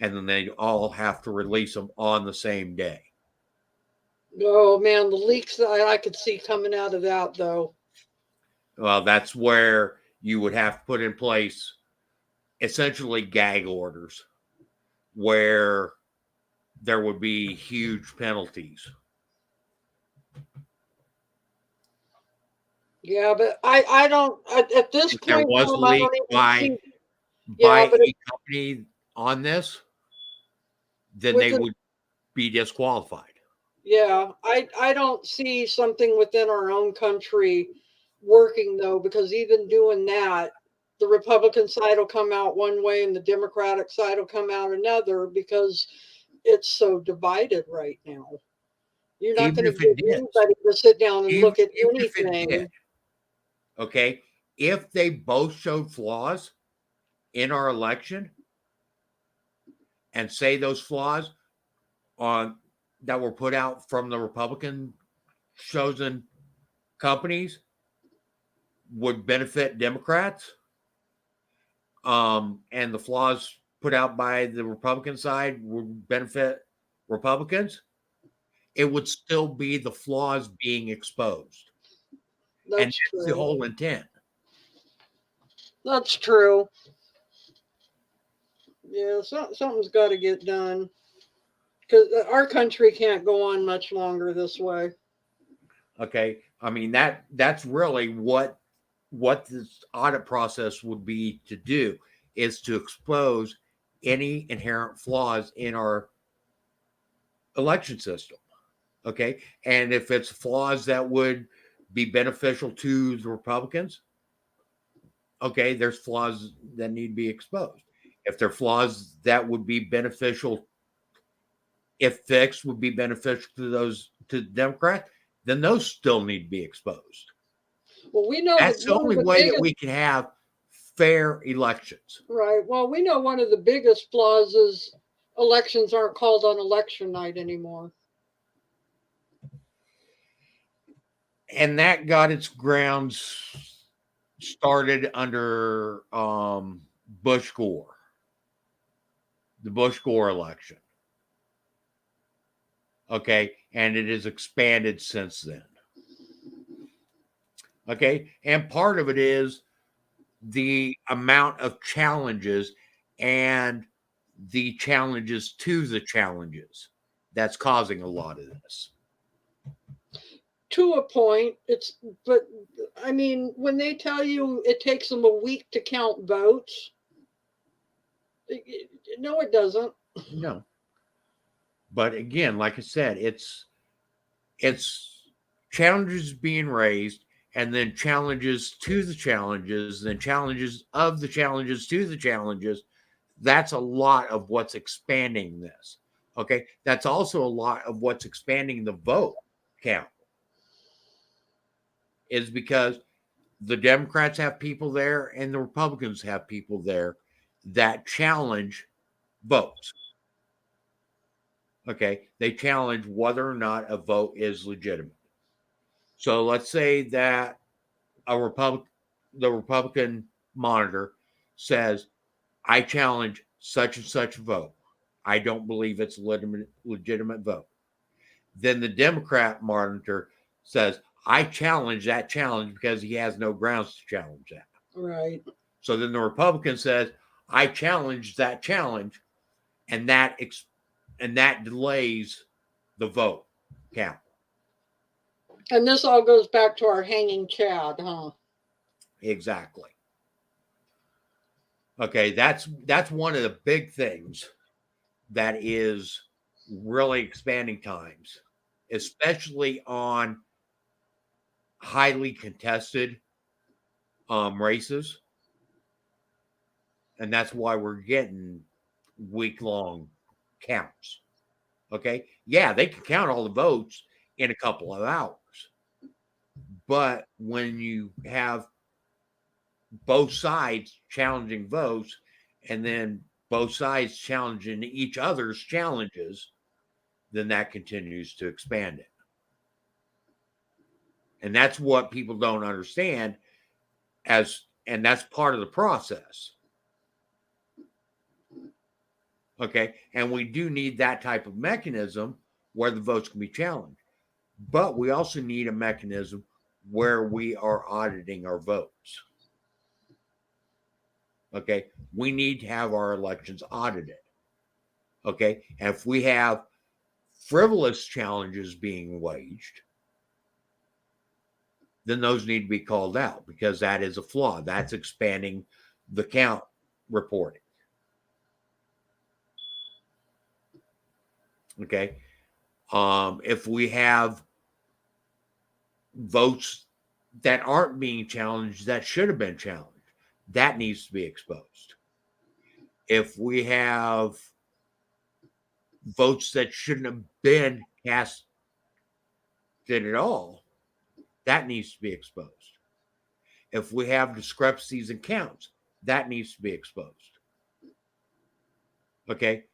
And then they all have to release them on the same day. Oh man, the leaks that I could see coming out of that though. Well, that's where you would have to put in place essentially gag orders where there would be huge penalties. Yeah, but I don't at this If there point was a Tom, I leak don't even by see. by Yeah, but a company on this, then they would be disqualified. Yeah, I don't see something within our own country working though, because even doing that, the Republican side will come out one way and the Democratic side will come out another because it's so divided right now. You're not Even going to if it get did. anybody to sit down and look at Even if it anything. did. Okay. If they both showed flaws in our election and say those flaws on that were put out from the Republican chosen companies would benefit Democrats, and the flaws put out by the Republican side would benefit Republicans, it would still be the flaws being exposed. And That's that's the true. whole intent. That's true. Yeah, something's got to get done because our country can't go on much longer this way. Okay. I mean, that's really what this audit process would be to do, is to expose any inherent flaws in our election system. Okay. And if it's flaws that would be beneficial to the Republicans, okay, there's flaws that need to be exposed. If there are flaws that would be beneficial, if fixed, would be beneficial to the Democrat, then those still need to be exposed. Well, we know That's the only way that we can have fair elections. Right. Well, we know one of the biggest flaws is elections aren't called on election night anymore. And that got its grounds started under Bush Gore, the Bush Gore election. Okay. And it has expanded since then. Okay. And part of it is the amount of challenges and the challenges to the challenges that's causing a lot of this. to a point. But I mean, when they tell you it takes them a week to count votes, no, it doesn't. No. But again, like I said, it's challenges being raised, and then challenges to the challenges, then challenges of the challenges to the challenges. That's a lot of what's expanding this. Okay. That's also a lot of what's expanding the vote count, is because the Democrats have people there and the Republicans have people there that challenge votes. Okay. They challenge whether or not a vote is legitimate. So let's say that the Republican monitor says, I challenge such and such vote. I don't believe it's a legitimate vote. Then the Democrat monitor says, I challenge that challenge because he has no grounds to challenge that. Right. So then the Republican says, I challenge that challenge, and that delays the vote count. And this all goes back to our hanging Chad, huh? Exactly. Okay, that's one of the big things that is really expanding times, especially on highly contested races. And that's why we're getting week-long counts. Okay. Yeah, they can count all the votes in a couple of hours. But when you have both sides challenging votes and then both sides challenging each other's challenges, then that continues to expand it. And that's what people don't understand, and that's part of the process. Okay. And we do need that type of mechanism where the votes can be challenged. But we also need a mechanism where we are auditing our votes. Okay. We need to have our elections audited. Okay. And if we have frivolous challenges being waged, then those need to be called out, because that is a flaw. That's expanding the count reporting. Okay. If we have votes that aren't being challenged that should have been challenged, that needs to be exposed. If we have votes that shouldn't have been cast at all, that needs to be exposed. If we have discrepancies in counts, that needs to be exposed. Okay.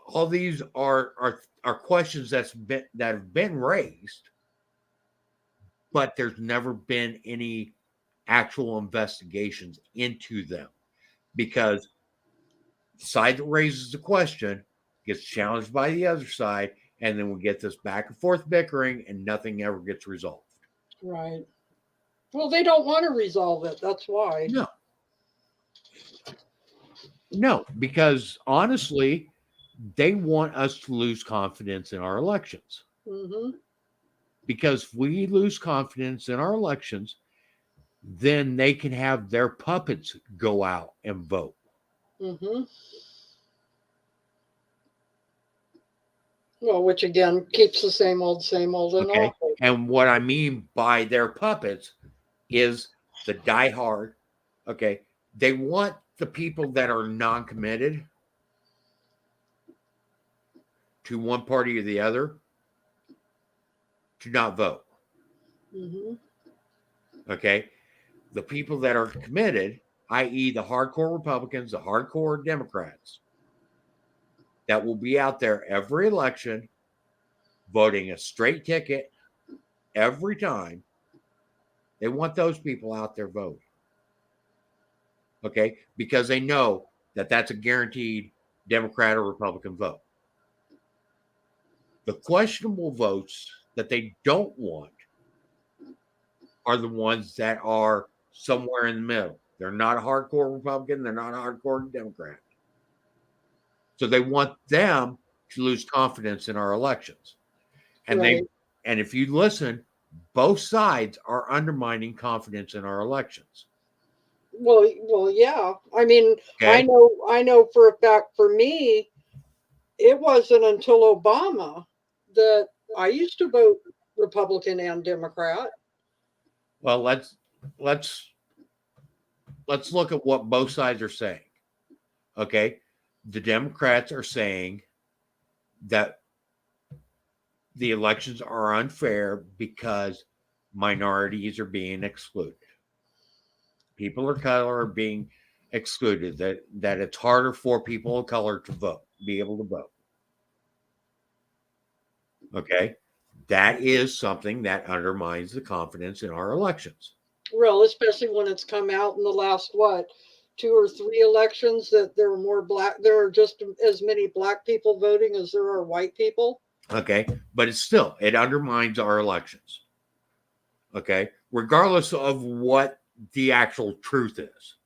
All these are questions that have been raised, but there's never been any actual investigations into them, because the side that raises the question gets challenged by the other side, and then we get this back and forth bickering, and nothing ever gets resolved. Right. Well, they don't want to resolve it. That's why. No, because honestly, they want us to lose confidence in our elections. Mm-hmm. Because if we lose confidence in our elections, then they can have their puppets go out and vote. Mm-hmm. Well, which again keeps the same old and Okay. awful. And what I mean by their puppets is the diehard. Okay. They want the people that are non-committed to one party or the other to not vote. Mm-hmm. Okay. The people that are committed, i.e., the hardcore Republicans, the hardcore Democrats, that will be out there every election voting a straight ticket every time. They want those people out there voting. Okay. Because they know that that's a guaranteed Democrat or Republican vote. The questionable votes that they don't want are the ones that are somewhere in the middle. They're not a hardcore Republican. They're not a hardcore Democrat. So they want them to lose confidence in our elections. And Right. and if you listen, both sides are undermining confidence in our elections. Well, yeah. I mean, Okay. I know for a fact for me, it wasn't until Obama that I used to vote Republican and Democrat. Well, let's look at what both sides are saying. Okay. The Democrats are saying that the elections are unfair because minorities are being excluded. People of color are being excluded, that it's harder for people of color to vote, be able to vote. Okay. That is something that undermines the confidence in our elections. Well, especially when it's come out in the last what, 2 or 3 elections that there are just as many black people voting as there are white people. Okay. But it undermines our elections. Okay. Regardless of what the actual truth is,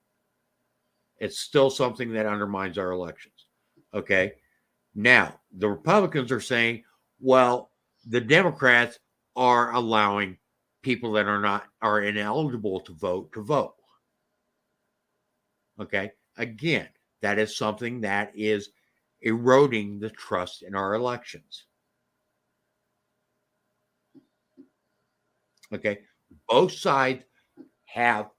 it's still something that undermines our elections. Okay. Now, the Republicans are saying, well, the Democrats are allowing people that are ineligible to vote to vote. Okay. Again, that is something that is eroding the trust in our elections. Okay. Both sides have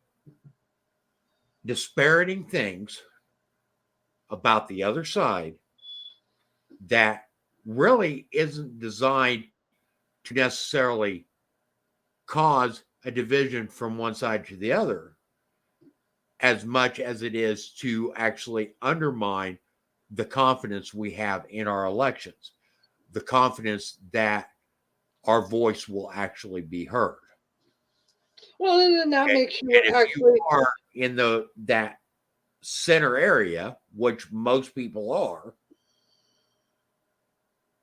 disparaging things about the other side that really isn't designed to necessarily cause a division from one side to the other as much as it is to actually undermine the confidence we have in our elections, the confidence that our voice will actually be heard. Well, and then that Okay? makes you And if you actually. are in that center area, which most people are,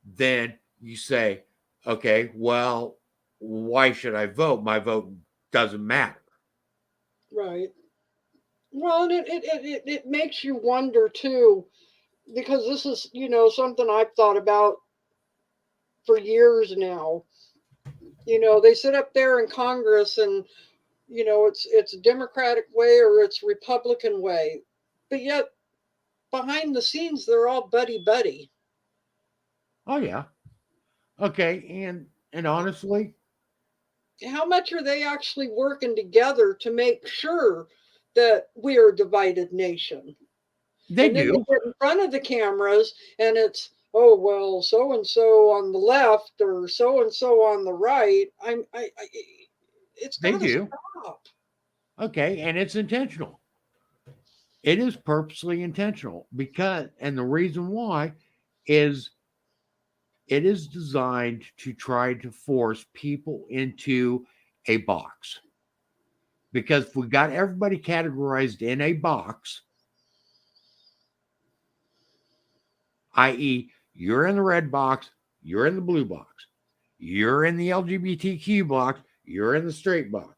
then you say, okay, well, why should I vote? My vote doesn't matter. Right. Well, and it makes you wonder too, because this is, something I've thought about for years now. They sit up there in Congress and, it's a Democratic way or it's Republican way. But yet behind the scenes they're all buddy buddy. Oh yeah. Okay. And honestly, How much are they actually working together to make sure that we are a divided nation? they And then they do. get in front of the cameras and it's, oh well, so and so on the left or so and so on the right. It's They got to do. stop. Okay. And it's intentional. It is purposely intentional and the reason why is it is designed to try to force people into a box. Because if we got everybody categorized in a box, i.e., you're in the red box, you're in the blue box, you're in the LGBTQ box, you're in the straight box,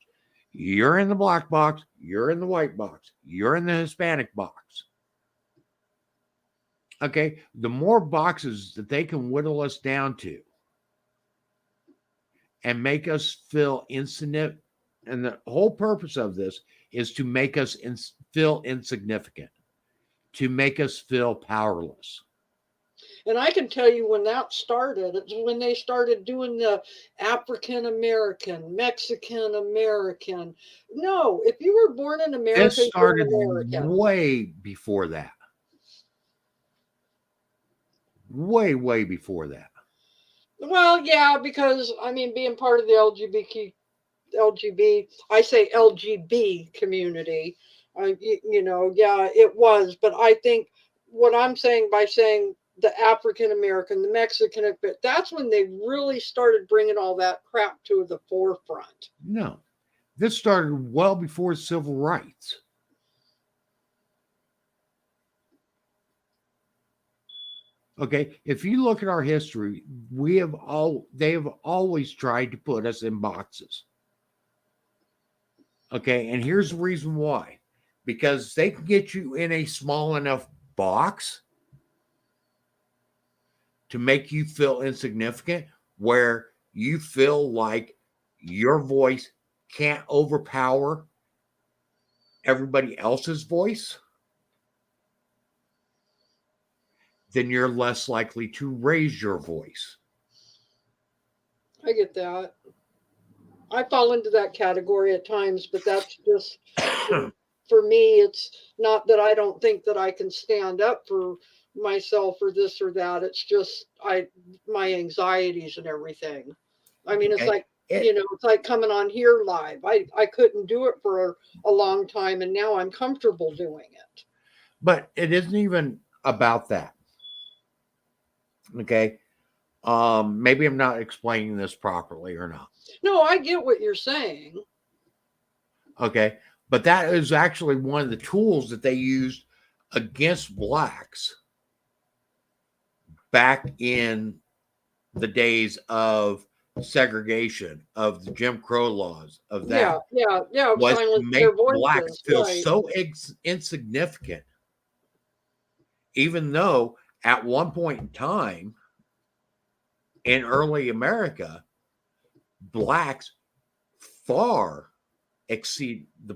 you're in the black box, you're in the white box, you're in the Hispanic box. Okay, the more boxes that they can whittle us down to and make us feel insignificant, and the whole purpose of this is to make us feel insignificant, to make us feel powerless. And I can tell you when that started, it's when they started doing the African American, Mexican American. No, if you were born in America, This you're an started American. way before that. Way before that. Well, yeah, because I mean, being part of the I say LGB community. Yeah, it was, but I think what I'm saying by saying the African American, the Mexican, that's when they really started bringing all that crap to the forefront. No, this started well before civil rights. Okay, if you look at our history, they have always tried to put us in boxes. Okay, and here's the reason why. Because they can get you in a small enough box to make you feel insignificant, where you feel like your voice can't overpower everybody else's voice, then you're less likely to raise your voice. I get that. I fall into that category at times, but that's just for me. It's not that I don't think that I can stand up for myself or this or that. It's just my anxieties and everything. I mean, it's like, it's like coming on here live. I couldn't do it for a long time, and now I'm comfortable doing it. But it isn't even about that. Okay. Maybe I'm not explaining this properly or not. No, I get what you're saying. Okay. But that is actually one of the tools that they used against blacks back in the days of segregation, of the Jim Crow laws, of that. Yeah. Was to make blacks feel right. so insignificant, even though at one point in time in early America, blacks the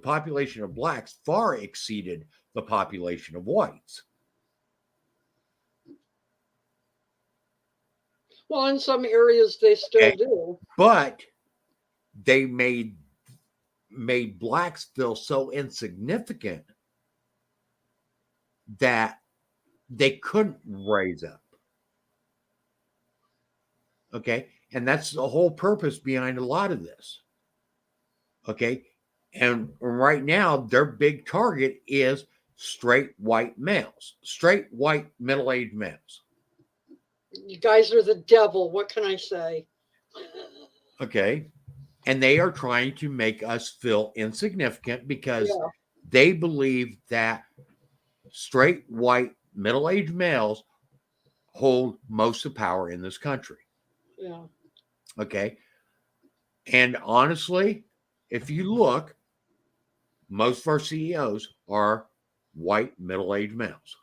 population of blacks far exceeded the population of whites. Well, in some areas they still do. But they made blacks feel so insignificant that they couldn't raise up. Okay. And that's the whole purpose behind a lot of this. Okay. And right now, their big target is straight white males, straight white middle-aged males. You guys are the devil. What can I say? Okay. And they are trying to make us feel insignificant because they believe that straight white middle-aged males hold most of the power in this country. Yeah. Okay. And honestly, if you look, most of our CEOs are white middle-aged males.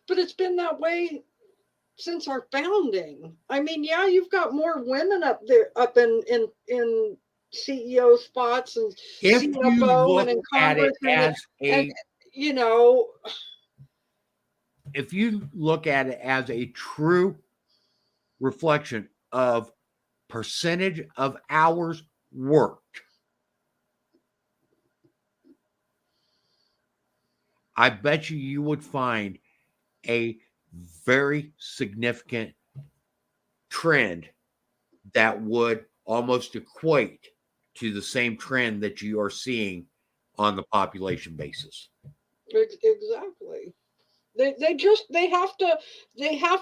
But it's been that way since our founding. I mean, yeah, you've got more women up there, up in CEO spots and if CFO and in Congress, and you know, if you look at it as a true reflection of percentage of hours worked, I bet you would find a very significant trend that would almost equate to the same trend that you are seeing on the population basis. Exactly. They have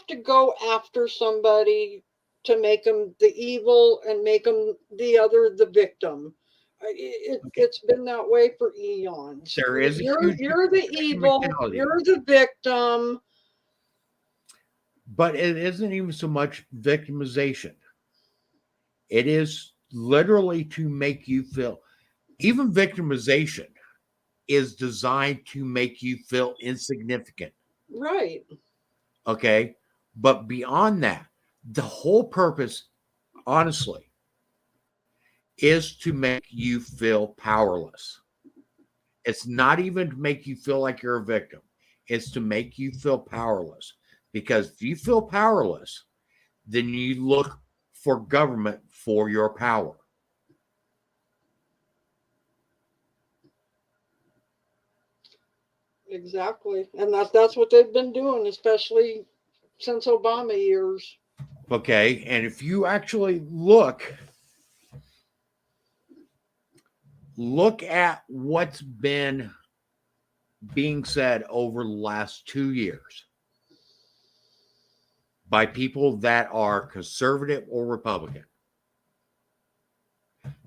to go after somebody to make them the evil and make them the victim. It's been that way for eons. There is you're the evil, you're the victim. But it isn't even so much victimization. It is literally to make you feel, even victimization is designed to make you feel insignificant. Right. Okay. But beyond that, the whole purpose, honestly, is to make you feel powerless. It's not even to make you feel like you're a victim. It's to make you feel powerless. Because if you feel powerless, then you look for government for your power. Exactly. And that's what they've been doing, especially since Obama years. Okay. And if you actually look at what's been being said over the last 2 years by people that are conservative or Republican.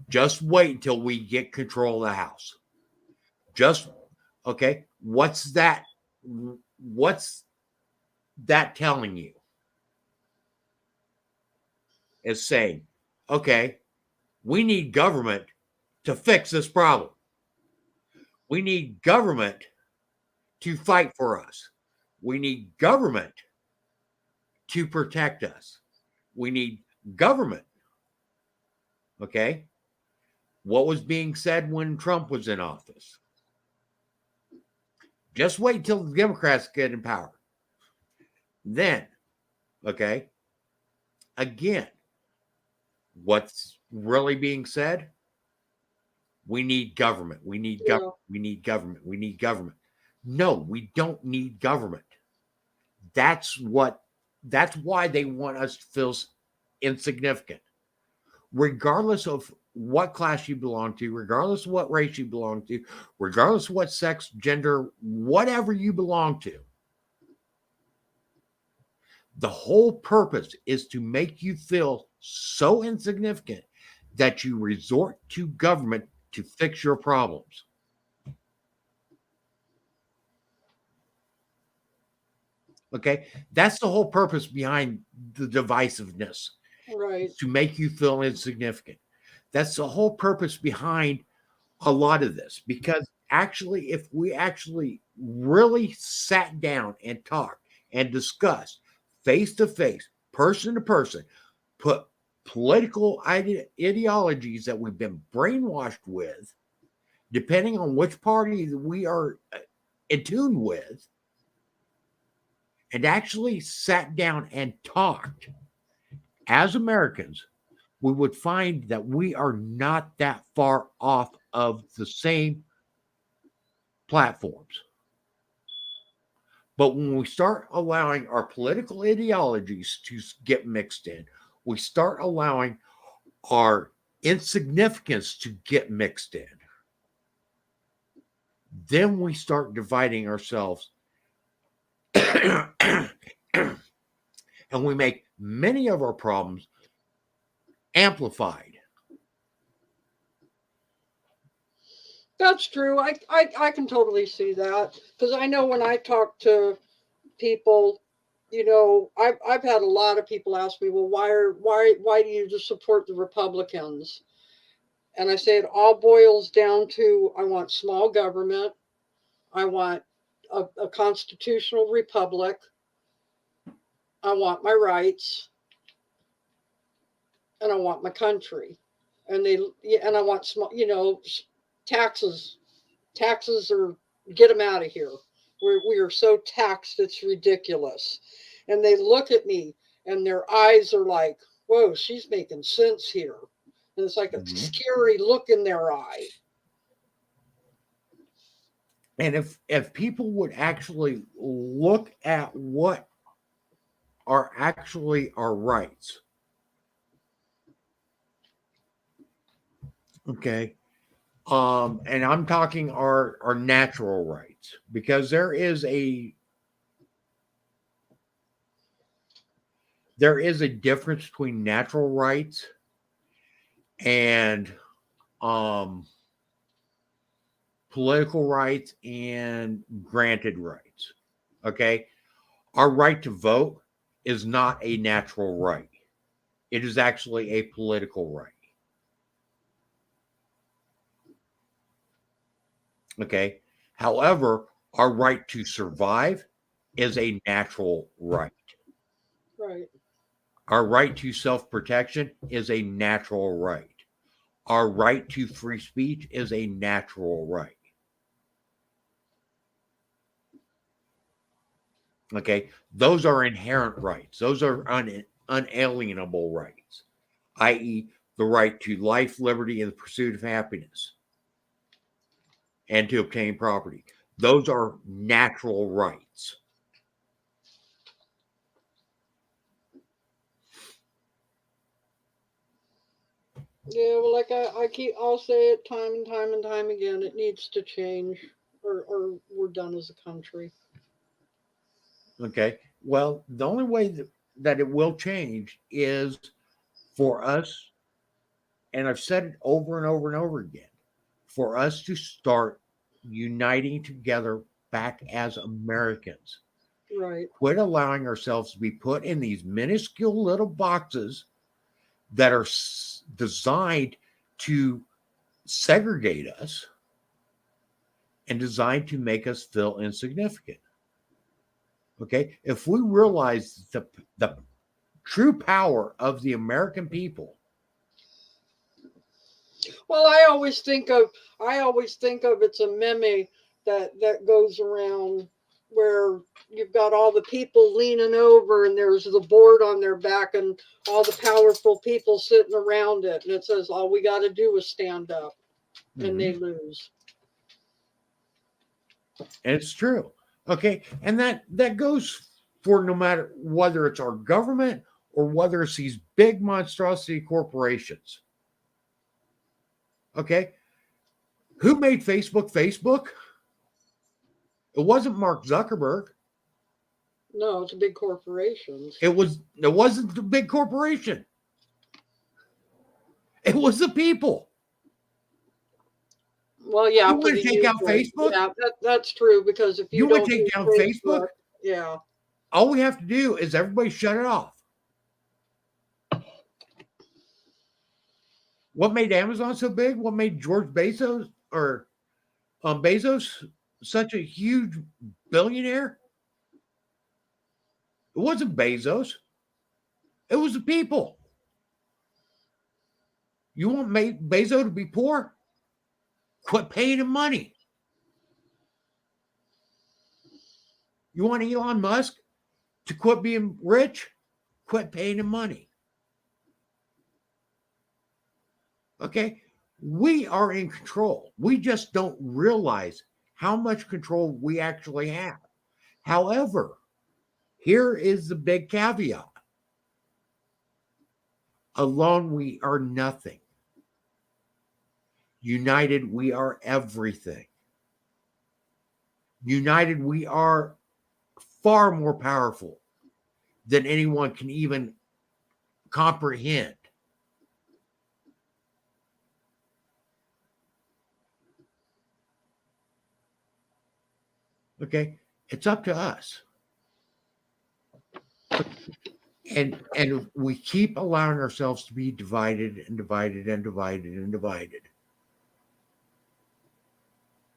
Just wait until we get control of the House. Okay. What's that telling you? It's saying, okay, we need government to fix this problem. We need government to fight for us. We need government to protect us. We need government. Okay. What was being said when Trump was in office? Just wait till the Democrats get in power. Then, okay, again, what's really being said? We need government. We need government. We need government. We need government. No, we don't need government. That's why they want us to feel insignificant. Regardless of what class you belong to, regardless of what race you belong to, regardless of what sex, gender, whatever you belong to, the whole purpose is to make you feel so insignificant that you resort to government to fix your problems. Okay, that's the whole purpose behind the divisiveness, right? To make you feel insignificant. That's the whole purpose behind a lot of this, because actually, if we actually really sat down and talked and discussed face to face, person to person, put political ideologies that we've been brainwashed with, depending on which party we are in tune with, and actually sat down and talked as Americans, we would find that we are not that far off of the same platforms. But when we start allowing our political ideologies to get mixed in, we start allowing our insignificance to get mixed in, then we start dividing ourselves. And we make many of our problems amplified. That's true. I can totally see that, because I know when I talk to people, I've had a lot of people ask me, well, why do you just support the Republicans? And I say it all boils down to, I want small government, I want a constitutional republic, I want my rights, and I want my country, and I want small, taxes. Taxes are, get them out of here. We are so taxed, it's ridiculous. And they look at me, and their eyes are like, whoa, she's making sense here. And it's like a scary look in their eye. And if people would actually look at what are actually our rights, okay, and I'm talking our natural rights, because there is a difference between natural rights and political rights and granted rights. Okay, our right to vote is not a natural right. It is actually a political right. Okay. However, our right to survive is a natural right. Right. Our right to self-protection is a natural right. Our right to free speech is a natural right. Okay. Those are inherent rights. Those are unalienable rights, i.e., the right to life, liberty, and the pursuit of happiness, and to obtain property. Those are natural rights. Yeah, well, like I'll say it time and time and time again. It needs to change, or we're done as a country. Okay. Well, the only way that it will change is for us, and I've said it over and over and over again, for us to start uniting together back as Americans. Right. Quit allowing ourselves to be put in these minuscule little boxes that are designed to segregate us and designed to make us feel insignificant. Okay. If we realize the true power of the American people. Well, I always think of it's a meme that goes around where you've got all the people leaning over and there's the board on their back and all the powerful people sitting around it, and it says all we got to do is stand up, and they lose. And it's true. Okay. And that goes for no matter whether it's our government or whether it's these big monstrosity corporations. Okay. Who made Facebook Facebook? It wasn't Mark Zuckerberg. No, it's big corporations. It wasn't the big corporation. It was the people. Well, yeah. You want to take out Facebook? Yeah, that's true, because if you want don't to take down Facebook, yeah. All we have to do is everybody shut it off. What made Amazon so big? What made George Bezos or Bezos such a huge billionaire? It wasn't Bezos. It was the people. You want Bezos to be poor? Quit paying him money. You want Elon Musk to quit being rich? Quit paying him money. Okay? We are in control. We just don't realize how much control we actually have. However, here is the big caveat. Alone, we are nothing. United, we are everything. United, we are far more powerful than anyone can even comprehend. Okay, it's up to us. And we keep allowing ourselves to be divided and divided and divided and divided.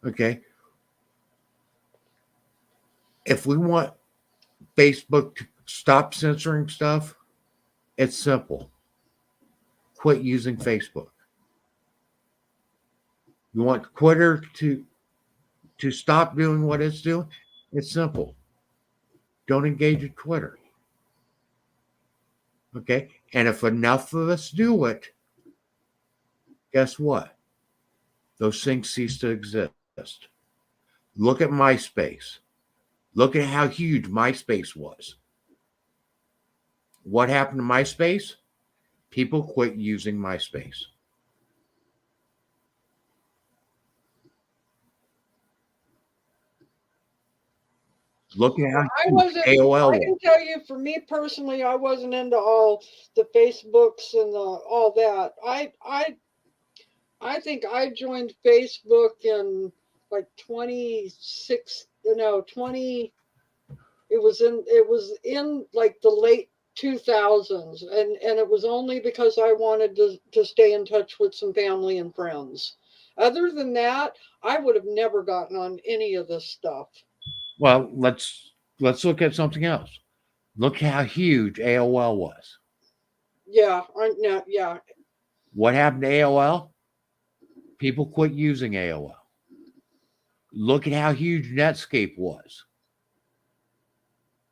Okay. If we want Facebook to stop censoring stuff, it's simple. Quit using Facebook. You want Twitter to stop doing what it's doing? It's simple. Don't engage with Twitter. Okay? And if enough of us do it, guess what? Those things cease to exist. Look at MySpace. Look at how huge MySpace was. What happened to MySpace? People quit using MySpace. Look at how AOL I can tell you, for me personally, I wasn't into all the Facebooks and all that. I think I joined Facebook in like 26. No, 20. It was in like the late 2000s, and it was only because I wanted to stay in touch with some family and friends. Other than that, I would have never gotten on any of this stuff. Well, let's look at something else. Look how huge AOL was. Yeah, yeah. What happened to AOL? People quit using AOL. Look at how huge Netscape was.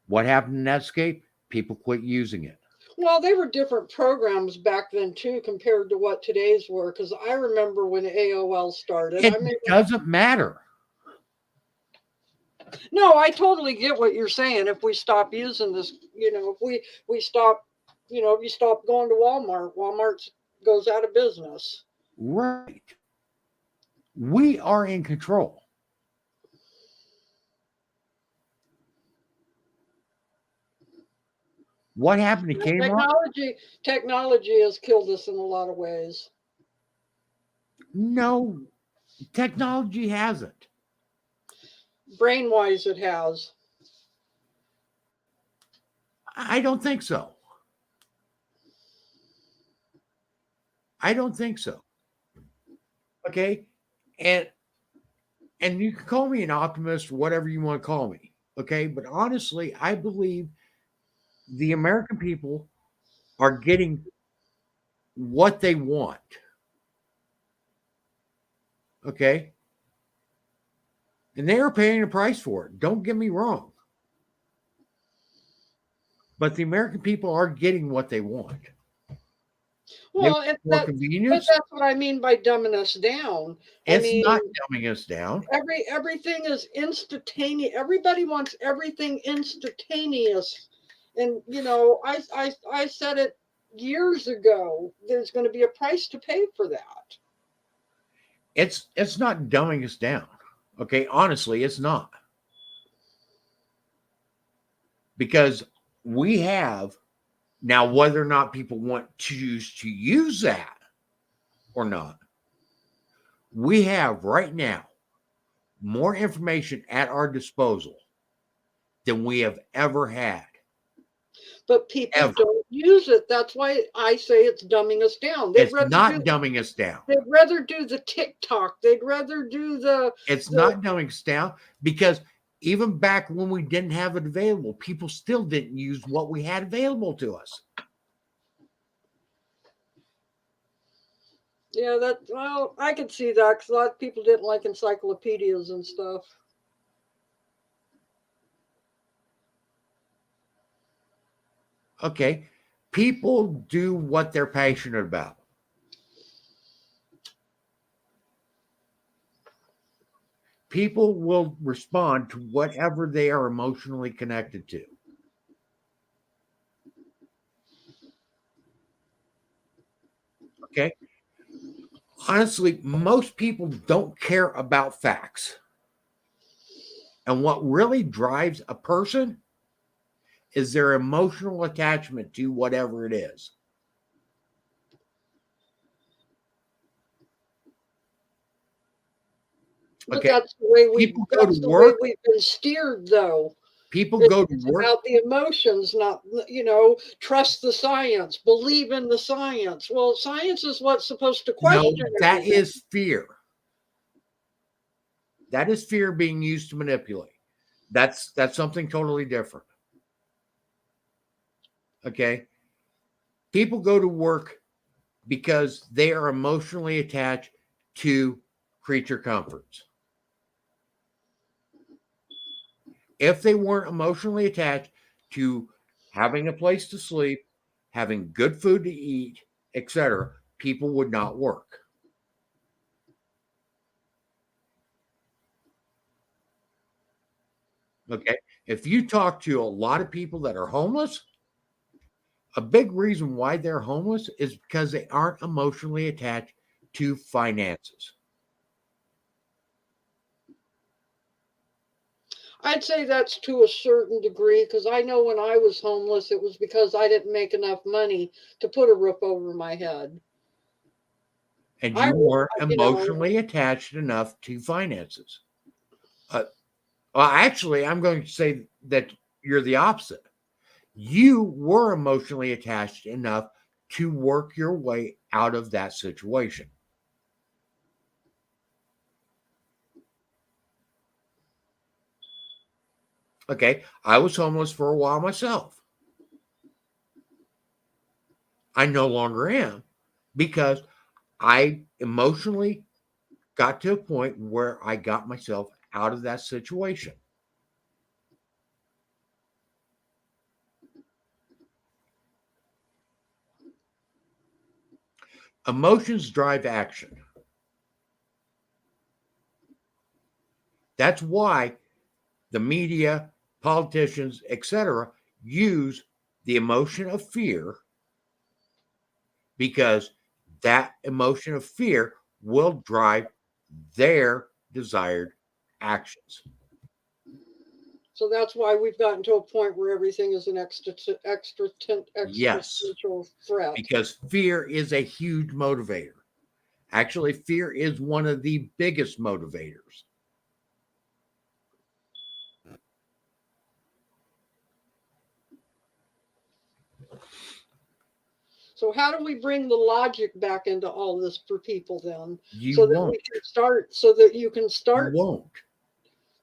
What happened to Netscape? People quit using it. Well, they were different programs back then too, compared to what today's were. Because I remember when AOL started. It doesn't matter. No, I totally get what you're saying. If we stop using this, if we stop, if you stop going to Walmart goes out of business. Right. We are in control. What happened to Kmart? Technology has killed us in a lot of ways. No, technology hasn't. Brain-wise, it has. I don't think so. I don't think so. Okay? And you can call me an optimist or whatever you want to call me. Okay? But honestly, I believe the American people are getting what they want. Okay. And they are paying a price for it. Don't get me wrong. But the American people are getting what they want. They Well, want and more but convenience. that's what I mean by dumbing us down. I It's mean, not dumbing us down. everything is instantaneous. Everybody wants everything instantaneous. And you know, I said it years ago. There's going to be a price to pay for that. It's not dumbing us down. Okay, honestly, it's not. Because we have now, whether or not people want to choose to use that or not, we have right now more information at our disposal than we have ever had. But people Ever. don't use it. That's why I say it's dumbing us down. They'd It's rather not do dumbing us down. they'd rather do the TikTok. They'd rather do It's not dumbing us down because even back when we didn't have it available, people still didn't use what we had available to us. yeah, that well, I could see that because a lot of people didn't like encyclopedias and stuff. Okay. People do what they're passionate about. People will respond to whatever they are emotionally connected to. Okay. Honestly, most people don't care about facts. And what really drives a person is their emotional attachment to whatever it is. But Okay. that's the way People go to work. we've been steered, though. People go to It's work. about the emotions, not trust the science, believe in the science. Well, science is what's supposed to No, question that everything. is fear. That is fear being used to manipulate. That's something totally different. Okay. People go to work because they are emotionally attached to creature comforts. If they weren't emotionally attached to having a place to sleep, having good food to eat, etc., people would not work. Okay. If you talk to a lot of people that are homeless, a big reason why they're homeless is because they aren't emotionally attached to finances. I'd say that's to a certain degree because I know when I was homeless, it was because I didn't make enough money to put a roof over my head. And I, you weren't you know, emotionally attached enough to finances. Well, actually, I'm going to say that you're the opposite. You were emotionally attached enough to work your way out of that situation. Okay. I was homeless for a while myself. I no longer am because I emotionally got to a point where I got myself out of that situation. Emotions drive action. That's why the media, politicians, etc., use the emotion of fear because that emotion of fear will drive their desired actions. so that's why we've gotten to a point where everything is an Yes, existential threat. because fear is a huge motivator. Actually, fear is one of the biggest motivators. So how do we bring the logic back into all this for people then? You So that won't. we can start, so that you can You start. won't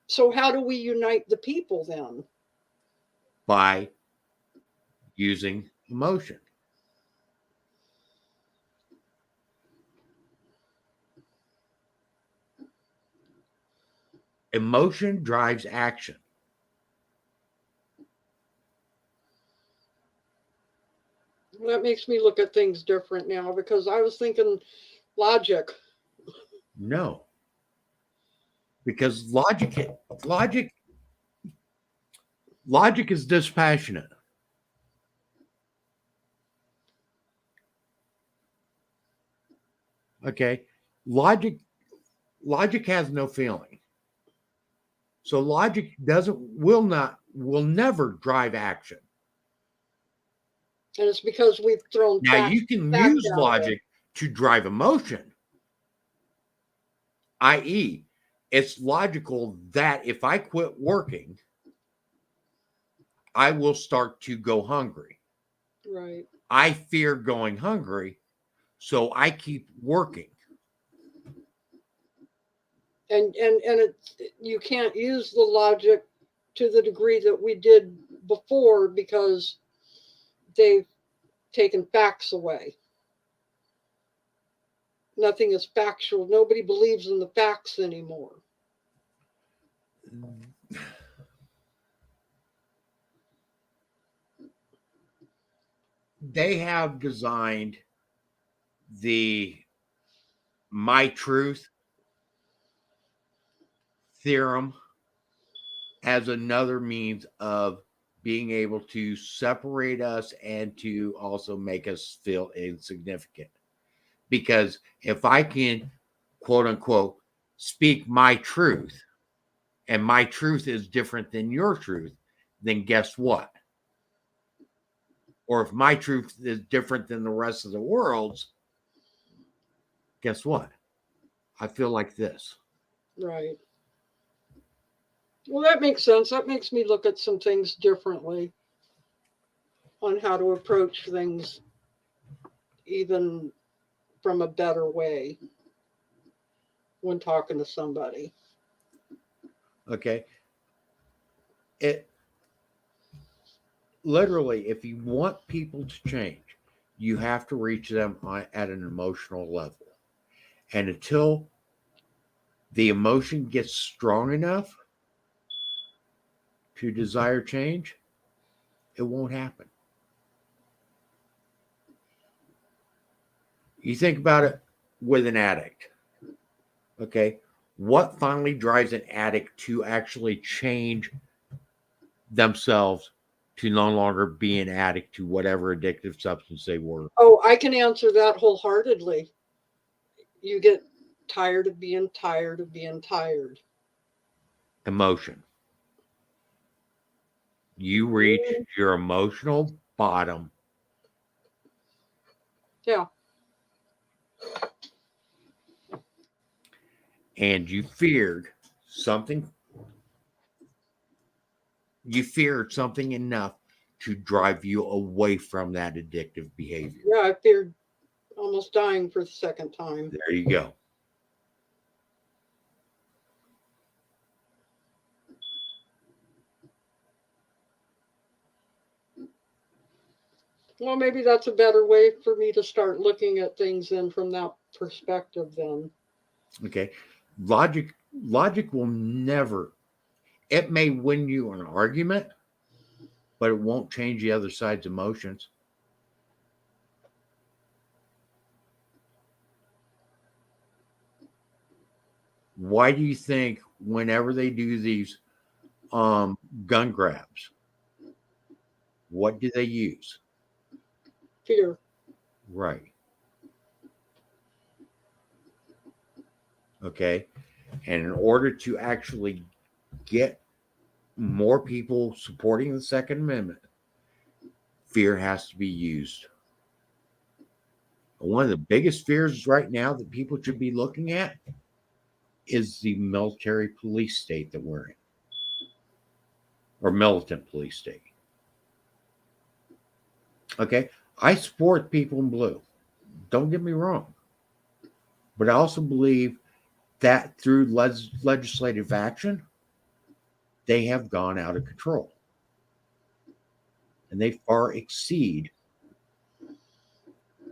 So how do we unite the people then? by using emotion. Emotion drives action. That makes me look at things different now, because I was thinking logic. No. Because logic is dispassionate. Okay? Logic has no feeling. So logic will never drive action. And it's because we've thrown Now you can use logic to drive emotion, i.e., it's logical that if I quit working, I will start to go hungry. Right. I fear going hungry, so I keep working. And you can't use the logic to the degree that we did before, because they've taken facts away. Nothing is factual. Nobody believes in the facts anymore. They have designed the my truth theorem as another means of being able to separate us and to also make us feel insignificant. Because if I can, quote unquote, speak my truth, and my truth is different than your truth, then guess what? Or if my truth is different than the rest of the world's, guess what? I feel like this. Right. Well, that makes sense. That makes me look at some things differently on how to approach things, even from a better way when talking to somebody. Okay. It literally, if you want people to change, you have to reach them at an emotional level. And until the emotion gets strong enough to desire change, it won't happen. You think about it with an addict. Okay. What finally drives an addict to actually change themselves to no longer be an addict to whatever addictive substance they were? Oh, I can answer that wholeheartedly. You get tired of being tired of being tired. Emotion. You reach your emotional bottom. Yeah. And you feared something. You feared something enough to drive you away from that addictive behavior. Yeah, I feared almost dying for the second time. There you go. Well, maybe that's a better way for me to start looking at things then from that perspective then. Okay. Logic will never, it may win you an argument, but it won't change the other side's emotions. Why do you think whenever they do these gun grabs, what do they use? Fear. Right. Okay. And in order to actually get more people supporting the Second Amendment, fear has to be used. One of the biggest fears right now that people should be looking at is the military police state that we're in, or militant police state. Okay. I support people in blue. Don't get me wrong. But I also believe that through legislative action, they have gone out of control. And they far exceed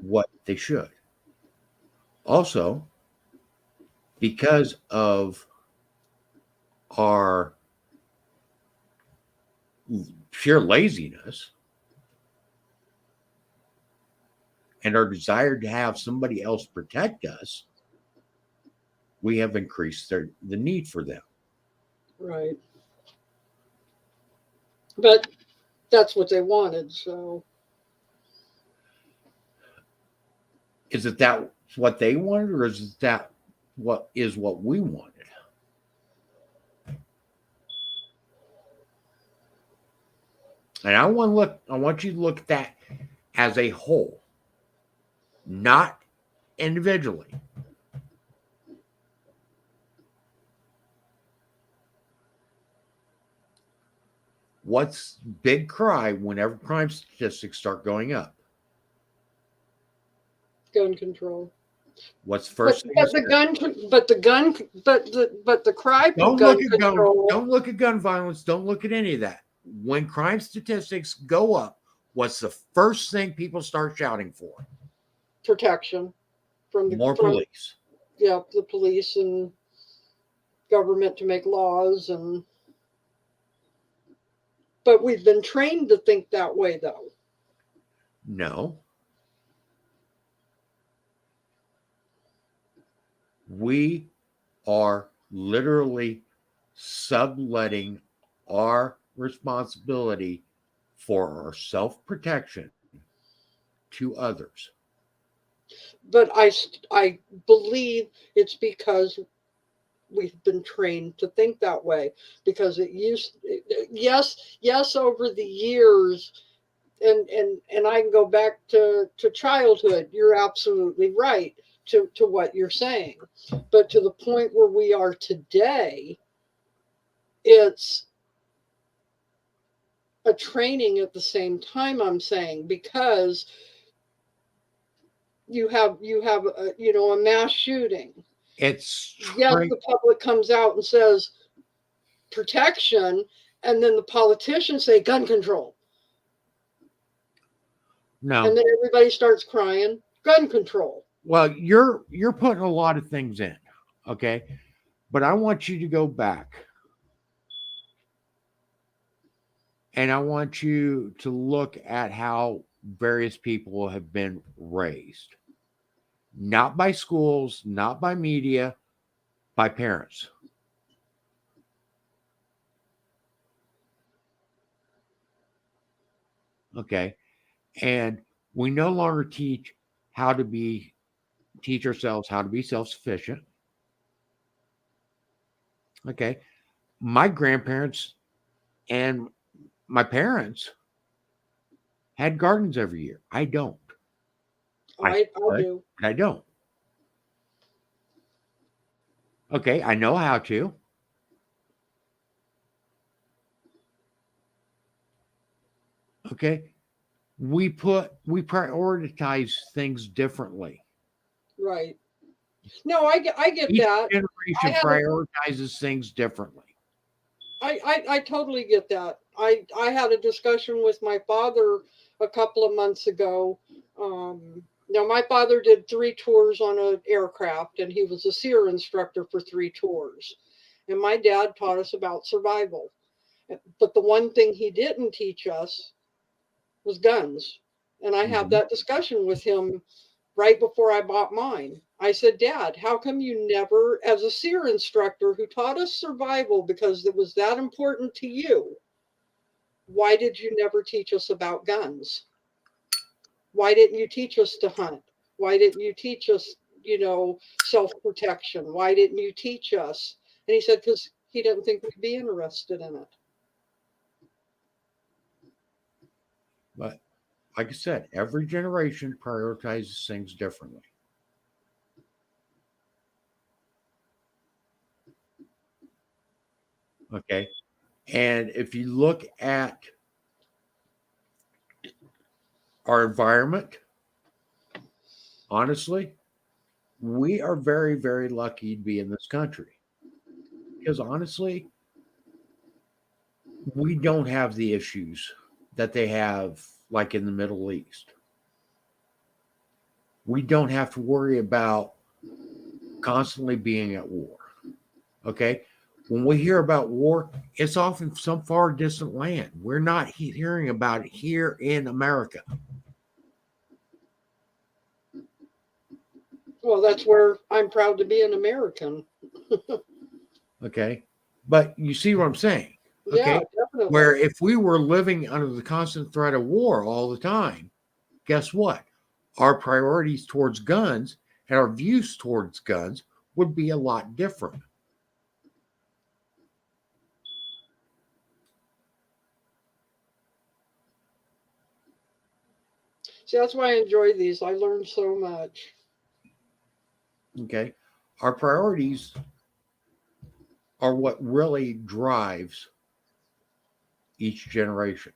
what they should. Also, because of are sheer laziness and our desire to have somebody else protect us, we have increased the need for them. Right. But that's what they wanted, so. Is it that what they wanted, or is it that what we wanted? And I want you to look at that as a whole, not individually. What's big cry whenever crime statistics start going up? Gun control. What's the first thing? But the cry for Don't gun look at control. don't look at gun violence. Don't look at any of that. When crime statistics go up, what's the first thing people start shouting for? Protection from the More police. Yeah, the police and government to make laws, and but we've been trained to think that way, though. No. We are literally subletting our responsibility for our self-protection to others. But I believe it's because we've been trained to think that way, because yes, over the years, and I can go back to childhood. You're absolutely right to what you're saying, but to the point where we are today, it's a training at the same time, I'm saying, because you have a mass shooting. It's Yes, the public comes out and says protection, and then the politicians say gun control. No. And then everybody starts crying gun control. Well, you're putting a lot of things in, okay? But I want you to go back. And I want you to look at how various people have been raised. Not by schools, not by media, by parents. Okay. And we no longer teach ourselves how to be self-sufficient. Okay. My grandparents and my parents had gardens every year. I don't. I do. But I don't. Okay, I know how to. Okay. We prioritize things differently. Right. No, I get Each that. generation prioritizes things differently. I totally get that. I had a discussion with my father a couple of months ago. Now, my father did 3 tours on an aircraft, and he was a SEER instructor for 3 tours. And my dad taught us about survival. But the one thing he didn't teach us was guns. And I had that discussion with him right before I bought mine. I said, Dad, how come you never, as a SEER instructor who taught us survival because it was that important to you, why did you never teach us about guns? Why didn't you teach us to hunt? Why didn't you teach us, self-protection? Why didn't you teach us? And he said, because he didn't think we'd be interested in it. But like I said, every generation prioritizes things differently. Okay. And if you look at our environment, honestly, we are very, very lucky to be in this country. Because honestly, we don't have the issues that they have, like in the Middle East. We don't have to worry about constantly being at war. Okay. When we hear about war, it's often some far distant land. We're not hearing about it here in America. Well, that's where I'm proud to be an American. Okay. But you see what I'm saying? Yeah, Okay. definitely. Where if we were living under the constant threat of war all the time, guess what? Our priorities towards guns and our views towards guns would be a lot different. See, that's why I enjoy these. I learned so much. Okay. Our priorities are what really drives each generation.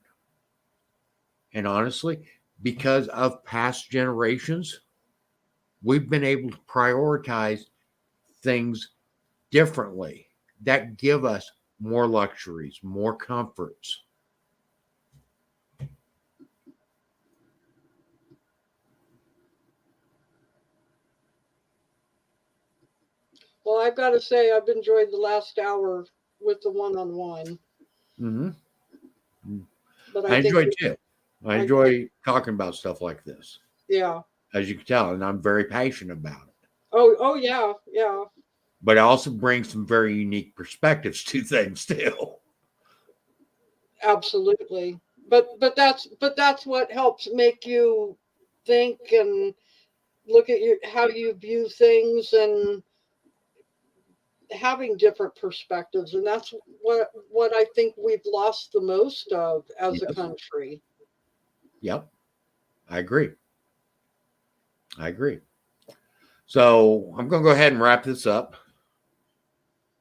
And honestly, because of past generations, we've been able to prioritize things differently that give us more luxuries, more comforts. Well, I've got to say, I've enjoyed the last hour with the one-on-one. Mm-hmm. But I I think, enjoy too. I enjoy talking about stuff like this, yeah. as you can tell, and I'm very passionate about it. Oh, yeah, yeah. But I also bring some very unique perspectives to things too. Absolutely. But that's what helps make you think and look at how you view things and having different perspectives, and that's what I think we've lost the most of as a Yes. country. Yep. I agree. I agree. So I'm going to go ahead and wrap this up.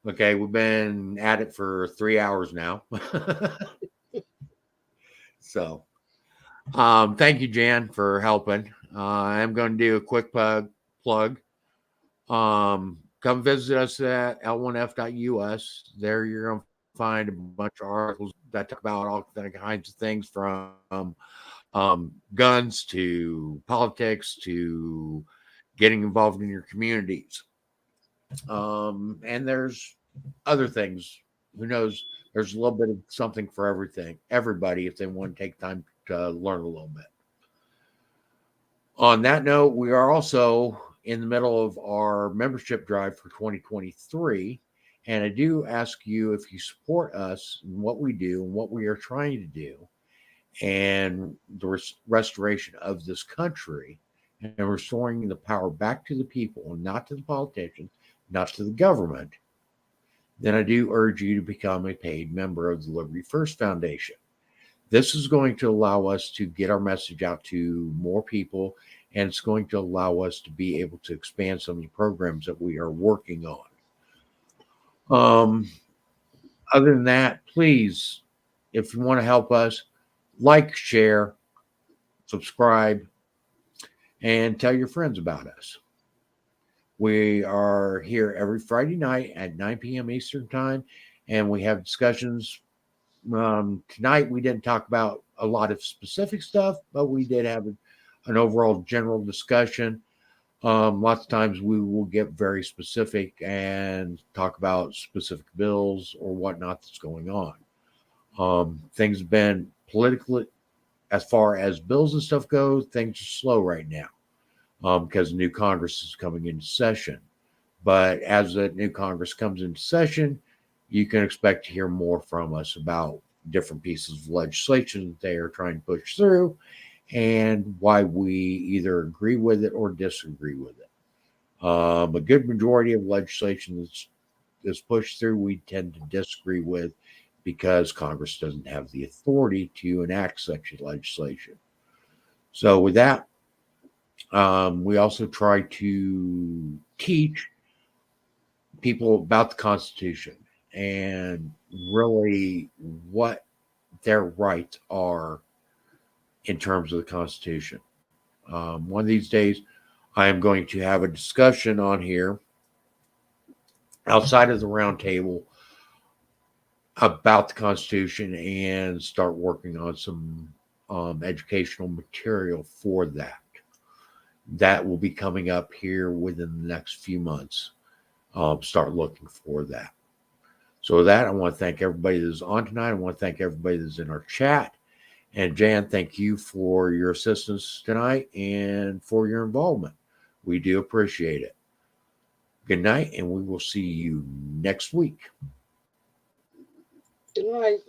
Okay, we've been at it for 3 hours now. So, thank you, Jan, for helping. I'm going to do a quick plug. Come visit us at l1f.us. There you're going to find a bunch of articles that talk about all kinds of things from guns to politics to getting involved in your communities. And there's other things. Who knows? There's a little bit of something for everybody, if they want to take time to learn a little bit. On that note, we are also in the middle of our membership drive for 2023. And I do ask you, if you support us and what we do and what we are trying to do, and the restoration of this country and restoring the power back to the people and not to the politicians, not to the government, then I do urge you to become a paid member of the Liberty First Foundation. This is going to allow us to get our message out to more people, and it's going to allow us to be able to expand some of the programs that we are working on. Other than that, please, if you want to help us, like, share, subscribe, and tell your friends about us. We are here every Friday night at 9 p.m. Eastern Time, and we have discussions. Tonight, we didn't talk about a lot of specific stuff, but we did have an overall general discussion. Lots of times we will get very specific and talk about specific bills or whatnot that's going on. Things have been politically, as far as bills and stuff go, things are slow right now. Because new Congress is coming into session. But as the new Congress comes into session, you can expect to hear more from us about different pieces of legislation that they are trying to push through and why we either agree with it or disagree with it. A good majority of legislation that's pushed through, we tend to disagree with because Congress doesn't have the authority to enact such legislation. So with that, we also try to teach people about the Constitution and really what their rights are in terms of the Constitution. One of these days, I am going to have a discussion on here outside of the roundtable about the Constitution and start working on some educational material for that. That will be coming up here within the next few months. Start looking for that. So with that, I want to thank everybody that's on tonight. I want to thank everybody that's in our chat. And Jan, thank you for your assistance tonight and for your involvement. We do appreciate it. Good night, and we will see you next week. Good night.